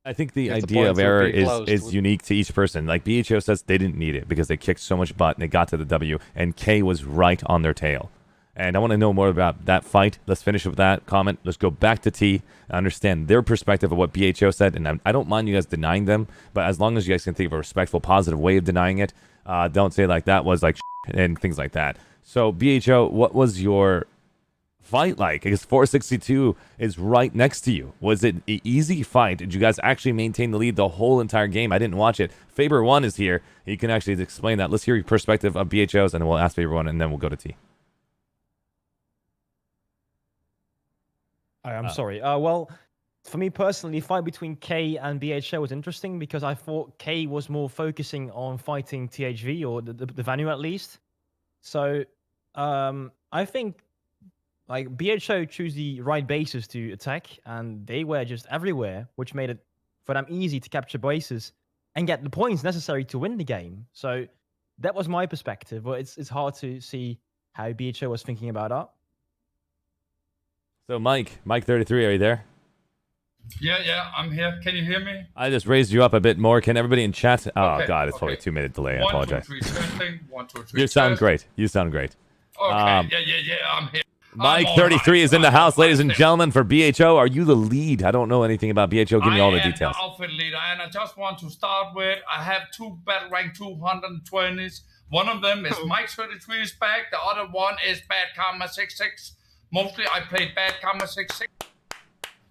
I think the If the idea of points would error be closed, is would- unique to each person. Like BHO says, they didn't need it because they kicked so much butt and they got to the W, and K was right on their tail. And I want to know more about that fight. Let's finish with that comment. Let's go back to T and understand their perspective of what BHO said. And I don't mind you guys denying them, but as long as you guys can think of a respectful, positive way of denying it, don't say like that was like and things like that. So BHO, what was your fight like? Because 462 is right next to you. Was it an easy fight? Did you guys actually maintain the lead the whole entire game? I didn't watch it. Faber 1 is here. He can actually explain that. Let's hear your perspective of BHO's, and then we'll ask Faber 1, and then we'll go to T. I'm sorry. Well, for me personally, the fight between K and BHO was interesting because I thought K was more focusing on fighting THV or the Vanu at least. So I think like BHO chose the right bases to attack, and they were just everywhere, which made it for them easy to capture bases and get the points necessary to win the game. So that was my perspective. But it's hard to see how BHO was thinking about that. So Mike 33, are you there? Yeah, I'm here. Can you hear me? I just raised you up a bit more. Can everybody in chat? Oh, Okay, God, it's probably a 2-minute delay. I 1, 2, apologize. 3, testing. 1, 2, 3. You sound test. great. You sound great. Okay, yeah, I'm here. Mike 33 is in the house, ladies and gentlemen, for BHO. Are you the lead? I don't know anything about BHO. Give me all the details. I am the outfit leader, and I just want to start with, I have 2 battle rank 220s. One of them is Mike 33 is back. The other one is Bad Karma 66. Mostly I played Bad Karma 66.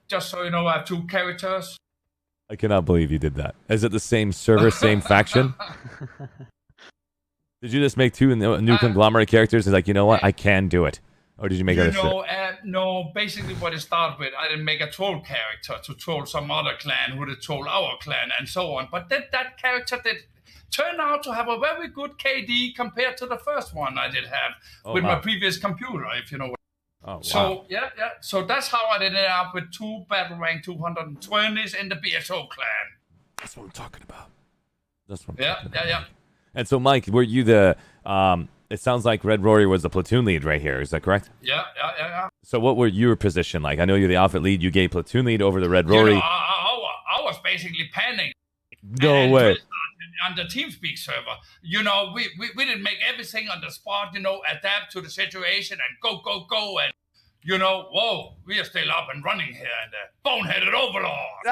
Just so you know, I have 2 characters. I cannot believe you did that. Is it the same server, same faction? Did you just make 2 new conglomerate characters? It's like, you know what? I can do it. Or did you make other shit? No, basically what it started with, I didn't make a troll character to troll some other clan who would troll our clan and so on. But that character did turn out to have a very good KD compared to the first one I did have with my previous computer, if you know what. Oh, wow. So, yeah. So that's how I ended up with 2 battle rank 220s in the BSO clan. That's what I'm talking about. Yeah. And so, Mike, were you the... it sounds like Red Rory was the platoon lead right here. Is that correct? Yeah. So what were your position like? I know you're the outfit lead. You gave platoon lead over the Red Rory. I was basically panning. No way. On the TeamSpeak server, we didn't make everything on the spot, adapt to the situation and go. And, whoa, we are still up and running here in the Boneheaded Overlord.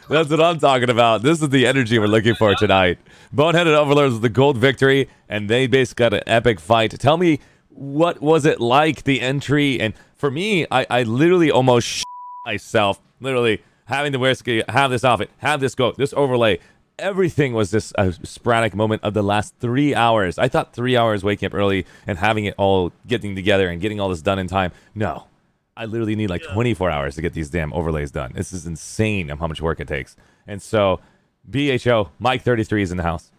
That's what I'm talking about. This is the energy we're looking for tonight. Boneheaded Overlords was the gold victory, and they basically got an epic fight. Tell me, what was it like, the entry? And for me, I literally almost myself, literally having to have this outfit, have this go, this overlay. Everything was this sporadic moment of the last 3 hours. I thought 3 hours waking up early and having it all getting together and getting all this done in time. No, I literally need like 24 hours to get these damn overlays done. This is insane how much work it takes. And so, BHO, Mike 33 is in the house.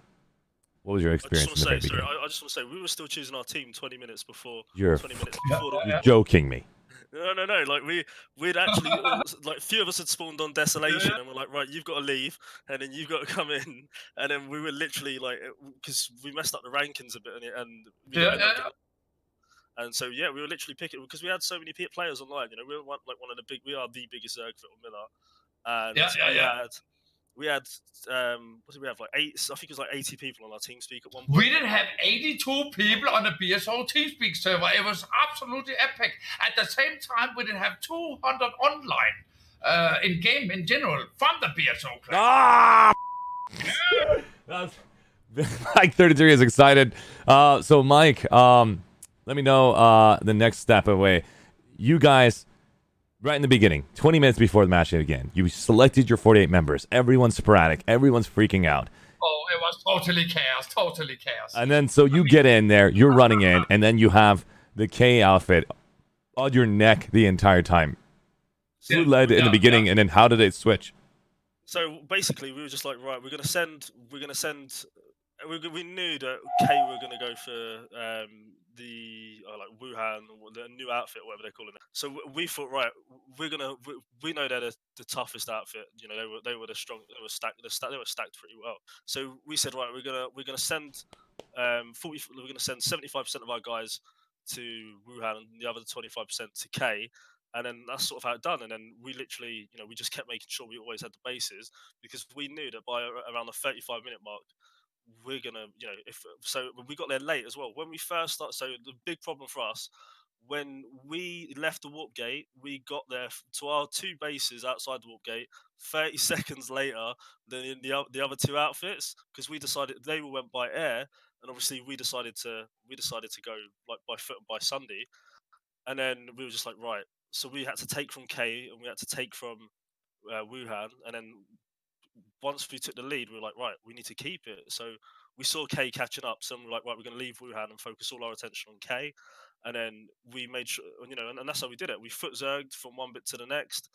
What was your experience in the very beginning? I just want to say, we were still choosing our team 20 minutes before. You're 20 minutes before you're joking me. No. Like we'd actually like a few of us had spawned on Desolation, and we're like, right, you've got to leave, and then you've got to come in, and then we were literally like, because we messed up the rankings a bit, and so we were literally picking because we had so many players online. We were we are the biggest Zerg for Miller, and we had what did we have, like 8? I think it was like 80 people on our TeamSpeak at one point. We didn't have 82 people on the BSO TeamSpeak server. It was absolutely epic. At the same time, we didn't have 200 online in game in general from the BSO class. Mike 33 is excited. So Mike, let me know the next step away. You guys, right in the beginning, 20 minutes before the match again, you selected your 48 members. Everyone's sporadic. Everyone's freaking out. Oh, it was totally chaos. And then so you get in there, you're running in, and then you have the K outfit on your neck the entire time. Who led in the beginning, and then how did it switch? So basically, we were just like, right, we're gonna send. We knew that K were gonna go for the Wuhan, the new outfit, whatever they're calling it. So we thought, right, we know they're the toughest outfit. They were the strong. They were stacked pretty well. So we said, right, we're gonna send 75% of our guys to Wuhan and the other 25% to K. And then that's sort of how it done. And then we literally, we just kept making sure we always had the bases, because we knew that by around the 35-minute mark, we're gonna, we got there late as well. When we first started, so the big problem for us, when we left the warp gate, we got there to our 2 bases outside the warp gate 30 seconds later than in the other 2 outfits, because we decided they all went by air, and obviously we decided to go like by foot and by Sunday, and then we were just like, right. So we had to take from K and we had to take from Wuhan, and then once we took the lead, we were like, right, we need to keep it. So we saw K catching up, so we were like, right, we're going to leave Wuhan and focus all our attention on K. And then we made sure, and that's how we did it. We foot zerged from one bit to the next.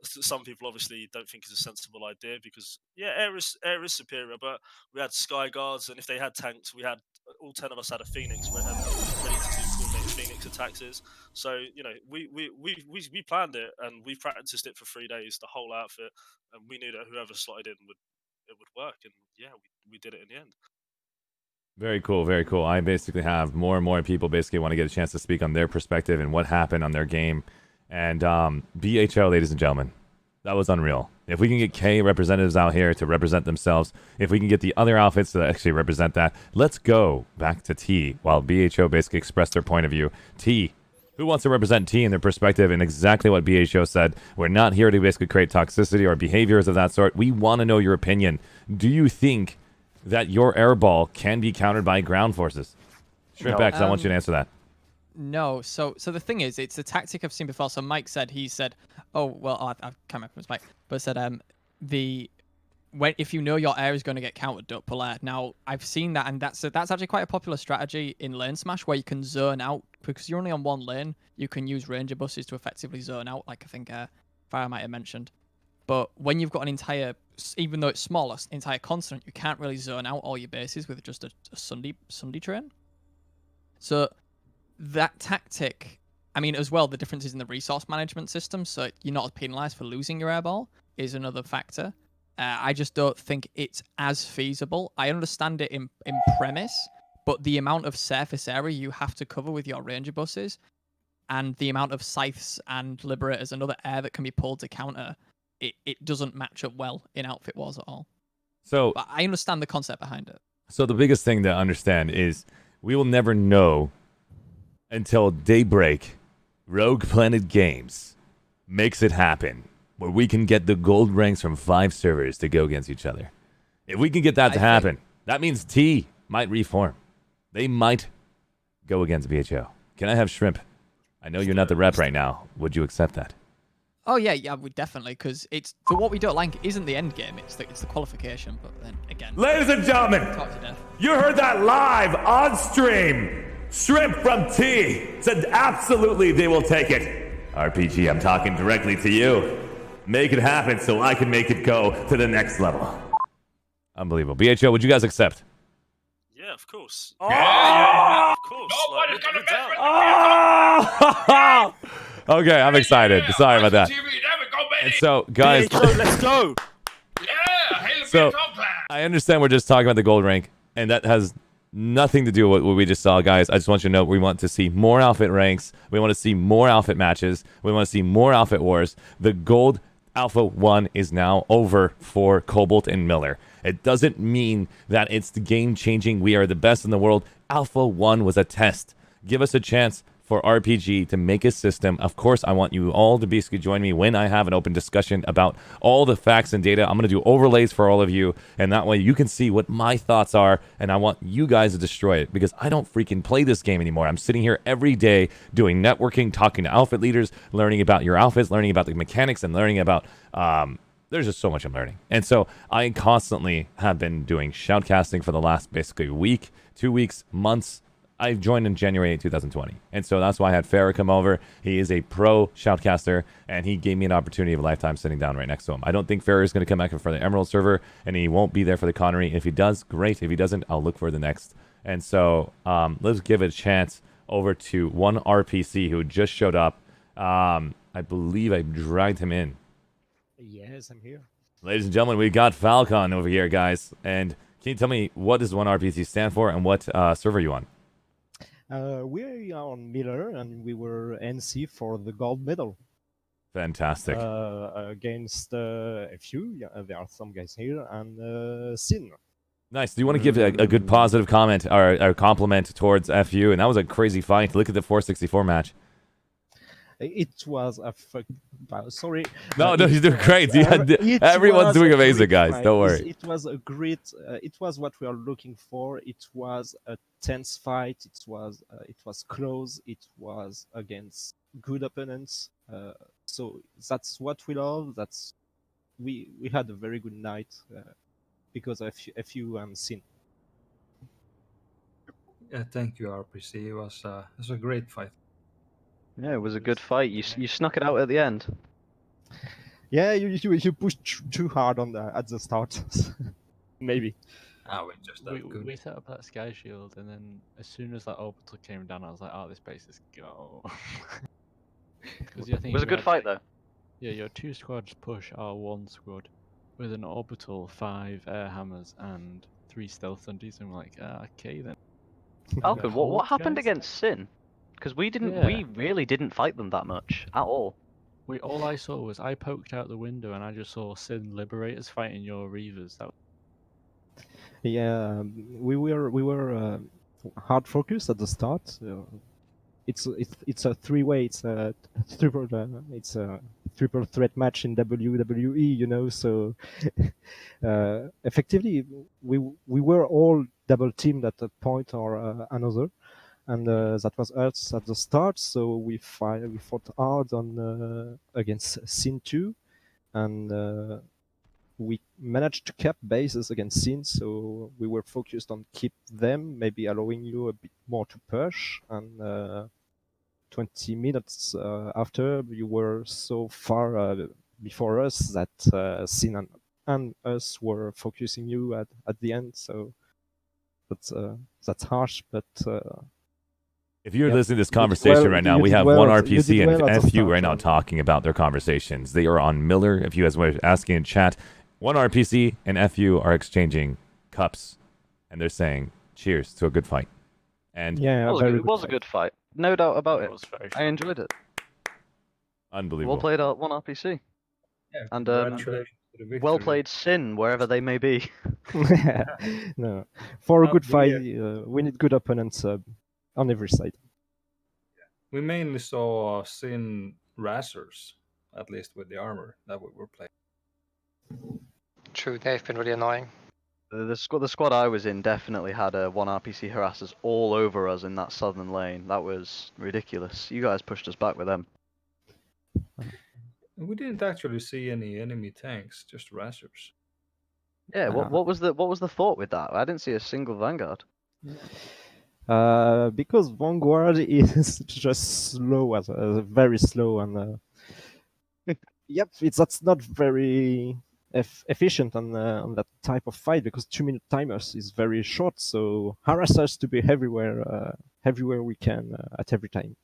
Some people obviously don't think it's a sensible idea because, air is superior, but we had Sky Guards, and if they had tanks, we had all 10 of us had a Phoenix ready to do coordinated Phoenix attacks. So we planned it and we practiced it for 3 days, the whole outfit, and we knew that whoever slotted in would work, and we did it in the end. Very cool, very cool. I basically have more and more people basically want to get a chance to speak on their perspective and what happened on their game. And BHO, ladies and gentlemen, That was unreal. If we can get K representatives out here to represent themselves, if we can get the other outfits to actually represent that, let's go back to T while BHO basically expressed their point of view. T, who wants to represent T in their perspective and exactly what BHO said? We're not here to basically create toxicity or behaviors of that sort. We want to know your opinion. Do you think that your airball can be countered by ground forces? Shrimp X, I want you to answer that. No, so the thing is, it's a tactic I've seen before. So Mike said, oh well, I can't remember his Mike, but said if you know your air is going to get countered, don't pull air. Now I've seen that, and that's actually quite a popular strategy in lane smash where you can zone out because you're only on one lane. You can use ranger buses to effectively zone out, like I think Fire might have mentioned. But when you've got an entire, even though it's smaller, entire continent, you can't really zone out all your bases with just a Sunday train. So that tactic, I mean, as well, the differences in the resource management system, so you're not penalized for losing your airball, is another factor. I just don't think it's as feasible. I understand it in premise, but the amount of surface area you have to cover with your ranger buses and the amount of scythes and liberators and other air that can be pulled to counter, it doesn't match up well in outfit wars at all. So, but I understand the concept behind it. So the biggest thing to understand is we will never know until Daybreak Rogue Planet Games makes it happen, where we can get the gold ranks from 5 servers to go against each other. If we can get that to happen, that means T might reform. They might go against BHO. Can I have Shrimp? I know you're not the rep right now. Would you accept that? Oh yeah, we definitely, because it's for what we don't like isn't the end game, it's the qualification. But then again, ladies and gentlemen, you heard that live on stream. Shrimp from T said absolutely they will take it. RPG, I'm talking directly to you. Make it happen so I can make it go to the next level. Unbelievable. BHO, would you guys accept? Yeah, of course. Yeah, of course. Nobody's gonna bet Okay, I'm excited. Sorry about that. And so, guys, let's go. So I understand we're just talking about the gold rank, and that has nothing to do with what we just saw, guys. I just want you to know we want to see more outfit ranks. We want to see more outfit matches. We want to see more outfit wars. The gold Alpha 1 is now over for Cobalt and Miller. It doesn't mean that it's the game-changing, we are the best in the world. Alpha 1 was a test. Give us a chance for RPG to make a system. Of course, I want you all to basically join me when I have an open discussion about all the facts and data. I'm going to do overlays for all of you, and that way you can see what my thoughts are, and I want you guys to destroy it, because I don't freaking play this game anymore. I'm sitting here every day doing networking, talking to outfit leaders, learning about your outfits, learning about the mechanics, and learning about... there's just so much I'm learning. And so I constantly have been doing shoutcasting for the last basically week, 2 weeks, months. I joined in January 2020. And so that's why I had Farrah come over. He is a pro shoutcaster, and he gave me an opportunity of a lifetime sitting down right next to him. I don't think Farrah is going to come back for the Emerald server, and he won't be there for the Connery. If he does, great. If he doesn't, I'll look for the next. And so let's give it a chance over to one RPC who just showed up. I believe I dragged him in. Yes, I'm here. Ladies and gentlemen, we got Falcon over here, guys. And can you tell me what does one RPC stand for and what server are you on? We are on Miller, and we were NC for the gold medal. Fantastic. Against a few, there are some guys here, and Sin. Nice. Do you want to give a good positive comment or a compliment towards FU? And that was a crazy fight. Look at the 464 match. It was a sorry. No, you're doing great. Everyone's doing amazing, guys. Fight. Don't worry. It was a great. It was what we are looking for. It was a tense fight. It was close. It was against good opponents. So that's what we love. We had a very good night because of FU and Sin. Yeah, thank you, RPC. It was a great fight. Yeah, it was a good fight. You snuck it out at the end. Yeah, you pushed too hard at the start. Maybe. We set up that sky shield, and then as soon as that orbital came down, I was like, "Oh, this base is go." It was a good fight, though. Yeah, your 2 squads push our 1 squad with an orbital, 5 air hammers, and 3 stealth sundies. And we're like, okay then. Falcon, what happened against Sin? Because we really didn't fight them that much at all. all I saw was I poked out the window and I just saw Sin Liberators fighting your Reavers. Yeah, we were hard focused at the start. It's a three-way. It's a triple threat match in WWE. You know, so effectively we were all double teamed at a point or another, and that was us at the start. So we fought hard on against Sin 2, and we managed to cap bases against Sin, so we were focused on keep them, maybe allowing you a bit more to push. And 20 minutes after, you were so far before us that Sin and us were focusing you at the end. So that's harsh, but. If you're listening to this conversation right now, we have one RPC and FU right now talking about their conversations. They are on Miller. If you guys were asking in chat, one RPC and FU are exchanging cups, and they're saying cheers to a good fight. And yeah, it was a good fight. No doubt about it. I enjoyed it. Unbelievable. Well played, one RPC. Yeah, and congratulations to the victory. well played, Sin, wherever they may be. No, for a good fight, we need good opponents on every side. We mainly saw Sin Razzers, at least with the armor that we were playing. True, they've been really annoying. The squad I was in definitely had one RPC harassers all over us in that southern lane. That was ridiculous. You guys pushed us back with them. We didn't actually see any enemy tanks, just Razzers. Yeah, what was the thought with that? I didn't see a single Vanguard. Because Vanguard is just slow, very slow, and yep, that's not very efficient on that type of fight because 2-minute timers is very short. So harass us to be everywhere we can at every time.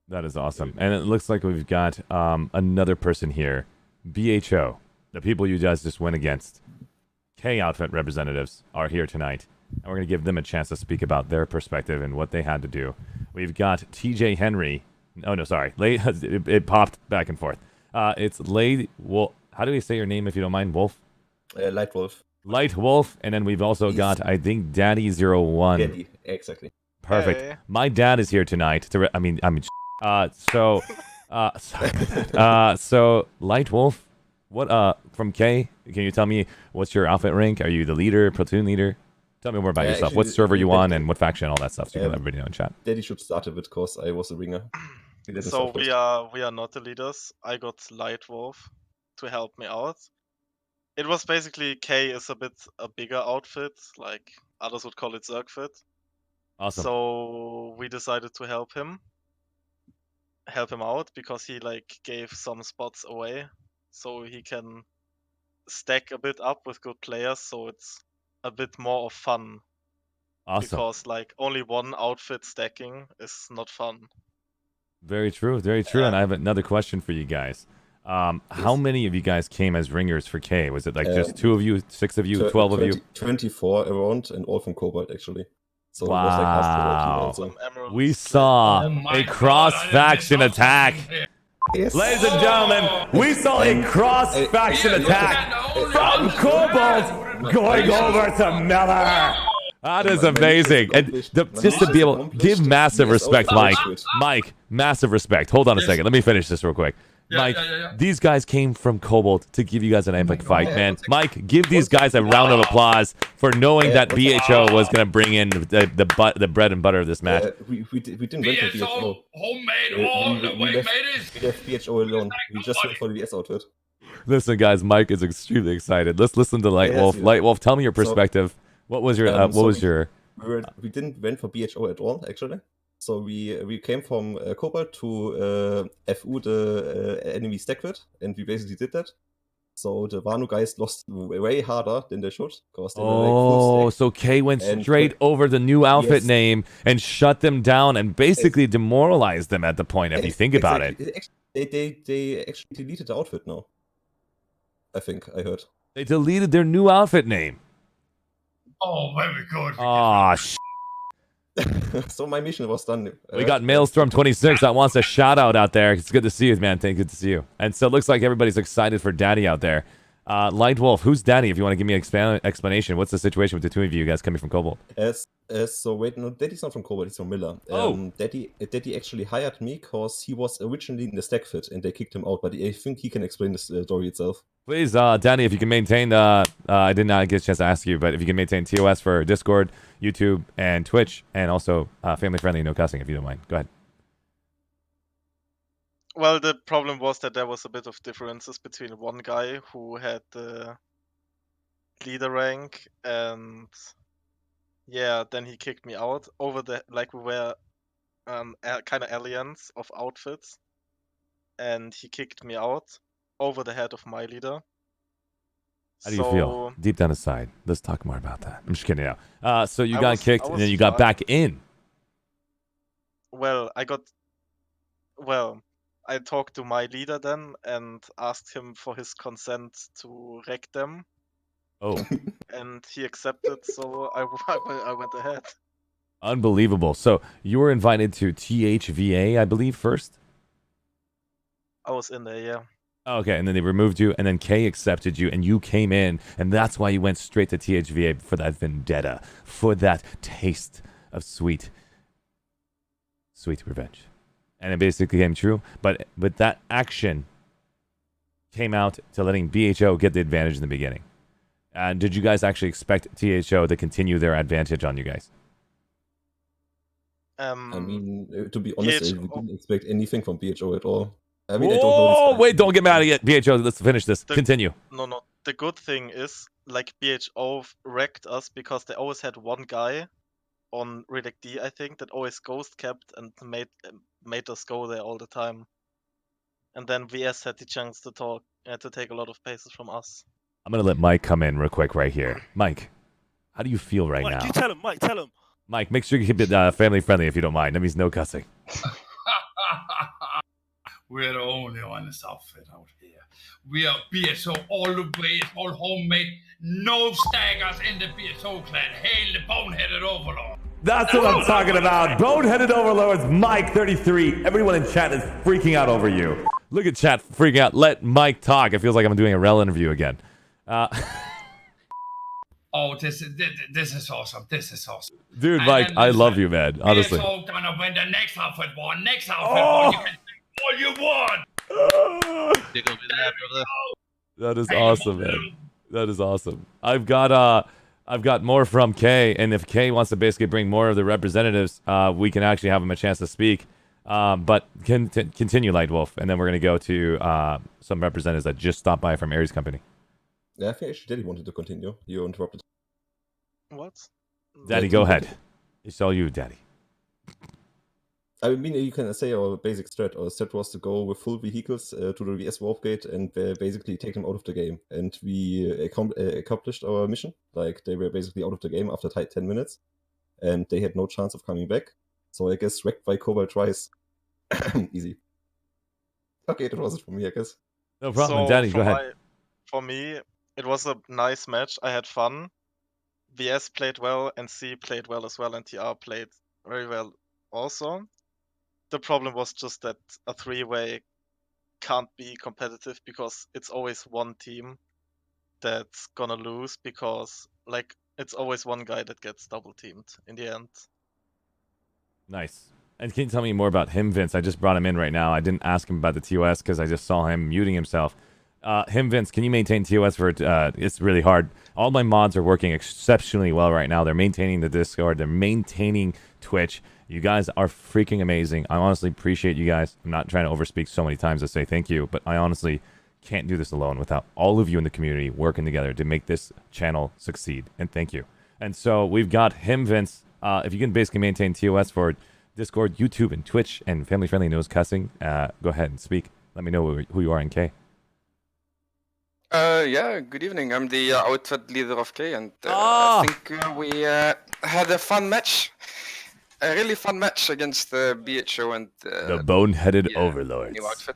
That is awesome. And it looks like we've got another person here. BHO, the people you guys just went against. K outfit representatives are here tonight. And we're going to give them a chance to speak about their perspective and what they had to do. We've got TJ Henry. Oh, no, sorry. It popped back and forth. It's Lay Wolf. How do we say your name if you don't mind? Wolf? Light Wolf. Light Wolf. And then we've also got, I think, Daddy01. Daddy, exactly. Perfect. Hey. My dad is here tonight. So Light Wolf, what from K? Can you tell me what's your outfit rank? Are you the leader, platoon leader? Tell me more about yourself. What server you on and what faction, all that stuff. So you can let everybody know in chat. Daddy should start it because I was a ringer. So we are not the leaders. I got Light Wolf to help me out. It was basically K is a bigger outfit, like others would call it Zergfit. Awesome. So we decided to help him out because he gave some spots away, so he can stack a bit up with good players. So it's a bit more of fun. Awesome. Because only one outfit stacking is not fun. Very true. Very true. And I have another question for you guys. How many of you guys came as ringers for K? Was it just 2 of you, 6 of you, 12 of you? 24 around, and all from Cobalt, actually. So wow. It was half the team also. We saw a cross-faction attack. Yes. Ladies and gentlemen, we saw a cross-faction attack from Cobalt going over to Miller. That is amazing. And just to be able to give massive respect, Mike. Mike, massive respect. Hold on a second. Let me finish this real quick. Mike, these guys came from Cobalt to give you guys an epic fight, man. Mike, give these guys a round of applause for knowing that BHO was going to bring in the bread and butter of this match. We didn't wait for BHO. Homemade all the way, ladies. We left BHO alone. We just went for the VS outfit. Listen, guys, Mike is extremely excited. Let's listen to Light Wolf. Light Wolf, tell me your perspective. What was your? We didn't went for BHO at all, actually. So we came from Cobalt to FU, the enemy stack with, and we basically did that. So the Vanu guys lost way harder than they should. Because they were full stack. So K went straight over the new outfit name and shut them down and basically demoralized them at the point, if you think about it. They actually deleted the outfit now. I think I heard. They deleted their new outfit name. Oh, very good. Oh, So my mission was done. We got Maelstrom26 that wants a shout out there. It's good to see you, man. Good to see you. And so it looks like everybody's excited for Daddy out there. Lightwolf, who's Daddy? If you want to give me an explanation, what's the situation with the two of you guys coming from Cobalt? So wait, no, Daddy's not from Cobalt, he's from Miller. Daddy actually hired me because he was originally in the stack fit and they kicked him out, but I think he can explain the story itself. Please, Danny, if you can maintain I did not get a chance to ask you, but if you can maintain TOS for Discord, YouTube, and Twitch, and also family-friendly, no cussing, if you don't mind. Go ahead. Well, the problem was that there was a bit of differences between one guy who had the leader rank, and yeah, then he kicked me out over the, like, we were kind of alliance of outfits, and he kicked me out over the head of my leader. How do you feel? Deep down inside. Let's talk more about that. I'm just kidding now. So you got kicked, and then you got back in. Well, I talked to my leader then and asked him for his consent to wreck them. Oh. And he accepted, so I went ahead. Unbelievable. So you were invited to THVA, I believe, first? I was in there, yeah. Okay, and then they removed you, and then K accepted you, and you came in, and that's why you went straight to THVA for that vendetta, for that taste of sweet revenge. And it basically came true, but that action came out to letting BHO get the advantage in the beginning. And did you guys actually expect THO to continue their advantage on you guys? I mean, to be honest, we didn't expect anything from BHO at all. I mean, I don't know. Oh, wait, don't get mad yet. BHO, let's finish this. Continue. No. The good thing is, like, BHO wrecked us because they always had one guy on Relic D, I think, that always ghost kept and made us go there all the time. And then VS had the chance to talk, to take a lot of paces from us. I'm going to let Mike come in real quick right here. Mike, how do you feel right now? You tell him, Mike, tell him. Mike, make sure you keep it family friendly if you don't mind. That means no cussing. We're the only honest outfit out here. We are BSO all the way. It's all homemade. No staggers in the BSO clan. Hail the boneheaded overlord. That's what I'm talking about. Boneheaded overlords, Mike 33. Everyone in chat is freaking out over you. Look at chat freaking out. Let Mike talk. It feels like I'm doing a Rel interview again. Oh, this is awesome. This is awesome. Dude, Mike, I love you, man. Honestly. BSO gonna win the next outfit war. Next outfit war. You can say all you want. That is awesome, man. That is awesome. I've got more from Kay, and if Kay wants to basically bring more of the representatives, we can actually have them a chance to speak. But continue, Lightwolf, and then we're gonna go to some representatives that just stopped by from Ares Company. Yeah, I think actually Daddy wanted to continue. You interrupted. What? Daddy, go ahead. It's all you, Daddy. I mean, you can say our basic strat. Our strat was to go with full vehicles to the VS warp gate and basically take them out of the game. And we accomplished our mission. Like, they were basically out of the game after 10 minutes. And they had no chance of coming back. So I guess wrecked by Cobalt twice. Easy. Okay, that was it for me, I guess. No problem, so Daddy, go ahead. For me, it was a nice match. I had fun. VS played well, and C played well as well, and TR played very well also. The problem was just that a three-way can't be competitive because it's always one team that's gonna lose because, like, it's always one guy that gets double teamed in the end. Nice. And can you tell me more about him, Vince? I just brought him in right now. I didn't ask him about the TOS because I just saw him muting himself. Vince, can you maintain TOS for it's really hard. All my mods are working exceptionally well right now. They're maintaining the Discord. They're maintaining Twitch. You guys are freaking amazing. I honestly appreciate you guys. I'm not trying to overspeak so many times to say thank you, but I honestly can't do this alone without all of you in the community working together to make this channel succeed. And thank you. And so we've got him, Vince. If you can basically maintain TOS for Discord, YouTube, and Twitch, and family-friendly nose cussing, go ahead and speak. Let me know who you are in K. Yeah, good evening. I'm the outfit leader of K, and I think we had a fun match. A really fun match against BHO and the boneheaded overlords. New outfit.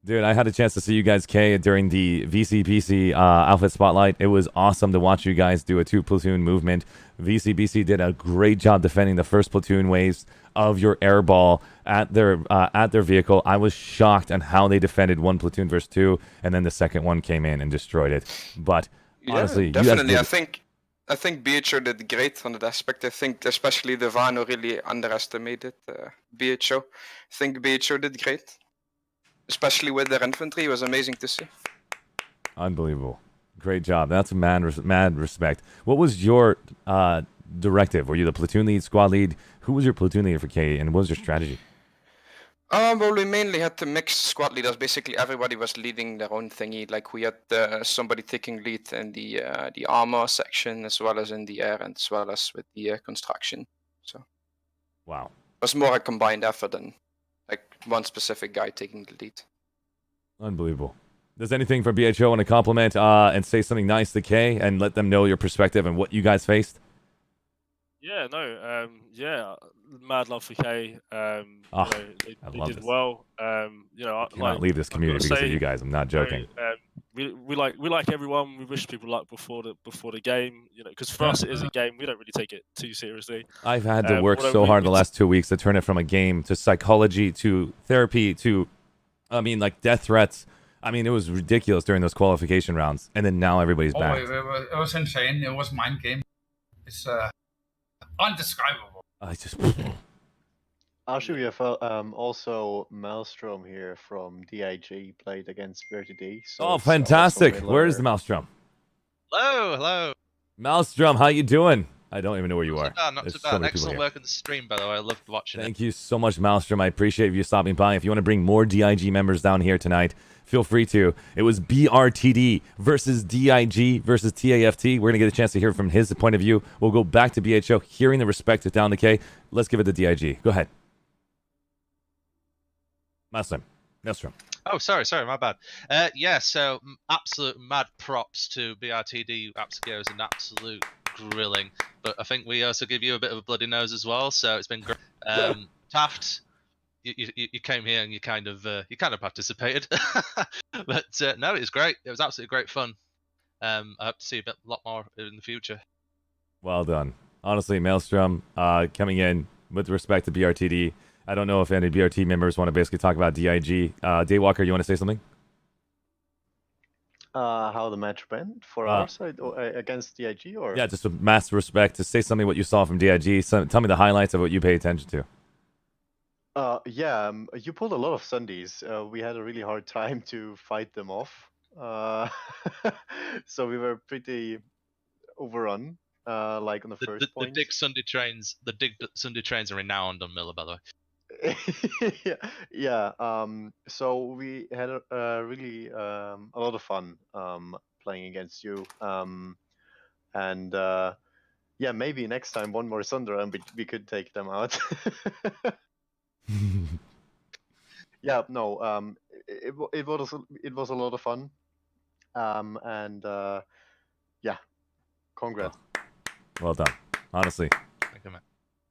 Dude, I had a chance to see you guys, K, during the VCBC Outfit Spotlight. It was awesome to watch you guys do a 2-platoon movement. VCBC did a great job defending the first platoon waves of your airball at their vehicle. I was shocked on how they defended one platoon versus 2, and then the second one came in and destroyed it. But honestly, definitely. you guys did I think BHO did great on that aspect. I think especially the Vano really underestimated BHO. I think BHO did great, especially with their infantry. It was amazing to see. Unbelievable. Great job. That's mad respect. What was your directive? Were you the platoon lead, squad lead? Who was your platoon leader for K, and what was your strategy? Well, we mainly had the mixed squad leaders. Basically, everybody was leading their own thingy. Like we had somebody taking lead in the armor section, as well as in the air, and as well as with the construction. So, wow, it was more a combined effort than like one specific guy taking the lead. Unbelievable. Does anything for BHO want to compliment and say something nice to K and let them know your perspective and what you guys faced? Yeah, no, yeah, mad love for K. I They love did this. well. I cannot leave this community because of you guys. I'm not joking. We like everyone. We wish people luck before the game. Because for us it is a game. We don't really take it too seriously. I've had to work so hard the last 2 weeks to turn it from a game to psychology to therapy to, like death threats. It was ridiculous during those qualification rounds, and then now everybody's back. It was insane. It was mind game. It's undescribable. Arshe, we have also Maelstrom here from DIG played against BRTD. So fantastic! Where's the Maelstrom? Hello. Maelstrom, how you doing? I don't even know where you are. Not There's too so bad. many people Excellent here. work on the stream, by the way. I loved watching it. Thank you so much, Maelstrom. I appreciate you stopping by. If you want to bring more DIG members down here tonight, feel free to. It was BRTD versus DIG versus TAFT. We're going to get a chance to hear from his point of view. We'll go back to BHO, hearing the respect down to K. Let's give it to DIG. Go ahead. Maelstrom. Oh, sorry, my bad. Yeah, so absolute mad props to BRTD. Apps was an absolute grilling, but I think we also give you a bit of a bloody nose as well. So it's been great. Taft, you came here and you kind of participated, but no, it was great. It was absolutely great fun. I hope to see a lot more in the future. Well done. Honestly, Maelstrom coming in with respect to BRTD. I don't know if any BRT members want to basically talk about DIG. Daywalker, you want to say something? How the match went for our side against DIG, or Yeah, just with mass respect to say something what you saw from DIG. Tell me the highlights of what you pay attention to. You pulled a lot of Sundays. We had a really hard time to fight them off. So we were pretty overrun. Like on the first point. The Dig Sunday trains are renowned on Miller, by the way. So we had a really a lot of fun playing against you. Maybe next time one more Sunder and we could take them out. It was a lot of fun. Congrats. Well done. Honestly. Thank you, man.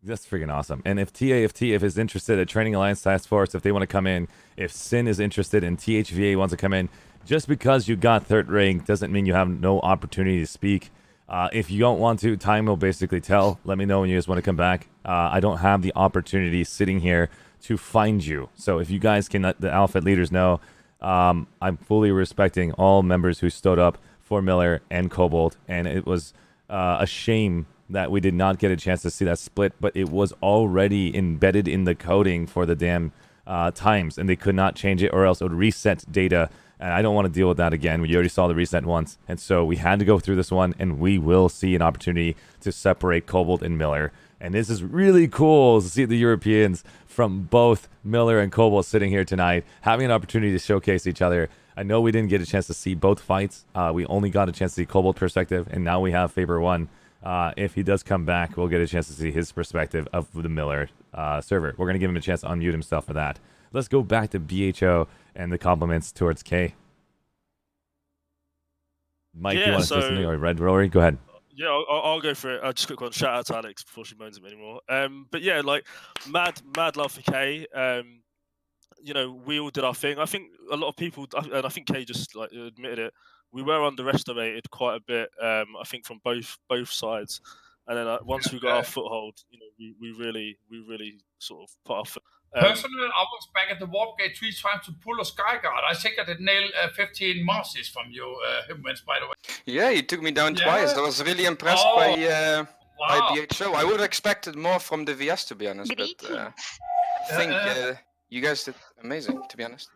That's freaking awesome. And if TAFT, if is interested at Training Alliance Task Force, if they want to come in, if Sin is interested and THVA wants to come in, just because you got third rank doesn't mean you have no opportunity to speak. If you don't want to, time will basically tell. Let me know when you guys want to come back. I don't have the opportunity sitting here to find you. So if you guys can let the Alpha leaders know, I'm fully respecting all members who stood up for Miller and Cobalt. And it was a shame that we did not get a chance to see that split, but it was already embedded in the coding for the damn times, and they could not change it or else it would reset data, and I don't want to deal with that again. We already saw the reset once, and so we had to go through this one, and we will see an opportunity to separate Cobalt and Miller. And this is really cool to see the Europeans from both Miller and Cobalt sitting here tonight, having an opportunity to showcase each other. I know we didn't get a chance to see both fights. We only got a chance to see Cobalt perspective, and now we have Faber 1. If he does come back, we'll get a chance to see his perspective of the Miller server. We're going to give him a chance to unmute himself for that. Let's go back to BHO and the compliments towards K. Mike, you want to say something? Or Red Rory? Go ahead. Yeah, I'll go for it. Just a quick one. Shout out to Alex before she moans at me anymore. But yeah, like mad love for K. you know, we all did our thing. I think a lot of people, and I think Kay just like admitted it, we were underestimated quite a bit. I think from both sides. And then once we got our foothold, you know, we really sort of put our foot. Personally, I was back at the warp gate 3 trying to pull a Skyguard. I think I did nail 15 Marses from you, Himwins, by the way. Yeah, you took me down twice. I was really impressed by BHO. I would have expected more from the VS, to be honest. But I think you guys did amazing, to be honest.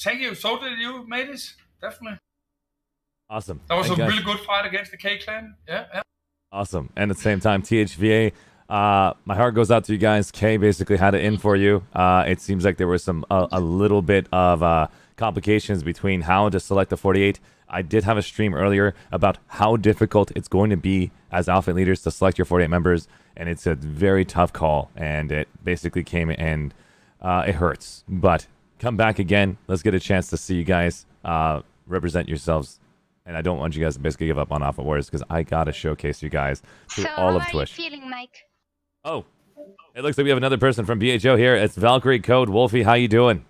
Thank you. So did you, mateys. Definitely. Awesome. That was And a guys- really good fight against the K clan. Yeah. Awesome. And at the same time, THVA, my heart goes out to you guys. Kay basically had it in for you. It seems like there was a little bit of complications between how to select the 48. I did have a stream earlier about how difficult it's going to be as outfit leaders to select your 48 members, and it's a very tough call, and it basically came and it hurts. But come back again. Let's get a chance to see you guys represent yourselves. And I don't want you guys to basically give up on Outfit Wars because I gotta showcase you guys to all of Twitch. How are you feeling, Mike? Oh, it looks like we have another person from BHO here. It's Valkyrie Code. Wolfie, how you doing?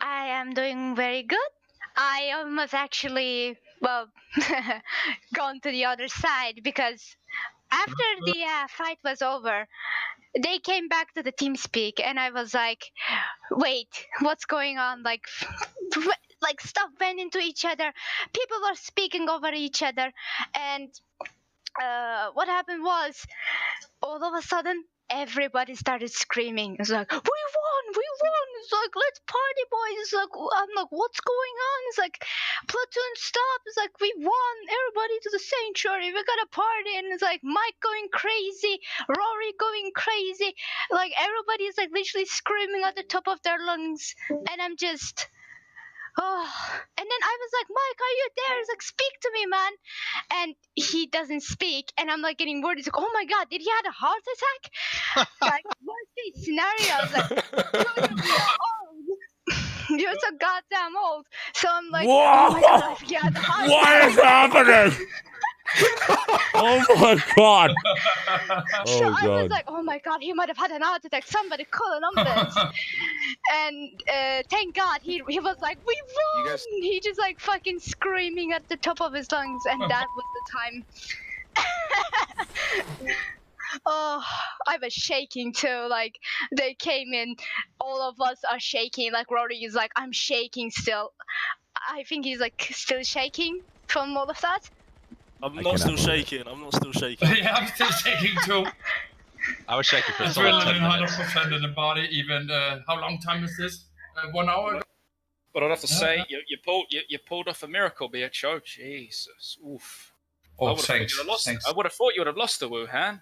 I am doing very good. I almost actually, well, gone to the other side because after the fight was over, they came back to the TeamSpeak and I was like, wait, what's going on? Like stuff went into each other. People were speaking over each other. And what happened was, all of a sudden, everybody started screaming. It's like, we won! It's like, let's party, boys. It's like, I'm like, what's going on? It's like, platoon stop. It's like, we won. Everybody to the sanctuary. We got a party. And it's like, Mike going crazy, Rory going crazy. Like, everybody's like literally screaming at the top of their lungs. And I'm just... Oh, and then I was like, Mike, are you there? He's like, speak to me, man. And he doesn't speak. And I'm like getting worried. He's like, oh my God, did he have a heart attack? Like, worst case scenario. I was like, you're so old. You're so goddamn old. So I'm like, oh my God, if he had a heart What is happening? Oh my God. So Oh I was God. like, oh my God, he might have had an heart attack. Somebody call an ambulance. And thank God he was like, we won. He just like fucking screaming at the top of his lungs. And that was the time. Oh, I was shaking too. Like, they came in, all of us are shaking. Like, Rory is like, I'm shaking still. I think he's like still shaking from all of that. I'm not still shaking. I'm not still shaking. Yeah, I'm still shaking too. I was shaking for a solid 10 Adrenaline minutes. 100% in the body. Even how long time is this? 1 hour ago? But I'd have to say, you pulled off a miracle, BHO. Jesus, oof. Oh, I would have thought thanks. you would have lost. Thanks. I would have thought you would have lost to Wuhan,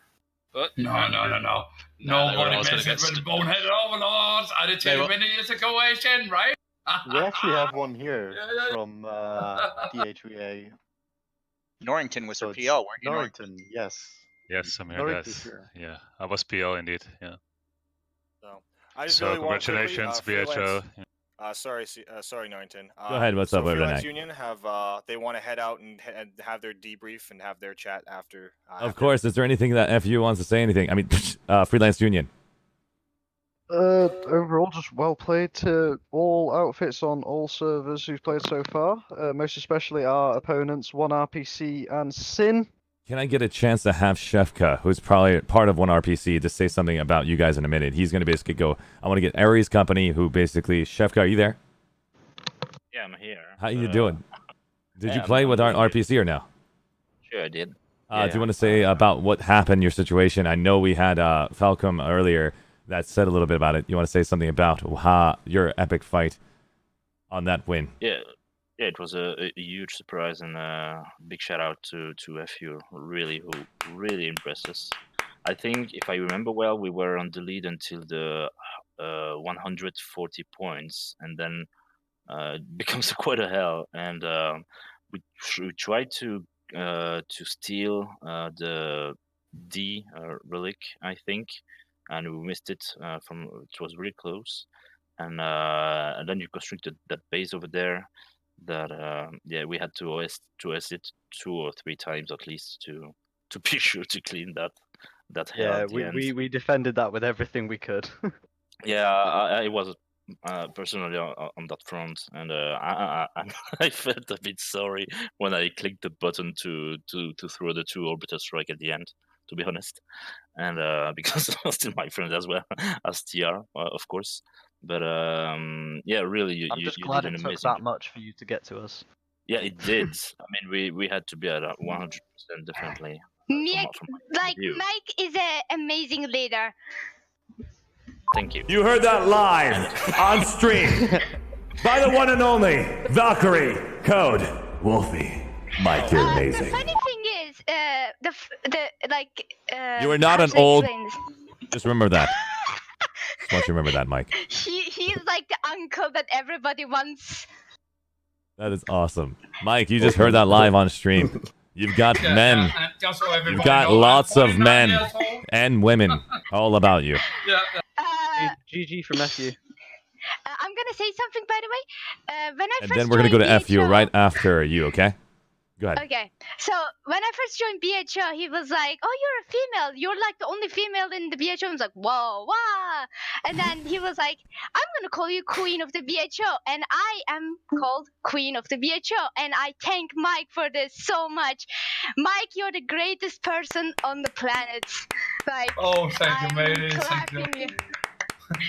but No. Nah, Nobody I was gonna messes get with boneheaded overlords. I did tell you many years ago, Asian, right? We actually have one here from DHVA. Norrington was So for it's PO, weren't you? Norrington, yes. Yes, I'm here, Norrington guys. is here. Yeah, I was PO indeed. Yeah. So, I just So really want quickly, congratulations, Freelance- BHO. Sorry, Norrington. Go ahead, what's so up, Freelance Overnight? Union have they want to head out and have their debrief and have their chat after. Of course. Is there anything that FU wants to say? Anything? I mean, Freelance Union. Overall, just well played to all outfits on all servers who've played so far. Most especially our opponents, One RPC and Sin. Can I get a chance to have Shefka, who's probably part of one RPC, to say something about you guys in a minute? He's going to basically go, I want to get Ares Company, who basically... Shefka, are you there? Yeah, I'm here. How you doing? Did you yeah, play I'm with our doing good. RPC or no? Sure, I did. Do you want to say about what happened, your situation? I know we had Falcom earlier that said a little bit about it. You want to say something about your epic fight on that win? Yeah, it was a huge surprise and big shout out to FU, really, who really impressed us. I think if I remember well, we were on the lead until the 140 points, and then it becomes quite a hell. And we tried to steal the D relic, I think, and we missed it from. It was really close, and then you constructed that base over there. That we had to OS it 2 or 3 times at least to be sure to clean that hell Yeah, at the end. we defended that with everything we could. Yeah, it was personally on that front, and I felt a bit sorry when I clicked the button to throw the 2 orbital strike at the end, to be honest, and because I was still my friend as well as TR, of course. But yeah, really, I'm just you glad did an it took amazing. that much for you to get to us. Yeah, it did. I mean, we had to be at 100% definitely. Nick, From like view. Mike is an amazing leader. Thank you. You heard that live on stream by the one and only Valkyrie Code Wolfie. Mike, you're The amazing. funny thing is, You are not how an to old. explain this? Just remember that. Just want you to remember that, Mike. He's like the uncle that everybody wants. That is awesome. Mike, you just heard that live on stream. You've got men. and just so everybody You've got knows, I'm lots of 49 men years old. and women all about you. GG from FU. I'm gonna say something, by the way. When I And first then we're going to go to joined FU BHO right after you, okay? Go ahead. Okay, so when I first joined BHO, he was like, "Oh, you're a female. You're like the only female in the BHO." I was like, "Whoa, wow!" And then he was like, "I'm gonna call you Queen of the BHO," and I am called Queen of the BHO. And I thank Mike for this so much. Mike, you're the greatest person on the planet. Like, Oh, thank you, I'm matey. Thank you. clapping you.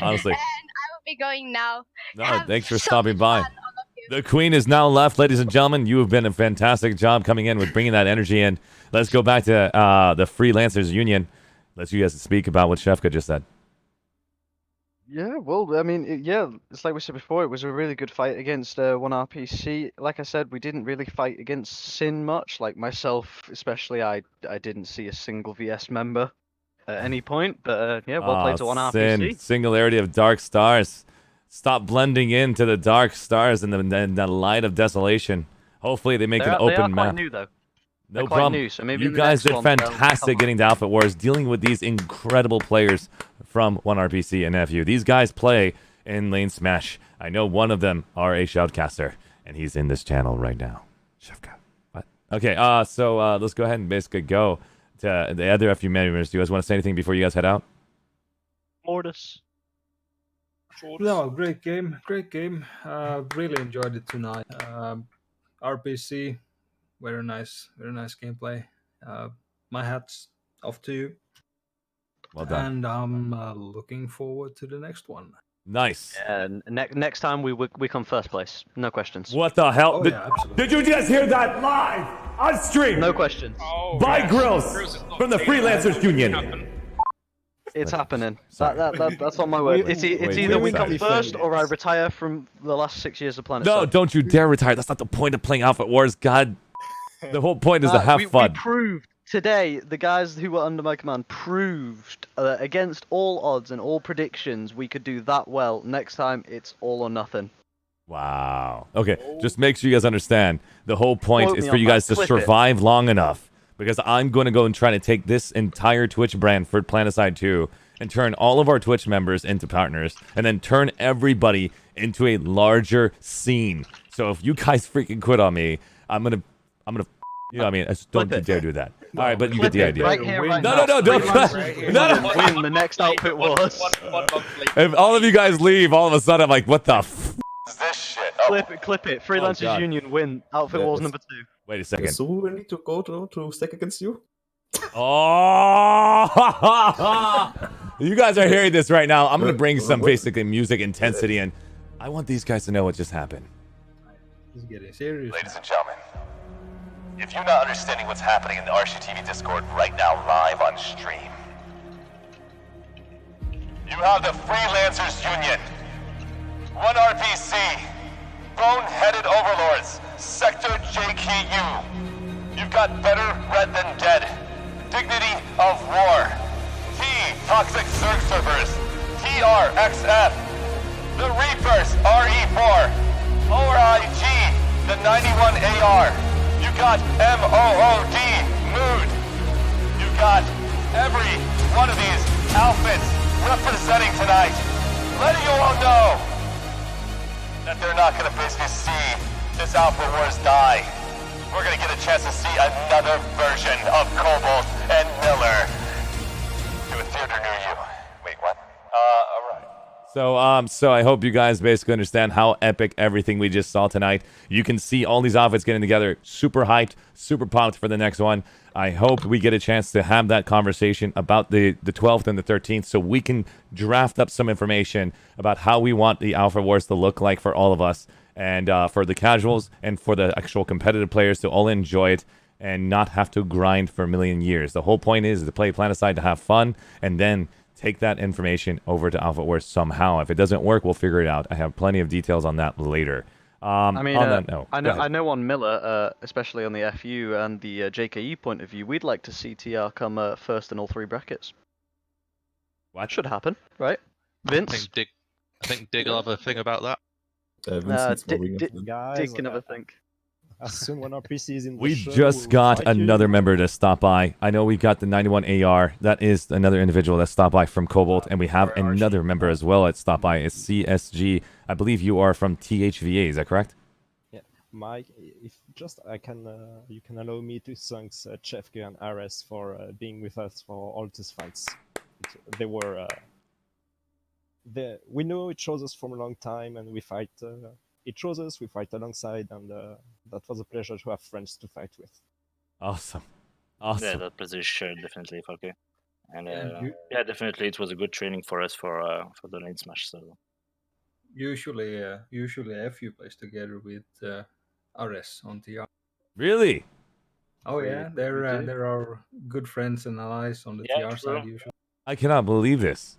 Honestly. And I will be going now. No, thanks for stopping by. The Queen is now left, ladies and gentlemen. You have been a fantastic job coming in with bringing that energy in. Let's go back to the Freelancers Union. Let's you guys speak about what Shefka just said. Yeah, well, I mean, yeah, it's like we said before, it was a really good fight against 1RPC. Like I said, we didn't really fight against Sin much. Like myself, especially, I didn't see a single VS member at any point. But yeah, well played to 1RPC. Sin, singularity of dark stars. Stop blending into the dark stars and the light of desolation. Hopefully they make an open they are map. quite new, though. No They're quite problem. new, so maybe You in the guys next did one they'll fantastic come getting to Outfit Wars, dealing with these incredible players from 1RPC and FU. These guys play in Lane Smash. I know one of them are a shoutcaster, and he's in this channel right now. Shefka. What? Okay, so let's go ahead and basically go to the other FU members. Do you guys want to say anything before you guys head out? Mortis. No, great game, great game. Really enjoyed it tonight. RPC, very nice gameplay. My hat's off to you. Well done. And I'm looking forward to the next one. Nice. And next time we come first place. No questions. What the hell? Oh, yeah, absolutely. Did you just hear that live on stream? No questions. By Grills from the Freelancers Union. It's happening. That's on my word. It's either we come first or I retire from the last 6 years of Planetside. No, don't you dare retire. That's not the point of playing Outfit Wars. God, the whole point is to have fun. We proved today, the guys who were under my command proved against all odds and all predictions we could do that well. Next time, it's all or nothing. Wow. Okay, just make sure you guys understand. The whole point Quote is me for on you that. guys to Clip it. survive long enough. Because I'm going to go and try to take this entire Twitch brand for Planetside 2 and turn all of our Twitch members into partners and then turn everybody into a larger scene. So if you guys freaking quit on me, I'm gonna you know what I mean? I just don't you dare do that. All right, but you get the idea. Right here, right No, don't. No. Win the next Outfit Wars. If all of you guys leave, all of a sudden I'm like, what the Clip it. Freelancers God. Union win. Outfit Wars number 2. Wait a second. So we need to go to stack against you? Oh! You guys are hearing this right now. I'm going to bring some basically music intensity in. I want these guys to know what just happened. This is getting serious. Ladies and gentlemen, if you're not understanding what's happening in the ArsheeTV Discord right now live on stream, you have the Freelancers Union, 1RPC, Boneheaded Overlords, Sector JKU. You've got Better Red Than Dead, Dignity of War, T Toxic Zerg Servers, TRXF, the Reapers RE4, ORIG, the 91AR. You got MOOD, Mood. You got every one of these outfits representing tonight, letting you all know that they're not going to basically see this Outfit Wars die. We're going to get a chance to see another version of Cobalt and Miller to a theater near you. Wait, what? Alright. So I hope you guys basically understand how epic everything we just saw tonight. You can see all these outfits getting together. Super hyped, super pumped for the next one. I hope we get a chance to have that conversation about the 12th and the 13th so we can draft up some information about how we want the Alpha Wars to look like for all of us and for the casuals and for the actual competitive players to all enjoy it and not have to grind for a million years. The whole point is to play Planetside to have fun and then take that information over to Alpha Wars somehow. If it doesn't work, we'll figure it out. I have plenty of details on that later. I mean, on that note, I know on Miller, especially on the FU and the JKE point of view, we'd like to see TR come first in all 3 brackets. What should happen, right? Vince? I think Dig will have a thing about that. Guys, Dig can have a think. As soon when our PC is in the we show, just we'll got invite you. another member to stop by. I know we've got the 91 AR. That is another individual that stopped by from Cobalt, and we have another member as well that stopped by. It's CSG. I believe you are from THVA. Is that correct? Yeah, Mike. If just I can, you can allow me to thank Chefke and Ares for being with us for all these fights. They were. We know it shows us from a long time, and we fight. It shows us we fight alongside, and that was a pleasure to have friends to fight with. Awesome. Yeah, that pleasure is shared definitely, okay. And And yeah, definitely it was a good training for us for the lane smash. So usually FU plays together with Ares on TR. Really? Oh We- yeah, we they're do? they're our good friends and allies on the Yeah, TR true. side usually. I cannot believe this.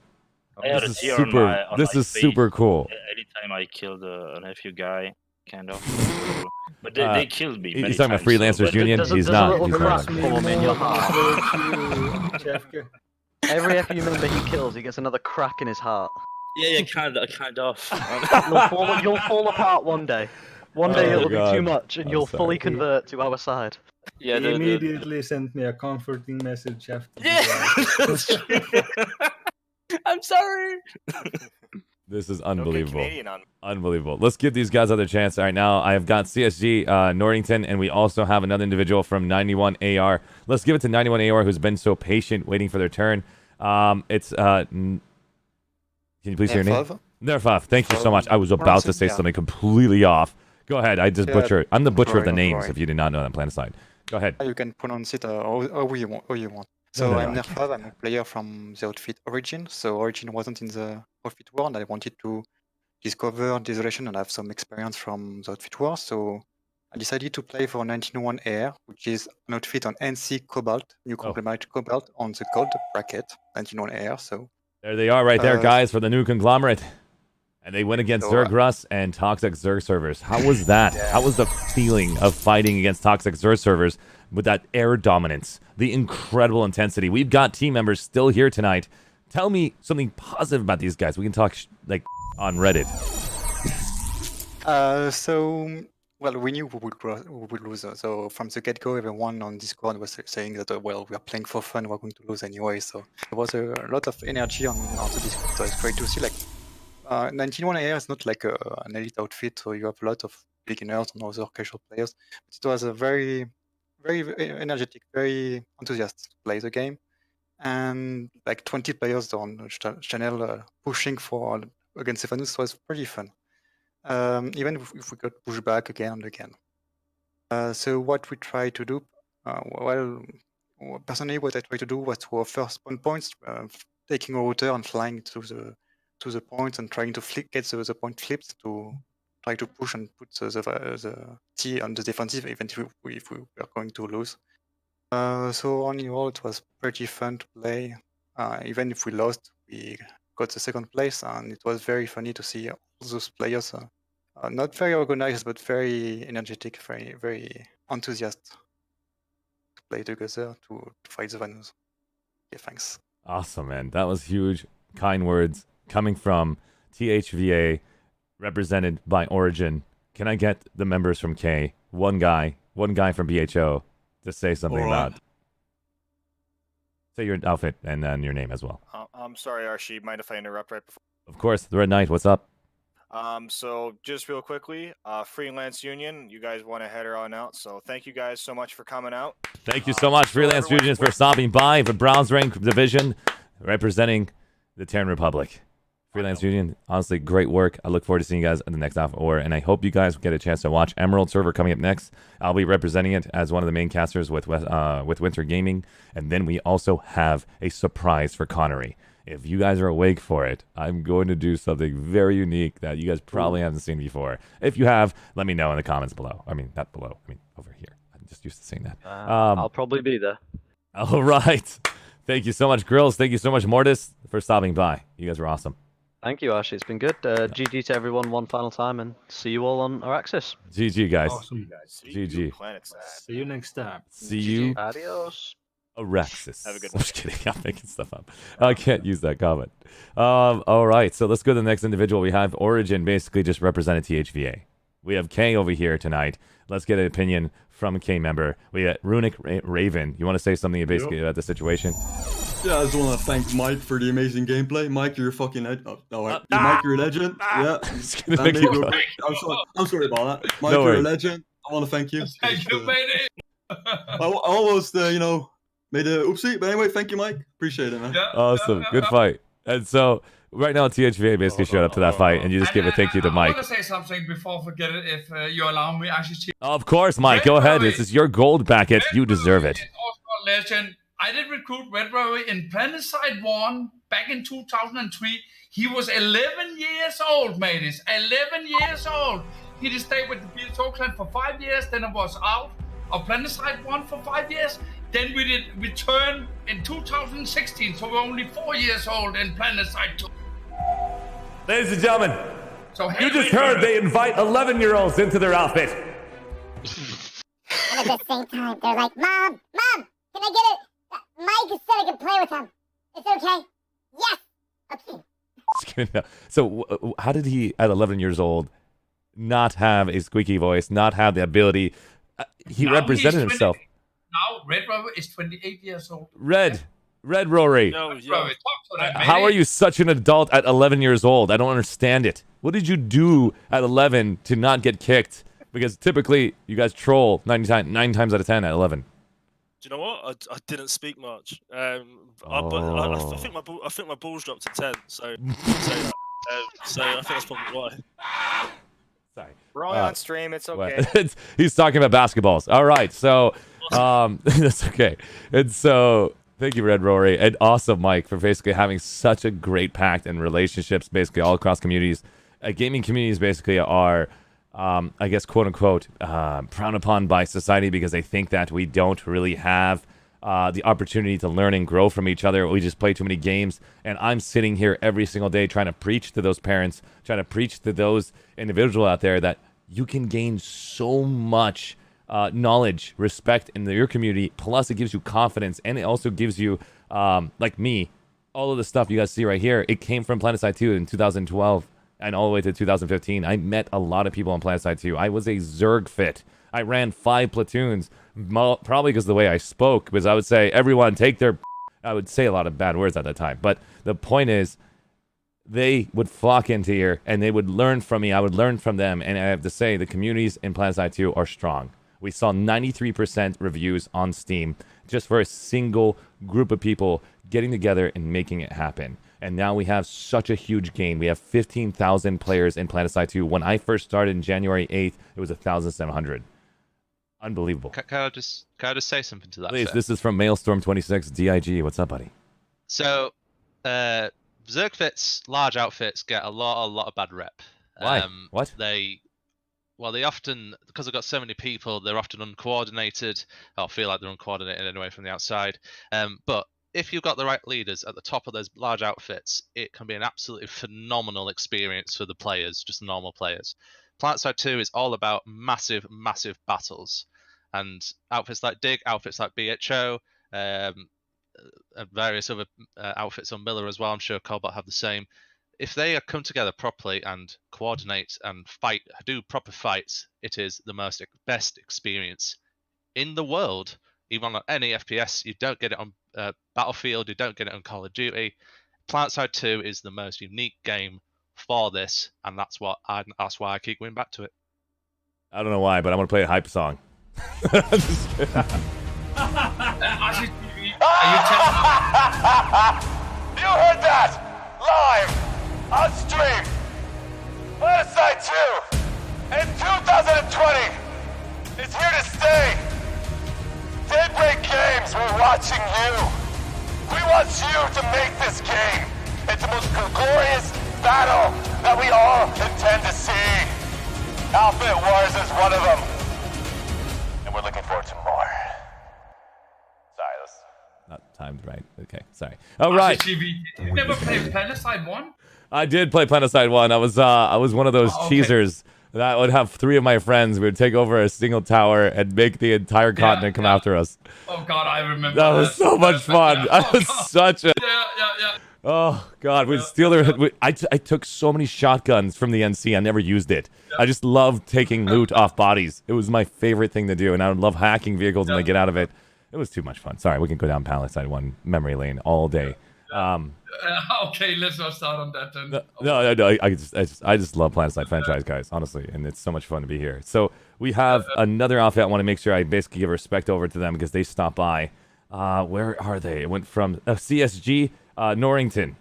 I had This a is tear on super. my on This my is face super cool. anytime I killed an FU guy, kind of. But Uh, they killed me he's many talking about times. Freelancers Union? He's Does a not. little He's crack not. form in your heart. Chefke. Every FU member he kills, he gets another crack in his heart. Yeah, kind of. You'll fall apart one day. One day Oh, it'll be too God. much, and I'm you'll fully sorry. convert to our side. Yeah, He immediately sent me a comforting message after. I'm sorry. This is unbelievable. Canadian on. Unbelievable. Let's give these guys another chance. All right, now I have got CSG Norrington, and we also have another individual from 91 AR. Let's give it to 91 AR, who's been so patient waiting for their turn. It's can you please say your name? Nerfov. Thank you so much. I was about to say something completely off. Go ahead. I just butchered. I'm the butcher of the names. If you did not know that, Planetside. Go ahead. You can pronounce it how you want. So No, I'm I Nerfav, I'm a player from the outfit Origin. So Origin wasn't in the outfit war, and I wanted to discover Desolation and have some experience from the outfit war. So I decided to play for 1901 Air, which is an outfit on NC Cobalt, new conglomerate Cobalt on the gold bracket, 1901 Air. So There they are right there, Uh, guys, for the new conglomerate. And they win against So, Zerg Russ and Toxic Zerg servers. How was that? How was the feeling of fighting against Toxic Zerg servers with that air dominance, the incredible intensity? We've got team members still here tonight. Tell me something positive about these guys. We can talk like on Reddit. Well, we knew we would lose. So from the get-go, everyone on Discord was saying that, well, we are playing for fun, we're going to lose anyway. So there was a lot of energy on the Discord. So it's great to see. Like 1901 AR is not like an elite outfit, so you have a lot of beginners and other casual players. But it was a very, very energetic, very enthusiastic to play the game. And like 20 players on the channel pushing for against Stefanus was pretty fun. Even if we got pushed back again and again. So what we try to do, personally, what I try to do was to first spawn points, taking a router and flying to the point and trying to get the point flipped to try to push and put the T on the defensive, even if we are going to lose. So on the whole, it was pretty fun to play. Even if we lost, we got the second place, and it was very funny to see all those players. Not very organized, but very energetic, very, very enthusiastic to play together to fight the Vanus. Yeah, thanks. Awesome, man. That was huge. Kind words coming from THVA, represented by Origin. Can I get the members from K? One guy from BHO to say something about. Say your outfit and then your name as well. I'm sorry, Arshee. Mind if I interrupt right before? Of course, the Red Knight. What's up? So just real quickly, Freelance Union, you guys want to head her on out. So thank you guys so much for coming out. Thank you so much, Freelance Unions, for stopping by. The Browns Rank Division, representing the Terran Republic. Freelance Union, honestly, great work. I look forward to seeing you guys in the next Alpha War, and I hope you guys get a chance to watch Emerald Server coming up next. I'll be representing it as one of the main casters with Winter Gaming, and then we also have a surprise for Connery. If you guys are awake for it, I'm going to do something very unique that you guys probably haven't seen before. If you have, let me know in the comments below. I mean, not below. I mean, over here. I'm just used to saying that. I'll probably be there. All right. Thank you so much, Grills. Thank you so much, Mortis, for stopping by. You guys were awesome. Thank you, Archie. It's been good. GG to everyone one final time, and see you all on our access. GG, guys. Awesome. GG. See you next time. See you. Adios. Araxis. Have a good I'm just kidding. I'm making stuff up. I can't use that comment. All right. So let's go to the next individual. We have Origin basically just represented THVA. We have K over here tonight. Let's get an opinion from a K member. We got Runic Raven. You want to say something basically about the situation? Yeah, I just want to thank Mike for the amazing gameplay. Mike, you're a fucking Mike, you're a legend. Yeah. I'm sorry about that. Mike, you're a legend. I want to thank you. Thank you, mate. I almost, made a oopsie. But anyway, thank you, Mike. Appreciate it, man. Awesome. Good fight. And so right now, THVA basically showed up to that fight, and you just give a thank you to I Mike. want to say something before I forget it, if you allow me. Actually, Of course, Mike. Go ahead. This is your gold packet. You deserve it. also a legend. I did recruit Red Rory in Planetside 1 back in 2003. He was 11 years old, mateys. 11 years old. He just stayed with the BSO clan for 5 years. Then I was out of Planetside 1 for 5 years. Then we did return in 2016. So we're only 4 years old in Planetside 2. Ladies and gentlemen, So you just heard they invite 11-year-olds into their outfit. And at the same time, they're like, Mom, can I get it? Mike said I can play with him. Is it okay? Yes. Okay. So how did he, at 11 years old, not have a squeaky voice, not have the ability? He Now represented he's 20 himself. Now Red Rory is 28 years old. Red Rory. Rory, talk to that, How are you such an adult at 11 years old? I don't understand it. What did you do at 11 to not get kicked? Because typically, you guys troll 9 times out of 10 at 11. Do you know what? I didn't speak much. But I think my balls dropped to 10. So I think that's probably why. Sorry. We're only on stream. It's okay. He's talking about basketballs. All right, so that's okay. And so thank you, Red Rory, and awesome Mike for basically having such a great pact and relationships basically all across communities. Gaming communities basically are, I guess, quote unquote, frowned upon by society because they think that we don't really have the opportunity to learn and grow from each other. We just play too many games. And I'm sitting here every single day trying to preach to those parents, trying to preach to those individuals out there that you can gain so much knowledge, respect in your community. Plus, it gives you confidence, and it also gives you, like me, all of the stuff you guys see right here. It came from Planetside 2 in 2012 and all the way to 2015. I met a lot of people on Planetside 2. I was a Zerg fit. I ran 5 platoons, probably because of the way I spoke, because I would say, everyone take their... I would say a lot of bad words at that time. But the point is, they would flock into here, and they would learn from me. I would learn from them. And I have to say, the communities in Planetside 2 are strong. We saw 93% reviews on Steam just for a single group of people getting together and making it happen. And now we have such a huge gain. We have 15,000 players in Planetside 2. When I first started in January 8th, it was 1,700. Unbelievable. Can I just say something to that? Please, sir? this is from Mailstorm26 DIG. What's up, buddy? So, Zerg fits, large outfits get a lot of bad rep. Why? What? They often, because they've got so many people, they're often uncoordinated, or feel like they're uncoordinated anyway from the outside. But if you've got the right leaders at the top of those large outfits, it can be an absolutely phenomenal experience for the players, just normal players. Planetside 2 is all about massive battles. And outfits like Dig, outfits like BHO, and various other outfits on Miller as well, I'm sure Cobalt have the same. If they come together properly and coordinate and fight, do proper fights, it is the best experience in the world. Even on any FPS, you don't get it on Battlefield, you don't get it on Call of Duty. Planetside 2 is the most unique game for this, and that's why I keep going back to it. I don't know why, but I'm going to play a hype song. You heard that? Live! on stream. Planetside 2 in 2020 is here to stay. Daybreak Games, we're watching you. We want you to make this game into the most glorious battle that we all intend to see. Outfit Wars is one of them. And we're looking forward to more. Sorry, that's not timed right. Okay, sorry. All right. ArsheeTV, you never played Planetside 1? I did play Planetside 1. I was one of those cheesers that would have 3 of my friends. We would take over a single tower and make the entire continent come after us. Oh god, I remember That was so much fun. I was such a... Yeah. Oh god, we'd steal their... I took so many shotguns from the NC. I never used it. I just loved taking loot off bodies. It was my favorite thing to do, and I would love hacking vehicles when I get out of it. It was too much fun. Sorry, we can go down Planetside 1 memory lane all day. Okay, let's not start on that then. No. I just love Planetside franchise, guys, honestly, and it's so much fun to be here. So we have another outfit. I want to make sure I basically give respect over to them because they stopped by. Where are they? It went from CSG Norrington.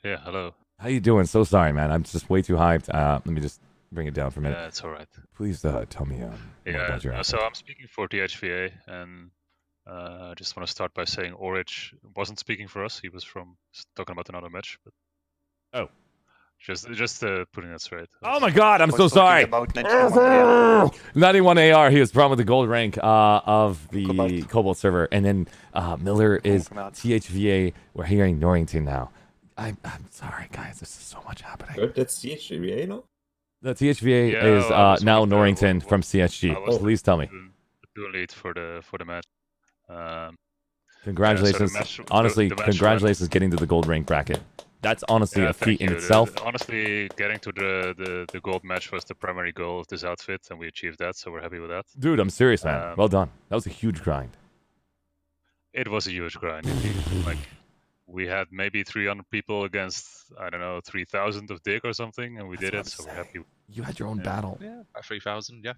Yeah, hello. How you doing? So sorry, man. I'm just way too hyped. Let me just bring it down for a minute. Yeah, it's all right. Please tell me more about your outfit. So I'm speaking for THVA, and I just want to start by saying Orich wasn't speaking for us. He was talking about another match. But oh, just putting that straight. Oh my God, I'm so sorry. 91 AR. He was from with the gold rank of the Cobalt server, and then Miller is THVA. We're hearing Norrington now. I'm sorry, guys. This is so much happening. That's THVA now? The THVA is now Norrington from CSG. Please tell me. The lead for the match. Congratulations. Yeah, so honestly, the match congratulations getting to the gold rank bracket. That's honestly a feat in you. itself. Honestly, getting to the gold match was the primary goal of this outfit, and we achieved that, so we're happy with that. Dude, I'm serious, man. Well done. That was a huge grind. It was a huge grind, indeed. Like, we had maybe 300 people against, I don't know, 3,000 of dig or something, and we did it, so we're happy. You had your own battle. Yeah, about 3,000, yeah.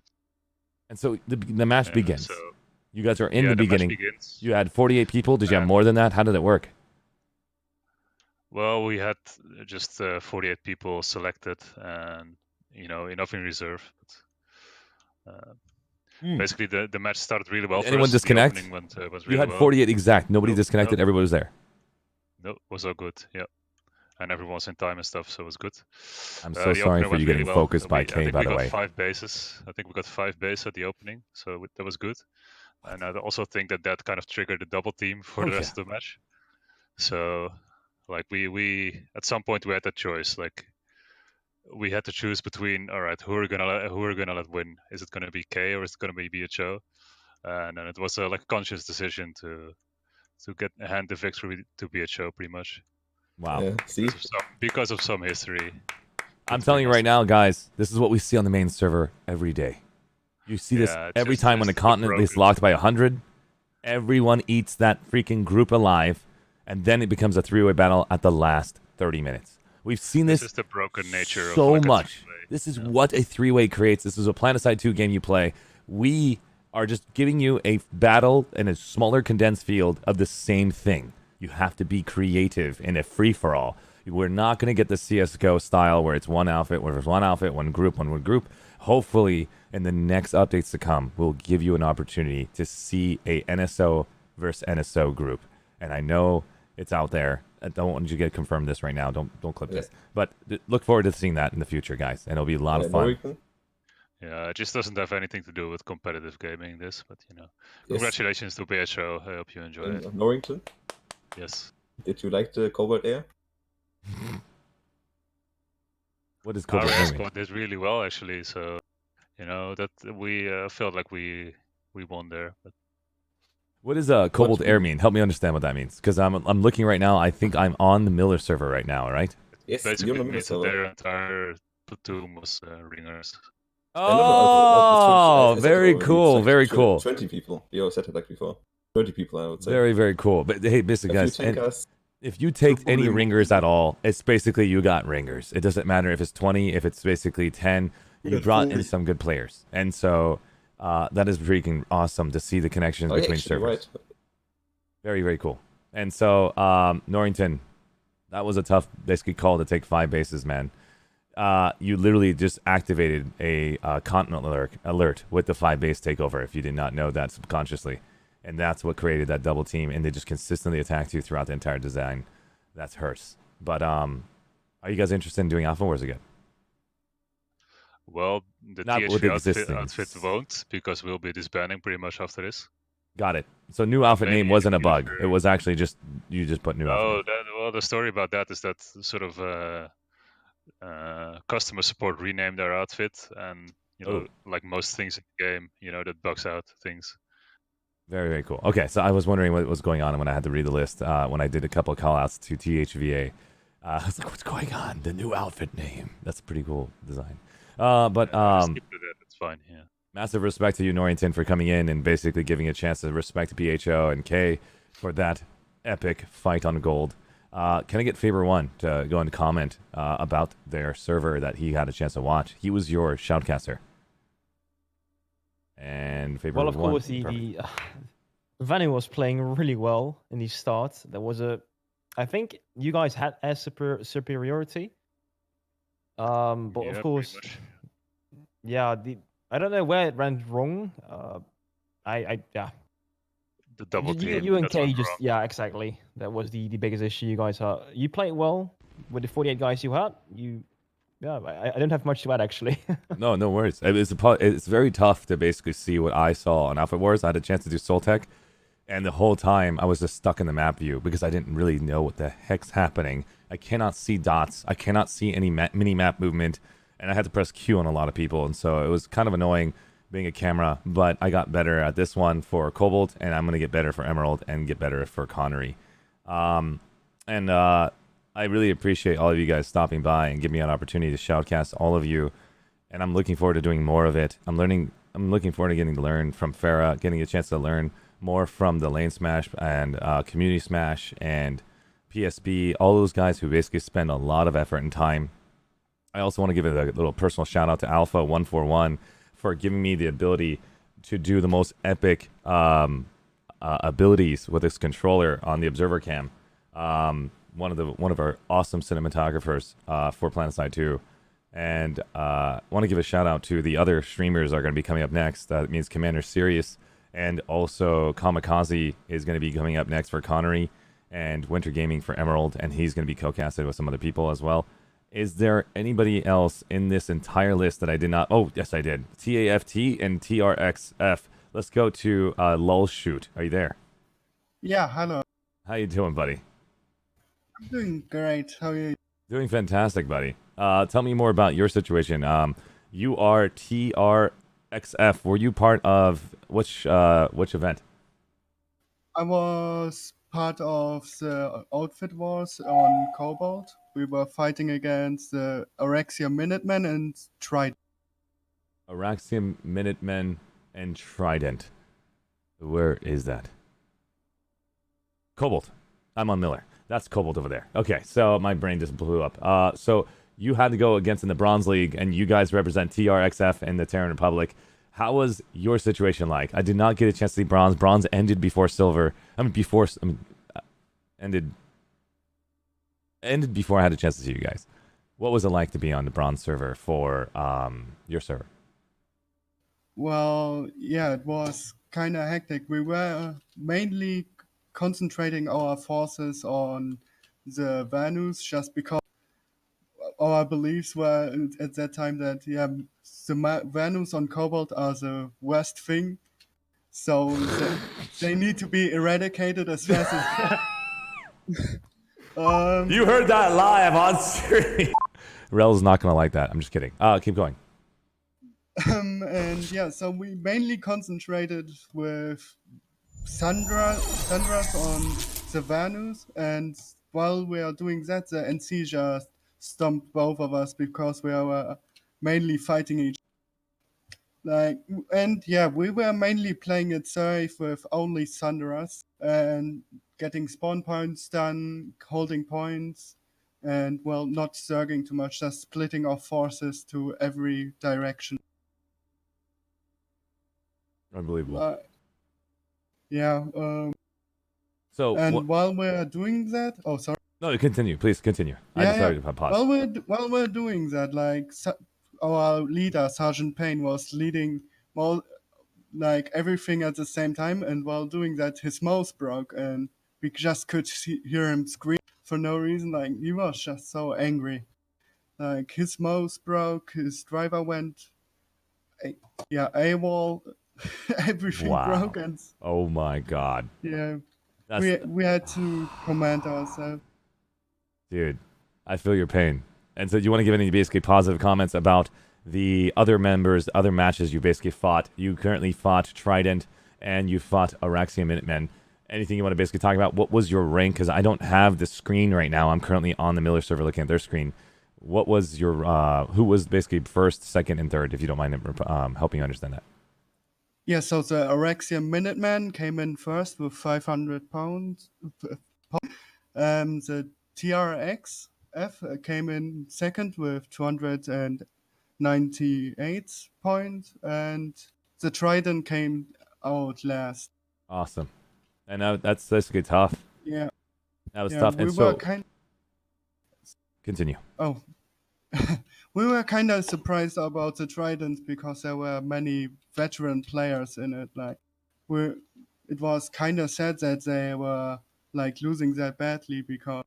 And so the match begins. So, you guys are in the match beginning. begins. You had 48 people. Did you have more than that? How did it work? Well, we had just 48 people selected, and enough in reserve. But, basically, the match started really well. Did anyone disconnect? You had 48 exact. Nobody disconnected. Everybody was there. No, it was all good. Yeah, and everyone was in time and stuff, so it was good. I'm so sorry for you getting focused by K. By the way, we got 5 bases. I think we got 5 bases at the opening, so that was good. And I also think that kind of triggered the double team for the rest of the match. So, like we at some point we had that choice. Like we had to choose between, all right, who are we gonna let win? Is it gonna be K or is it gonna be BHO? And then it was like a conscious decision to hand the victory to BHO pretty much. Wow. Yeah, see? Because of some history. I'm telling you right now, guys, this is what we see on the main server every day. You see this every time when a continent is locked by 100. Everyone eats that freaking group alive, and then it becomes a 3-way battle at the last 30 minutes. We've seen this is the broken nature so of much. This is what a 3-way creates. This is a Planetside 2 game you play. We are just giving you a battle in a smaller condensed field of the same thing. You have to be creative in a free-for-all. We're not going to get the CSGO style where it's one outfit, one group. Hopefully, in the next updates to come, we'll give you an opportunity to see a NSO versus NSO group. And I know it's out there. I don't want you to get confirmed this right now. Don't clip this. But look forward to seeing that in the future, guys. And it'll be a lot of fun. Yeah, it just doesn't have anything to do with competitive gaming, this. But, congratulations to BHO. I hope you enjoy it. Norrington? Yes. Did you like the Cobalt Air? What is Cobalt Our Air? squad did really well, actually. So, that we felt like we won there. But What does Cobalt Air mean? Help me understand what that means. Because I'm looking right now. I think I'm on the Miller server right now, right? Yes, basically means that their entire platoon was ringers. Oh, very cool, very cool. 20 people. You said it like before. 30 people, I would say. Very, very cool. But hey, basically, guys, if you take any ringers at all, it's basically you got ringers. It doesn't matter if it's 20, if it's basically 10. You brought in some good players. And so that is freaking awesome to see the connections between servers. Right. Very, very cool. And so, Norrington, That was a tough, basically, call to take 5 bases, man. You literally just activated a continent alert with the 5 base takeover, if you did not know that subconsciously. And that's what created that double team, and they just consistently attacked you throughout the entire design. That's hurts. But are you guys interested in doing Alpha Wars again? Well, the Not with THV existing. outfit won't, because we'll be disbanding pretty much after this. Got it. So new outfit Maybe name wasn't a if bug. you're- It was actually just, you just put new outfit name. Well, the story about that is that sort of customer support renamed their outfit, and like most things in the game, that bugs out things. Very, very cool. Okay, so I was wondering what was going on when I had to read the list. When I did a couple of call-outs to THVA, I was like, what's going on? The new outfit name. That's a pretty cool design. But Skip to that, it's fine, yeah. massive respect to you, Norrington, for coming in and basically giving a chance to respect PHO and K for that epic fight on gold. Can I get Faber One to go and comment about their server that he had a chance to watch? He was your shoutcaster. And Faber Well, of One, course, the Vanu was playing really well in the start. There was I think you guys had air superiority. But Yeah, of course, yeah, I don't know where it went wrong. Yeah. The double team. You and that's K what's just wrong. exactly. That was the biggest issue you guys had. You played well with the 48 guys you had. I don't have much to add actually. No worries. It's very tough to basically see what I saw on Alpha Wars. I had a chance to do Soul Tech, and the whole time I was just stuck in the map view because I didn't really know what the heck's happening. I cannot see dots. I cannot see any mini map movement, and I had to press Q on a lot of people, and so it was kind of annoying being a camera. But I got better at this one for Cobalt, and I'm gonna get better for Emerald and get better for Connery. I really appreciate all of you guys stopping by and giving me an opportunity to shoutcast all of you, and I'm looking forward to doing more of it. I'm looking forward to getting to learn from Farah, getting a chance to learn more from the Lane Smash and Community Smash and PSB, all those guys who basically spend a lot of effort and time. I also want to give a little personal shout out to Alpha 141 for giving me the ability to do the most epic abilities with this controller on the Observer Cam. One of our awesome cinematographers for Planetside 2. And want to give a shout out to the other streamers that are going to be coming up next. That means Commander Sirius, and also Kamikaze is going to be coming up next for Connery, and Winter Gaming for Emerald, and he's going to be co-casted with some other people as well. Is there anybody else in this entire list that I did not? Oh, yes, I did. TAFT and TRXF. Let's go to Lulshoot. Are you there? Yeah, hello. How you doing, buddy? I'm doing great. How are you? Doing fantastic, buddy. Tell me more about your situation. You are TRXF. Were you part of which event? I was part of the Outfit Wars on Cobalt. We were fighting against the Aurexia Minutemen and Trident. Auraxium Minutemen and Trident. Where is that? Cobalt. I'm on Miller. That's Cobalt over there. Okay, so my brain just blew up. So you had to go against in the Bronze League, and you guys represent TRXF and the Terran Republic. How was your situation like? I did not get a chance to see Bronze. Bronze ended before Silver. Ended before I had a chance to see you guys. What was it like to be on the Bronze server for your server? Well, yeah, it was kind of hectic. We were mainly concentrating our forces on the Vanus just because our beliefs were at that time that the Vanus on Cobalt are the worst thing, so they need to be eradicated as fast as. You heard that live on stream. Rel's not gonna like that. I'm just kidding. Keep going. And yeah, so we mainly concentrated with Sandras on the Vanus, and while we are doing that, the NC just stomped both of us because we were mainly fighting each other. We were mainly playing it safe with only Sandras and getting spawn points done, holding points, and not surging too much, just splitting our forces to every direction. Unbelievable. Yeah. So while we're doing that, oh sorry. No, continue. Please continue. I Yeah, decided yeah. to pause. While we're doing that, like our leader Sergeant Payne was leading more like everything at the same time, and while doing that, his mouse broke, and we just could hear him scream for no reason. Like he was just so angry. Like his mouse broke, his driver went, AWOL, everything Wow. broke, and Oh my God. yeah, That's we had to command ourselves. Dude, I feel your pain. And so, do you want to give any basically positive comments about the other members, other matches you basically fought? You currently fought Trident and you fought Araxia Minutemen. Anything you want to basically talk about? What was your rank? Because I don't have the screen right now. I'm currently on the Miller server looking at their screen. What was your, who was basically first, second, and third, if you don't mind helping you understand that? Yeah, so the Araxia Minuteman came in first with 500 pounds. The TRX F came in second with 298 points, and the Trident came out last. Awesome. And that's basically tough. Yeah. That was Yeah, tough. we And were so, continue. Oh. We were kind of surprised about the Trident because there were many veteran players in it. Like, it was kind of sad that they were like losing that badly because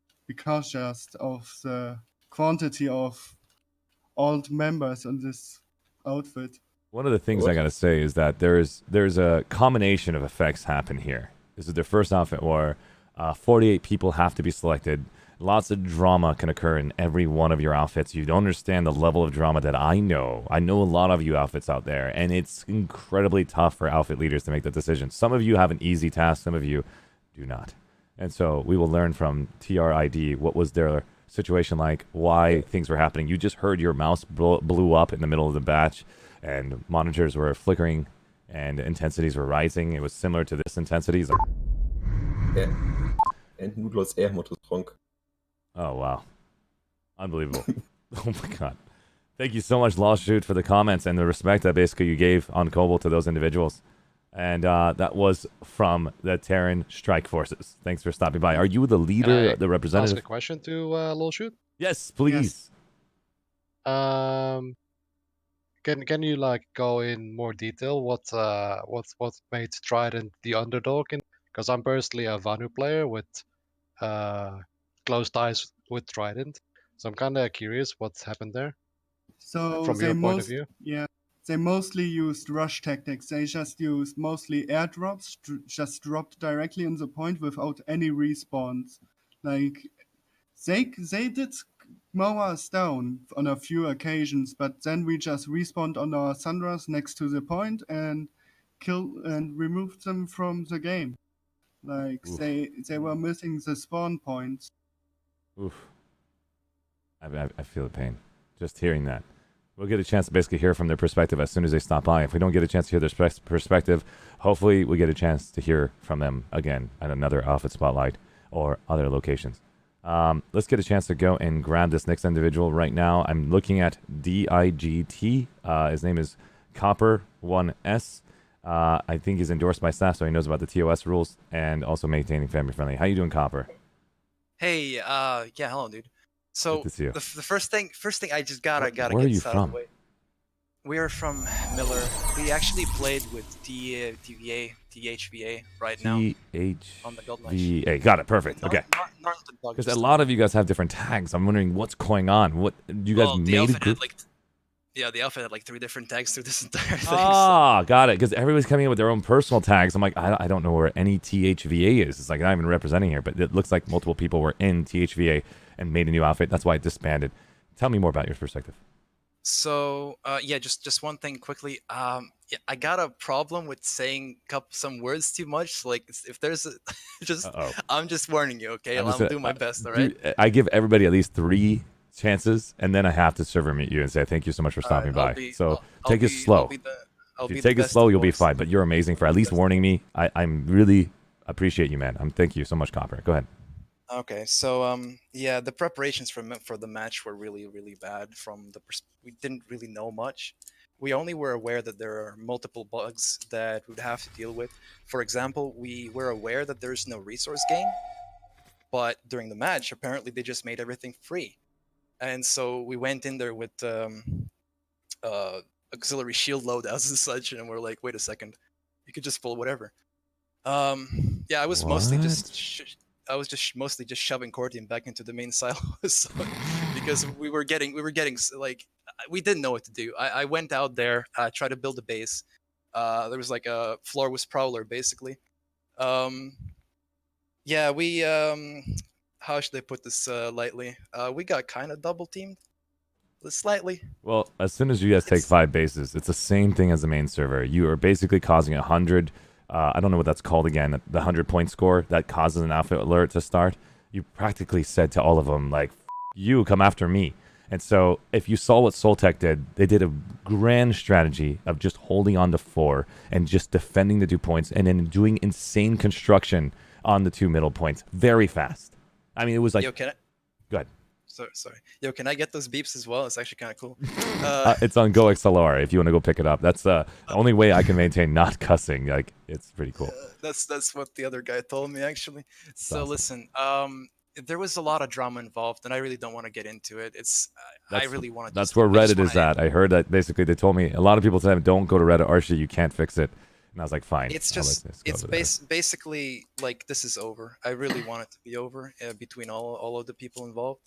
just of the quantity of old members in this outfit. One of the things I gotta say is that there's a combination of effects happen here. This is their first outfit war. 48 people have to be selected. Lots of drama can occur in every one of your outfits. You don't understand the level of drama that I know. I know a lot of you outfits out there, and it's incredibly tough for outfit leaders to make that decision. Some of you have an easy task, some of you do not. And so we will learn from TRID what was their situation like, why things were happening. You just heard your mouse blew up in the middle of the batch, and monitors were flickering, and intensities were rising. It was similar to this intensity. Yeah. And Noodles air mod was drunk. Oh, wow. Unbelievable. Oh, my God. Thank you so much, Lawshoot, for the comments and the respect that basically you gave on Cobalt to those individuals. And that was from the Terran Strike Forces. Thanks for stopping by. Are you the leader, the representative? Ask a question to Lawshoot? Yes, please. Can you like go in more detail what made Trident the underdog? Because I'm personally a Vanu player with close ties with Trident, so I'm kind of curious what's happened there. So from your point of view. Yeah, they mostly used rush tactics. They just used mostly airdrops, just dropped directly on the point without any respawns. Like they did mow us down on a few occasions, but then we just respawned on our Sundras next to the point and killed and removed them from the game. Like they were missing the spawn points. Oof. I feel the pain just hearing that. We'll get a chance to basically hear from their perspective as soon as they stop by. If we don't get a chance to hear their perspective, hopefully we get a chance to hear from them again at another outfit spotlight or other locations. Let's get a chance to go and grab this next individual right now. I'm looking at DIGT. His name is Copper1S. I think he's endorsed by staff, so he knows about the TOS rules and also maintaining family friendly. How you doing, Copper? Hey, yeah, hello, dude. So Good to see you. the first thing I just gotta Where get are you this out of from? the way. We are from Miller. We actually played with THVA right now on the Gold Match. THVA. Got it. Perfect. Okay. Northern Dog Because just a lot of you guys have different tags. I'm wondering what's going on. What you guys the made a outfit group? had the outfit had like 3 different tags through this entire thing. Ah, got it. Because everybody's coming in with their own personal tags. I'm like, I don't know where any THVA is. It's like not even representing here, but it looks like multiple people were in THVA and made a new outfit. That's why it disbanded. Tell me more about your perspective. So yeah, just one thing quickly. Yeah, I got a problem with saying some words too much. Like if there's a, I'm just warning you, okay? I'm doing my best, all right? Dude, I give everybody at least 3 chances, and then I have to server meet you and say thank you so much for stopping by. Take it slow. If you take it slow, you'll be fine. But you're amazing for at least warning me. I'm really appreciate you, man. Thank you so much, Copper. Go ahead. Okay, so yeah, the preparations for the match were really bad. We didn't really know much. We only were aware that there are multiple bugs that we'd have to deal with. For example, we were aware that there's no resource gain, But during the match, apparently they just made everything free, and so we went in there with auxiliary shield loadouts and such, and we're like, wait a second, you could just pull whatever. Yeah, I was mostly just mostly just shoving Cordium back into the main silos because we were getting like we didn't know what to do. I went out there, tried to build a base. There was like a floor with Prowler basically. Yeah, we how should I put this lightly? We got kind of double teamed, slightly. Well, as soon as you guys take 5 bases, it's the same thing as the main server. You are basically causing 100. I don't know what that's called again. The 100-point score that causes an outfit alert to start. You practically said to all of them, like, "You come after me." And so, if you saw what Soltech did, they did a grand strategy of just holding on to 4 and just defending the 2 points, and then doing insane construction on the 2 middle points very fast. I mean, it was like. Yo, can I? Go ahead. Sorry. Yo, can I get those beeps as well? It's actually kind of cool. It's on GoXLR if you want to go pick it up. That's the only way I can maintain not cussing. Like, it's pretty cool. That's what the other guy told me actually. So awesome. Listen, there was a lot of drama involved, and I really don't want to get into it. I really want to. That's where Reddit is at. I heard that basically they told me a lot of people said, "Don't go to Reddit, Arshee. You can't fix it." And I was like, "Fine." It's just basically like this is over. I really want it to be over between all of the people involved.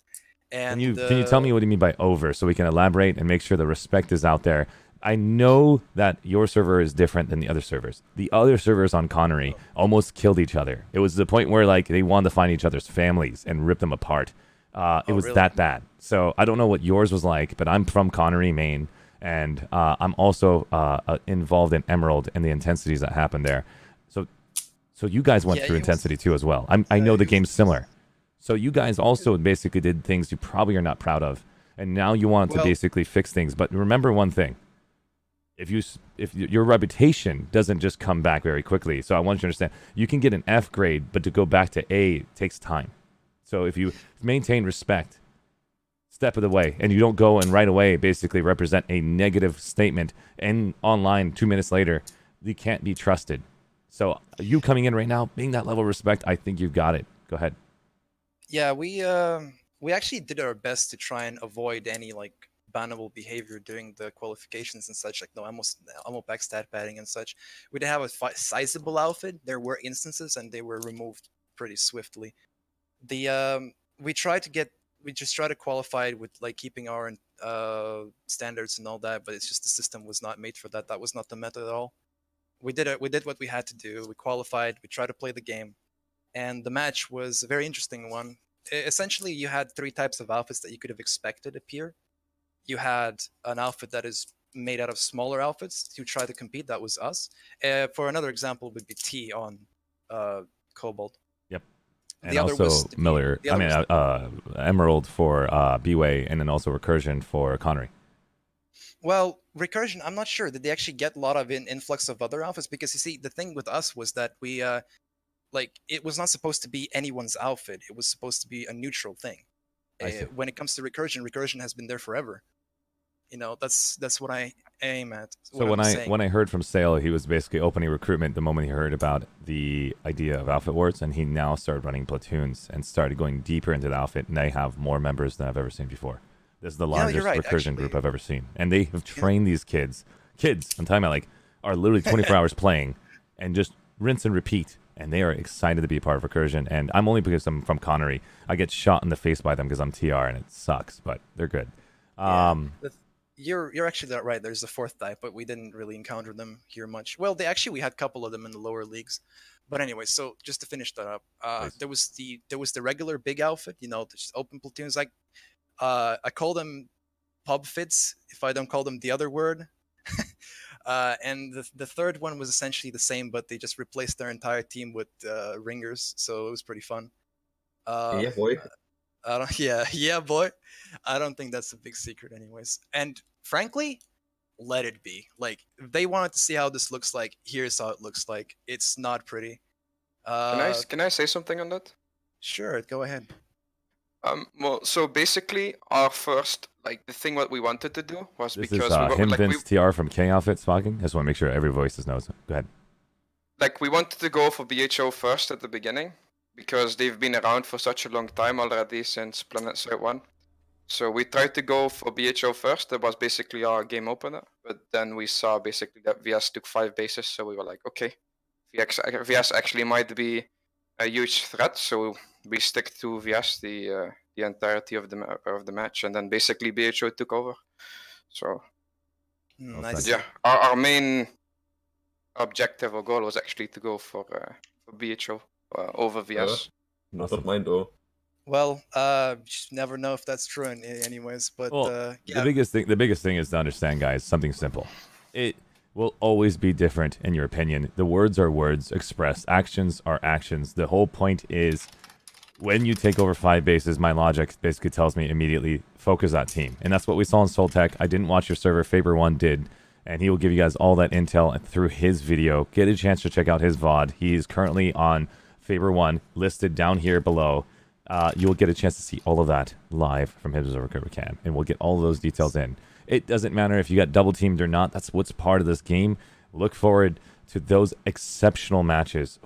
And can you tell me what you mean by over so we can elaborate and make sure the respect is out there? I know that your server is different than the other servers. The other servers on Connery almost killed each other. It was the point where like they wanted to find each other's families and rip them apart. It was really? that bad. So I don't know what yours was like, but I'm from Connery, Maine, and I'm also involved in Emerald and the intensities that happened there. So you guys went through intensity too as well. I know the game's similar. So you guys also basically did things you probably are not proud of, and now you want to basically fix things. But remember one thing: if your reputation doesn't just come back very quickly. So I want you to understand, you can get an F grade, but to go back to A takes time. So if you maintain respect, step of the way, and you don't go and right away basically represent a negative statement and online 2 minutes later, you can't be trusted. So you coming in right now, being that level of respect, I think you've got it. Go ahead. Yeah, we actually did our best to try and avoid any like bannable behavior during the qualifications and such, like ammo pack stat padding and such. We did have a sizable outfit. There were instances, and they were removed pretty swiftly. We just try to qualify with like keeping our standards and all that, but it's just the system was not made for that. That was not the method at all. We did what we had to do. We qualified. We tried to play the game. And the match was a very interesting one. Essentially, you had 3 types of outfits that you could have expected appear. You had an outfit that is made out of smaller outfits to try to compete. That was us. For another example, would be T on Cobalt. Yep. And also Miller. Emerald for B-Way, and then also Recursion for Connery. Well, Recursion, I'm not sure. Did they actually get a lot of influx of other outfits? Because you see, the thing with us was that we... like, it was not supposed to be anyone's outfit. It was supposed to be a neutral thing. When it comes to Recursion has been there forever. You know, that's what I aim at. So when I heard from Sale, he was basically opening recruitment the moment he heard about the idea of Outfit Wars, and he now started running platoons and started going deeper into the outfit, and they have more members than I've ever seen before. This is the largest Recursion group I've ever seen. And they have trained these kids, I'm talking about, like, are literally 24 hours playing and just rinse and repeat. And they are excited to be a part of Recursion. And I'm only because I'm from Connery. I get shot in the face by them because I'm TR, and it sucks, but they're good. You're actually right. There's a 4th type, but we didn't really encounter them here much. Well, we had a couple of them in the lower leagues. But anyway, so just to finish that up, there was the regular big outfit, you know, just open platoons. Like I call them pub fits if I don't call them the other word. And the third one was essentially the same, but they just replaced their entire team with ringers, so it was pretty fun. Yeah, boy. Yeah, boy. I don't think that's a big secret, anyways. And frankly, let it be. Like, if they wanted to see how this looks like, here's how it looks like. It's not pretty. Can I say something on that? Sure, go ahead. Well, so basically, our first, like, the thing what we wanted to do was this because is him, Vince TR from King Outfits talking. I just want to make sure every voice is knows. Go ahead. Like, we wanted to go for BHO first at the beginning, because they've been around for such a long time already since Planetside 1. So we tried to go for BHO first. That was basically our game opener. But then we saw basically that VS took 5 bases. So we were like, okay, VS actually might be a huge threat. So we stick to VS the entirety of the match. And then basically BHO took over. So Nice. yeah, our main objective or goal was actually to go for BHO over VS. Not mine though. Well, just never know if that's true anyways, but Well, yeah. the biggest thing is to understand, guys, something simple. It will always be different in your opinion. The words are words expressed. Actions are actions. The whole point is when you take over 5 bases, my logic basically tells me immediately focus that team. And that's what we saw in Soltech. I didn't watch your server. Faber1 did. And he will give you guys all that intel through his video. Get a chance to check out his VOD. He is currently on Faber1, listed down here below. You will get a chance to see all of that live from his server cam. And we'll get all of those details in. It doesn't matter if you got double teamed or not. That's what's part of this game. Look forward to those exceptional matches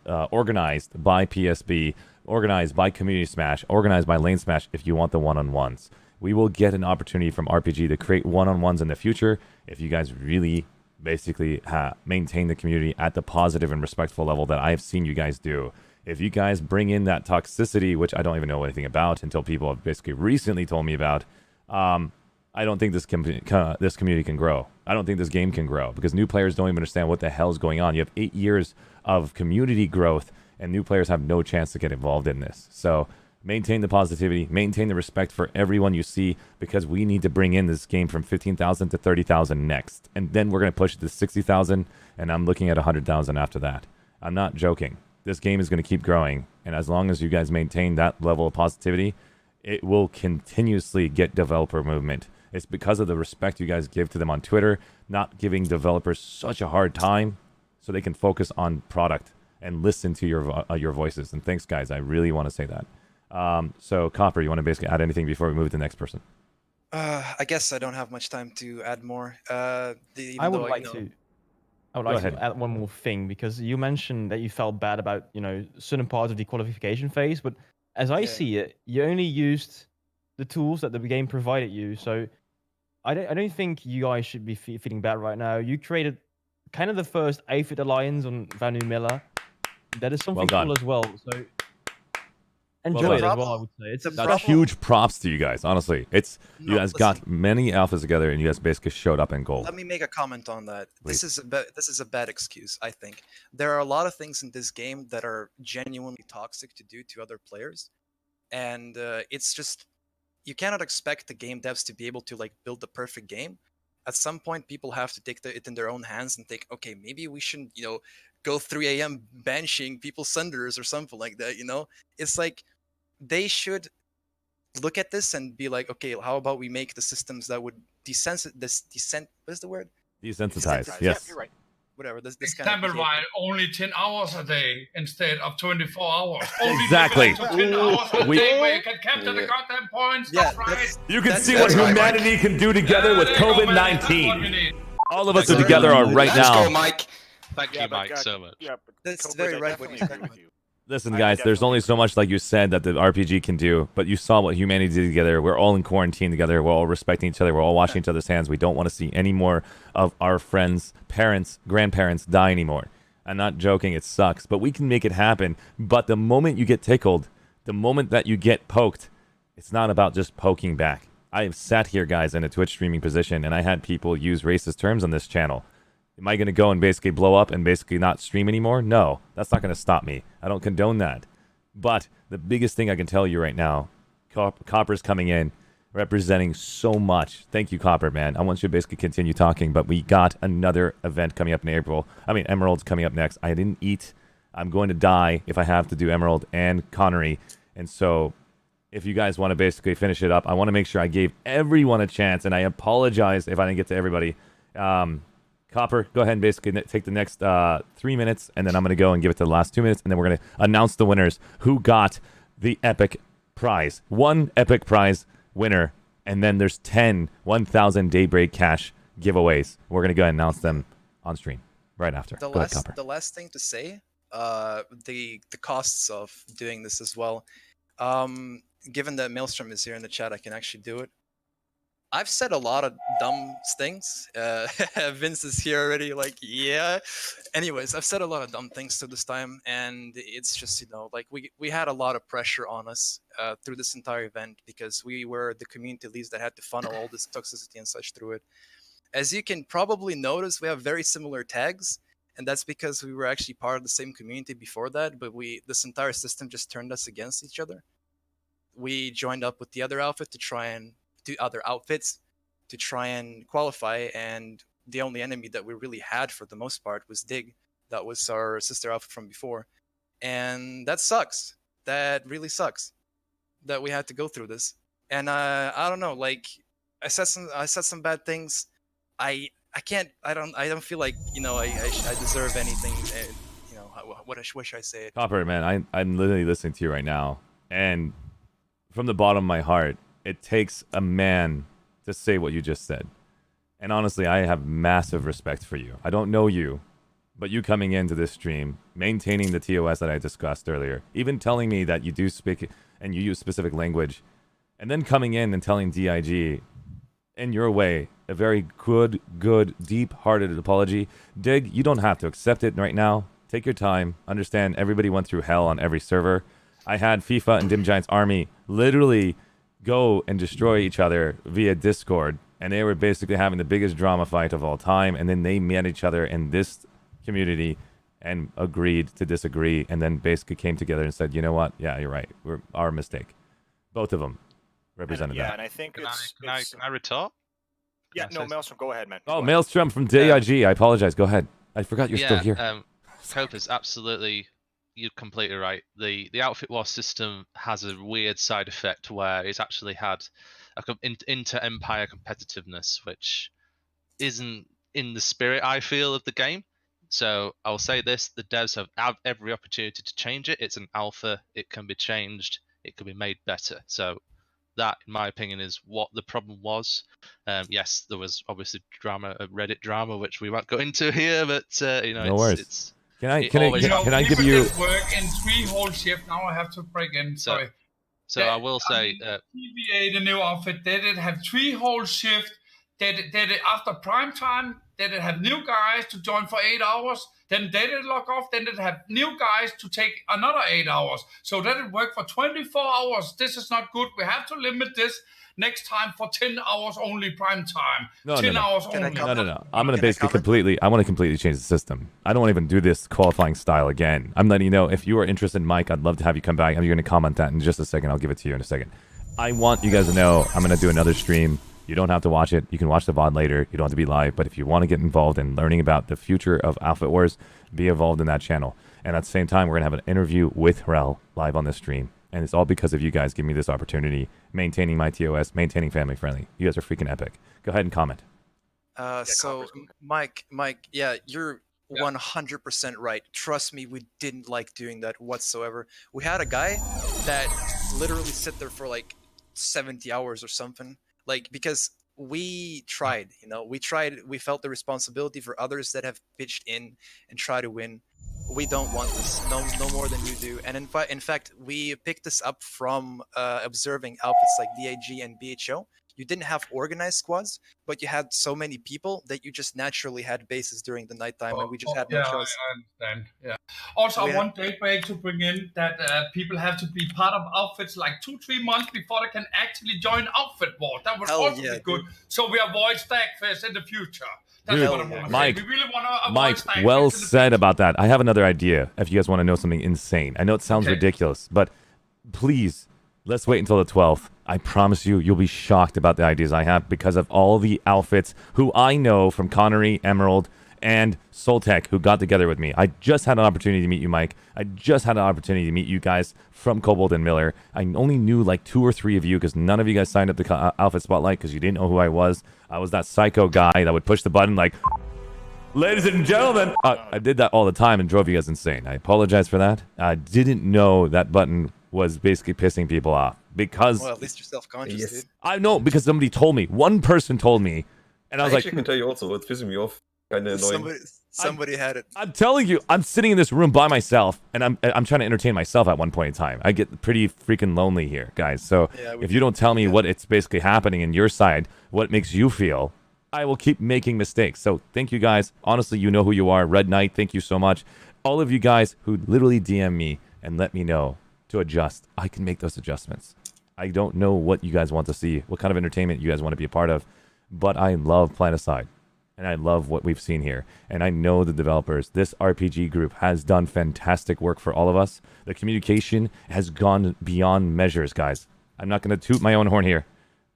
organized by PSB, organized by Community Smash, organized by Lane Smash if you want the one-on-ones. We will get an opportunity from RPG to create one-on-ones in the future if you guys really basically maintain the community at the positive and respectful level that I've seen you guys do. If you guys bring in that toxicity, which I don't even know anything about until people have basically recently told me about, I don't think this community can grow. I don't think this game can grow because new players don't even understand what the hell is going on. You have 8 years of community growth and new players have no chance to get involved in this. So maintain the positivity, maintain the respect for everyone you see because we need to bring in this game from 15,000 to 30,000 next. And then we're going to push it to 60,000 and I'm looking at 100,000 after that. I'm not joking. This game is going to keep growing. And as long as you guys maintain that level of positivity, it will continuously get developer movement. It's because of the respect you guys give to them on Twitter, not giving developers such a hard time so they can focus on product and listen to your voices. And thanks, guys. I really want to say that. So, Copper, you want to basically add anything before we move to the next person? I guess I don't have much time to add more. I would like to add one more thing because you mentioned that you felt bad about certain parts of the qualification phase, but as I see it, you only used the tools that the game provided you. So I don't think you guys should be feeling bad right now. You created kind of the first Aphid alliance on Vanu Miller. That is something cool as well. So enjoy it as well, I would say. That's huge props to you guys, honestly. You guys got many alphas together and you guys basically showed up in gold. Let me make a comment on that. This is a bad excuse, I think. There are a lot of things in this game that are genuinely toxic to do to other players. And it's just, you cannot expect the game devs to be able to build the perfect game. At some point, people have to take it in their own hands and think, okay, maybe we shouldn't, go 3 a.m. banishing people's sunders or something like that, It's like, they should look at this and be like, okay, how about we make the systems that would what's the word? Desensitize, yes. You're right. Whatever, this kind Example, of why only 10 hours a day instead of 24 hours. Only Exactly. 10 hours a day where you can capture the goddamn points. Yeah, right. You can see what humanity can do together with COVID-19. All of us are together right now. Let's go, Mike. Thank you, Mike, so much. Yeah, but That's very right what you're talking about. Listen, guys, there's only so much, like you said, that the RPG can do, but you saw what humanity did together. We're all in quarantine together. We're all respecting each other. We're all washing each other's hands. We don't want to see any more of our friends, parents, grandparents die anymore. I'm not joking. It sucks, but we can make it happen. But the moment you get tickled, the moment that you get poked, it's not about just poking back. I have sat here, guys, in a Twitch streaming position, and I had people use racist terms on this channel. Am I going to go and basically blow up and basically not stream anymore? No, that's not going to stop me. I don't condone that. But the biggest thing I can tell you right now, Copper's coming in, representing so much. Thank you, Copper, man. I want you to basically continue talking, but we got another event coming up in April. Emerald's coming up next. I didn't eat. I'm going to die if I have to do Emerald and Connery. And so if you guys want to basically finish it up, I want to make sure I gave everyone a chance, and I apologize if I didn't get to everybody. Copper, go ahead and basically take the next 3 minutes, and then I'm going to go and give it to the last 2 minutes, and then we're going to announce the winners who got the epic prize. One epic prize winner, and then there's 10 1,000 Daybreak cash giveaways. We're going to go ahead and announce them on stream right after. Go ahead, Copper. The last thing to say the costs of doing this as well. Given that Maelstrom is here in the chat, I can actually do it. I've said a lot of dumb things. Vince is here already, like, yeah. Anyways, I've said a lot of dumb things to this time, and it's just, like, we had a lot of pressure on us through this entire event because we were the community leads that had to funnel all this toxicity and such through it. As you can probably notice, we have very similar tags, and that's because we were actually part of the same community before that, but this entire system just turned us against each other. We joined up with the other outfit to try and do other outfits to try and qualify, and the only enemy that we really had for the most part was Dig. That was our sister outfit from before, and that sucks. That really sucks that we had to go through this. And I don't know, like, I said some bad things. I don't feel like I deserve anything. What should I say? Copper, man, I'm literally listening to you right now, and from the bottom of my heart, it takes a man to say what you just said. And honestly, I have massive respect for you. I don't know you, but you coming into this stream, maintaining the TOS that I discussed earlier, even telling me that you do speak and you use specific language, and then coming in and telling DIG in your way a very good, deep-hearted apology. Dig, you don't have to accept it right now. Take your time. Understand everybody went through hell on every server. I had FIFA and Dim Giant's army literally go and destroy each other via Discord, and they were basically having the biggest drama fight of all time, and then they met each other in this community and agreed to disagree, and then basically came together and said, you know what, yeah, you're right, we're our mistake. Both of them represented that. Yeah, and I think Can I retort? Yeah, no, Maelstrom, go ahead, man. Oh, Maelstrom from DIG, I apologize, go ahead. I forgot you're still here. Cope is absolutely, you're completely right. The outfit war system has a weird side effect where it's actually had inter-empire competitiveness, which isn't in the spirit, I feel, of the game. So I'll say this, the devs have every opportunity to change it. It's an alpha, it can be changed, it can be made better. So that, in my opinion, is what the problem was. Yes, there was obviously drama, Reddit drama, which we won't go into here, but no worries. It's Can I give you work in 3 whole shift? Now I have to break in. Sorry. So I will say, TVA, the new outfit, they did have 3 whole shift. They did after prime time. They did have new guys to join for 8 hours. Then they did log off. Then they have new guys to take another 8 hours. So that it worked for 24 hours. This is not good. We have to limit this next time for 10 hours only prime time. No. Hours only. No. I'm going to basically I want to completely change the system. I don't want to even do this qualifying style again. I'm letting you know, if you are interested, Mike, I'd love to have you come back. I'm going to comment that in just a second. I'll give it to you in a second. I want you guys to know I'm going to do another stream. You don't have to watch it. You can watch the VOD later. You don't have to be live. But if you want to get involved in learning about the future of Outfit Wars, be involved in that channel. And at the same time, we're going to have an interview with Rel live on this stream. And it's all because of you guys giving me this opportunity, maintaining my TOS, maintaining family friendly. You guys are freaking epic. Go ahead and comment. So, Mike, yeah, you're 100% right. Trust me, we didn't like doing that whatsoever. We had a guy that literally sit there for like 70 hours or something. Like, because we tried, we felt the responsibility for others that have pitched in and try to win. We don't want this, no more than you do. And in fact, we picked this up from observing outfits like DIG and BHO. You didn't have organized squads, but you had so many people that you just naturally had bases during the nighttime, and we just had no choice. I understand. Yeah. Also, I want Daybreak to bring in that people have to be part of outfits like 2-3 months before they can actually join Outfit War. That would also be good. So we avoid Stagfest in the future. That's what I want to Mike, say. We really want to avoid Mike, Stagfest well said about that. I have another idea if you guys want to know something insane. I know it sounds ridiculous, but please, let's wait until the 12th. I promise you, you'll be shocked about the ideas I have because of all the outfits who I know from Connery, Emerald, and Soltech who got together with me. I just had an opportunity to meet you, Mike. I just had an opportunity to meet you guys from Cobalt and Miller. I only knew like 2 or 3 of you because none of you guys signed up to Outfit Spotlight because you didn't know who I was. I was that psycho guy that would push the button like, ladies and gentlemen. I did that all the time and drove you guys insane. I apologize for that. I didn't know that button was basically pissing people off because... Well, at least you're self-conscious, dude. I know, because somebody told me. One person told me, and I was like... I can tell you also, it's pissing me off. Kind of annoying. Somebody had it. I'm telling you, I'm sitting in this room by myself, and I'm trying to entertain myself at one point in time. I get pretty freaking lonely here, guys. So if you don't tell me what it's basically happening in your side, what makes you feel, I will keep making mistakes. So thank you guys. Honestly, you know who you are. Red Knight, thank you so much. All of you guys who literally DM me and let me know to adjust, I can make those adjustments. I don't know what you guys want to see, what kind of entertainment you guys want to be a part of, but I love Planetside. And I love what we've seen here. And I know the developers, this RPG group has done fantastic work for all of us. The communication has gone beyond measures, guys. I'm not going to toot my own horn here,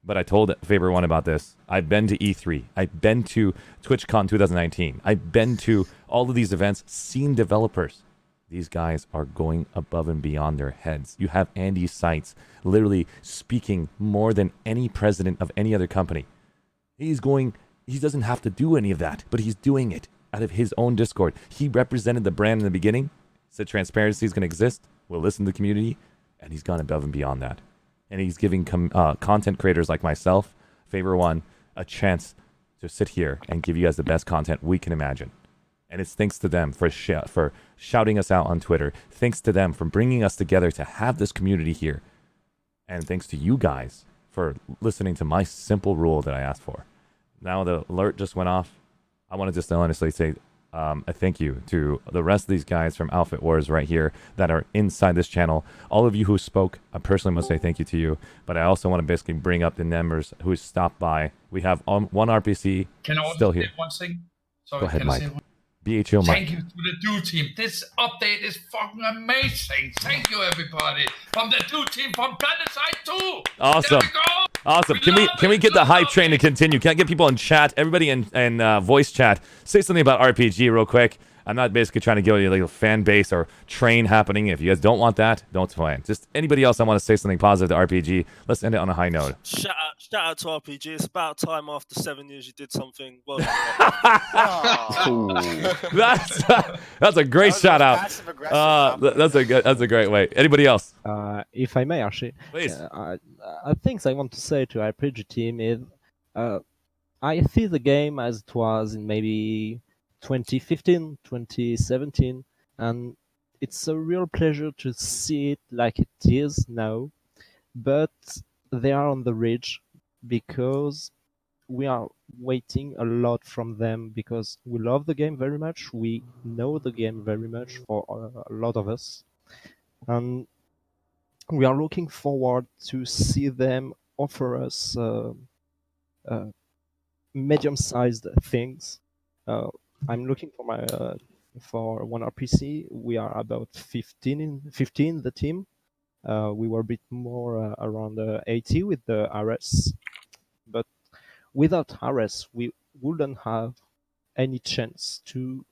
but I told Faber One about this. I've been to E3. I've been to TwitchCon 2019. I've been to all of these events, seen developers. These guys are going above and beyond their heads. You have Andy Seitz literally speaking more than any president of any other company. He doesn't have to do any of that, but he's doing it out of his own Discord. He represented the brand in the beginning, said transparency is going to exist, we'll listen to the community, and he's gone above and beyond that. And he's giving content creators like myself, Favor One, a chance to sit here and give you guys the best content we can imagine. And it's thanks to them for shouting us out on Twitter. Thanks to them for bringing us together to have this community here. And thanks to you guys for listening to my simple rule that I asked for. Now the alert just went off. I want to just honestly say a thank you to the rest of these guys from Outfit Wars right here that are inside this channel. All of you who spoke, I personally must say thank you to you. But I also want to basically bring up the members who stopped by. We have one RPC still here. One thing? Sorry, Go ahead, Mike. Say BHO Mike. Thank you to the Do team. This update is fucking amazing. Thank you, everybody. From the Do team from Planetside 2. Awesome. There we go. Awesome. Can we get the hype train to continue? Can I get people in chat? Everybody in voice chat, say something about RPG real quick. I'm not basically trying to get you like a fan base or train happening. If you guys don't want that, don't plan. Just anybody else I want to say something positive to RPG. Let's end it on a high note. Shout out to RPG. It's about time after 7 years you did something. Well, that's a great shout out. That's a great way. Anybody else? If I may, Archie, please. Things I want to say to RPG team is, I see the game as it was in maybe 2015, 2017, and it's a real pleasure to see it like it is now. But they are on the ridge because we are waiting a lot from them because we love the game very much. We know the game very much for a lot of us. And we are looking forward to see them offer us medium-sized things. I'm looking for one RPC. We are about 15 the team. We were a bit more around 80 with the RS, but without RS, we wouldn't have any chance to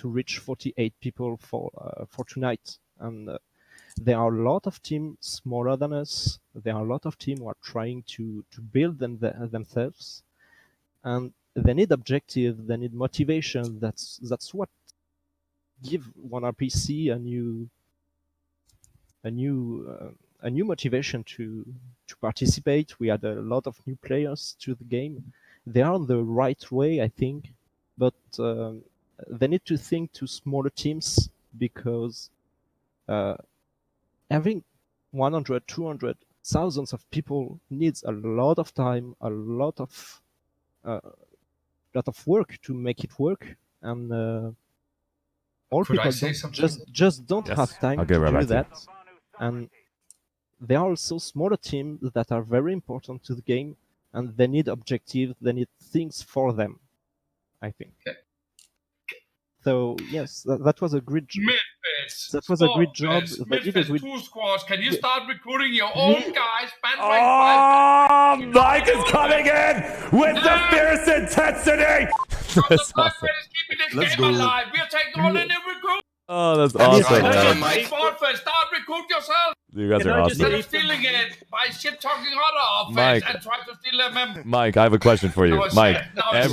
reach 48 people for tonight. And there are a lot of teams smaller than us. There are a lot of teams who are trying to build themselves, and they need objective, they need motivation. That's what give one RPC a new motivation to participate. We had a lot of new players to the game. They are on the right way, I think, but they need to think to smaller teams because having 100, 200, thousands of people needs a lot of time, a lot of work to make it work, and all Could I people say just don't Yes. have time I'll to get right do back to you. that. And there are also smaller teams that are very important to the game, and they need objectives, they need things for them, I think. So yes, that was a great job. Misfits. That was a great job. Misfits. They did a Misfits great. 2 squads. Can you start recruiting your own guys? Oh, Mike is coming in with the fierce intensity. That's awesome. Let's go. Alive. We are taking on any recruit. Oh, that's awesome. Start recruit yourself. You guys are awesome. Instead of stealing it by shit talking other offense and try to steal their members. Mike, I have a question for you. No, it's Mike, sad. No, it's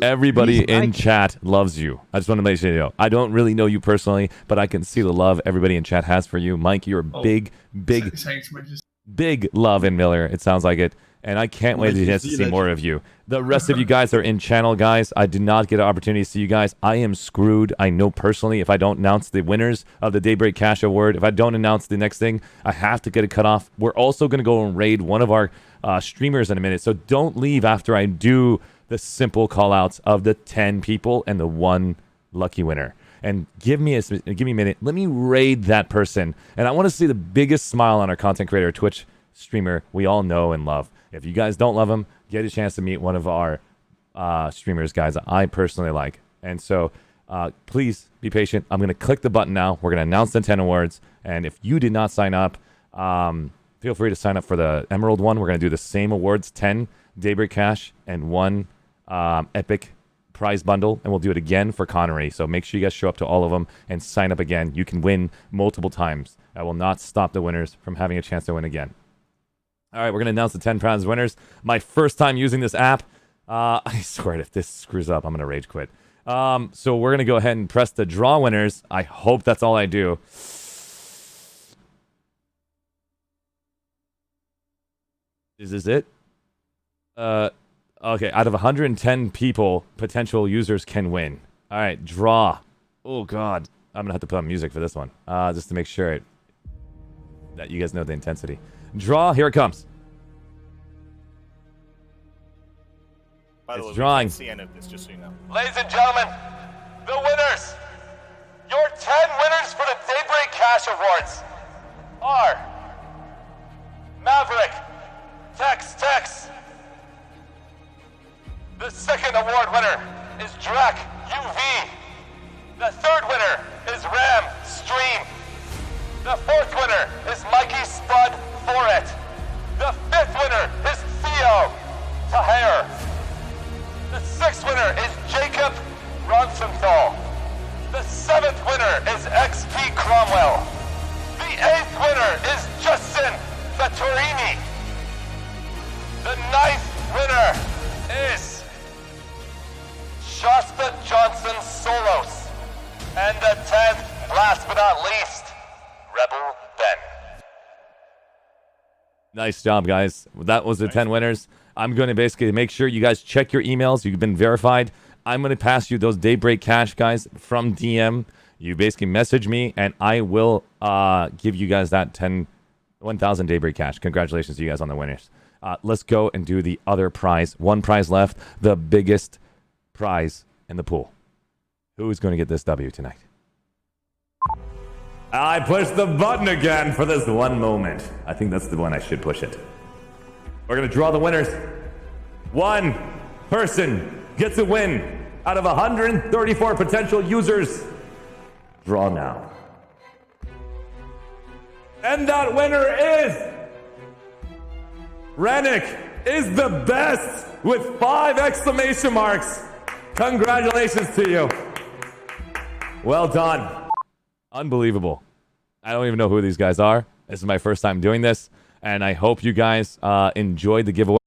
everybody sad. in chat loves you. I just want to make sure you know. I don't really know you personally, but I can see the love everybody in chat has for you. Mike, you're a big. Thanks, man. Big love in Miller. It sounds like it. And I can't wait to see more of you. The rest of you guys are in channel, guys. I did not get an opportunity to see you guys. I am screwed. I know personally if I don't announce the winners of the Daybreak Cash Award, if I don't announce the next thing, I have to get a cutoff. We're also going to go and raid one of our streamers in a minute. So don't leave after I do the simple call-outs of the 10 people and the one lucky winner. And give me a minute. Let me raid that person. And I want to see the biggest smile on our content creator, Twitch streamer we all know and love. If you guys don't love him, get a chance to meet one of our streamers, guys, I personally like. And so please be patient. I'm going to click the button now. We're going to announce the 10 awards. And if you did not sign up, feel free to sign up for the Emerald one. We're going to do the same awards, 10 Daybreak Cash and 1 Epic prize bundle. And we'll do it again for Connery. So make sure you guys show up to all of them and sign up again. You can win multiple times. I will not stop the winners from having a chance to win again. All right, we're going to announce the 10 prize winners. My first time using this app. I swear, if this screws up, I'm going to rage quit. So we're going to go ahead and press the draw winners. I hope that's all I do. Is this it? Okay, out of 110 people, potential users can win. All right, draw. Oh, God. I'm going to have to put on music for this one, just to make sure that you guys know the intensity. Draw, here it comes. By the way, drawing. we can't see any of this, just so you know. Ladies and gentlemen, the winners, your 10 winners for the Daybreak Cash Awards are Maverick, Tex. The second award winner is Drac UV. The third winner is Ram Stream. The fourth winner is Mikey Spud Foret. The fifth winner is Theo Taher. The sixth winner is Jacob Ronsenthal. The seventh winner is XP Cromwell. The eighth winner is Justin Vetturini. The ninth winner is Shasta Johnson Solos. And the 10th, last but not least, Rebel Ben. Nice job, guys. That was the 10 winners. I'm going to basically make sure you guys check your emails. You've been verified. I'm going to pass you those Daybreak Cash, guys, from DM. You basically message me, and I will give you guys that 1,000 Daybreak Cash. Congratulations to you guys on the winners. Let's go and do the other prize. One prize left, the biggest prize in the pool. Who is going to get this W tonight? I pushed the button again for this one moment. I think that's the one I should push it. We're going to draw the winners. One person gets a win out of 134 potential users. Draw now. And that winner is... Rennick is the best with 5 exclamation marks. Congratulations to you. Well done. Unbelievable. I don't even know who these guys are. This is my first time doing this, and I hope you guys enjoyed the giveaway.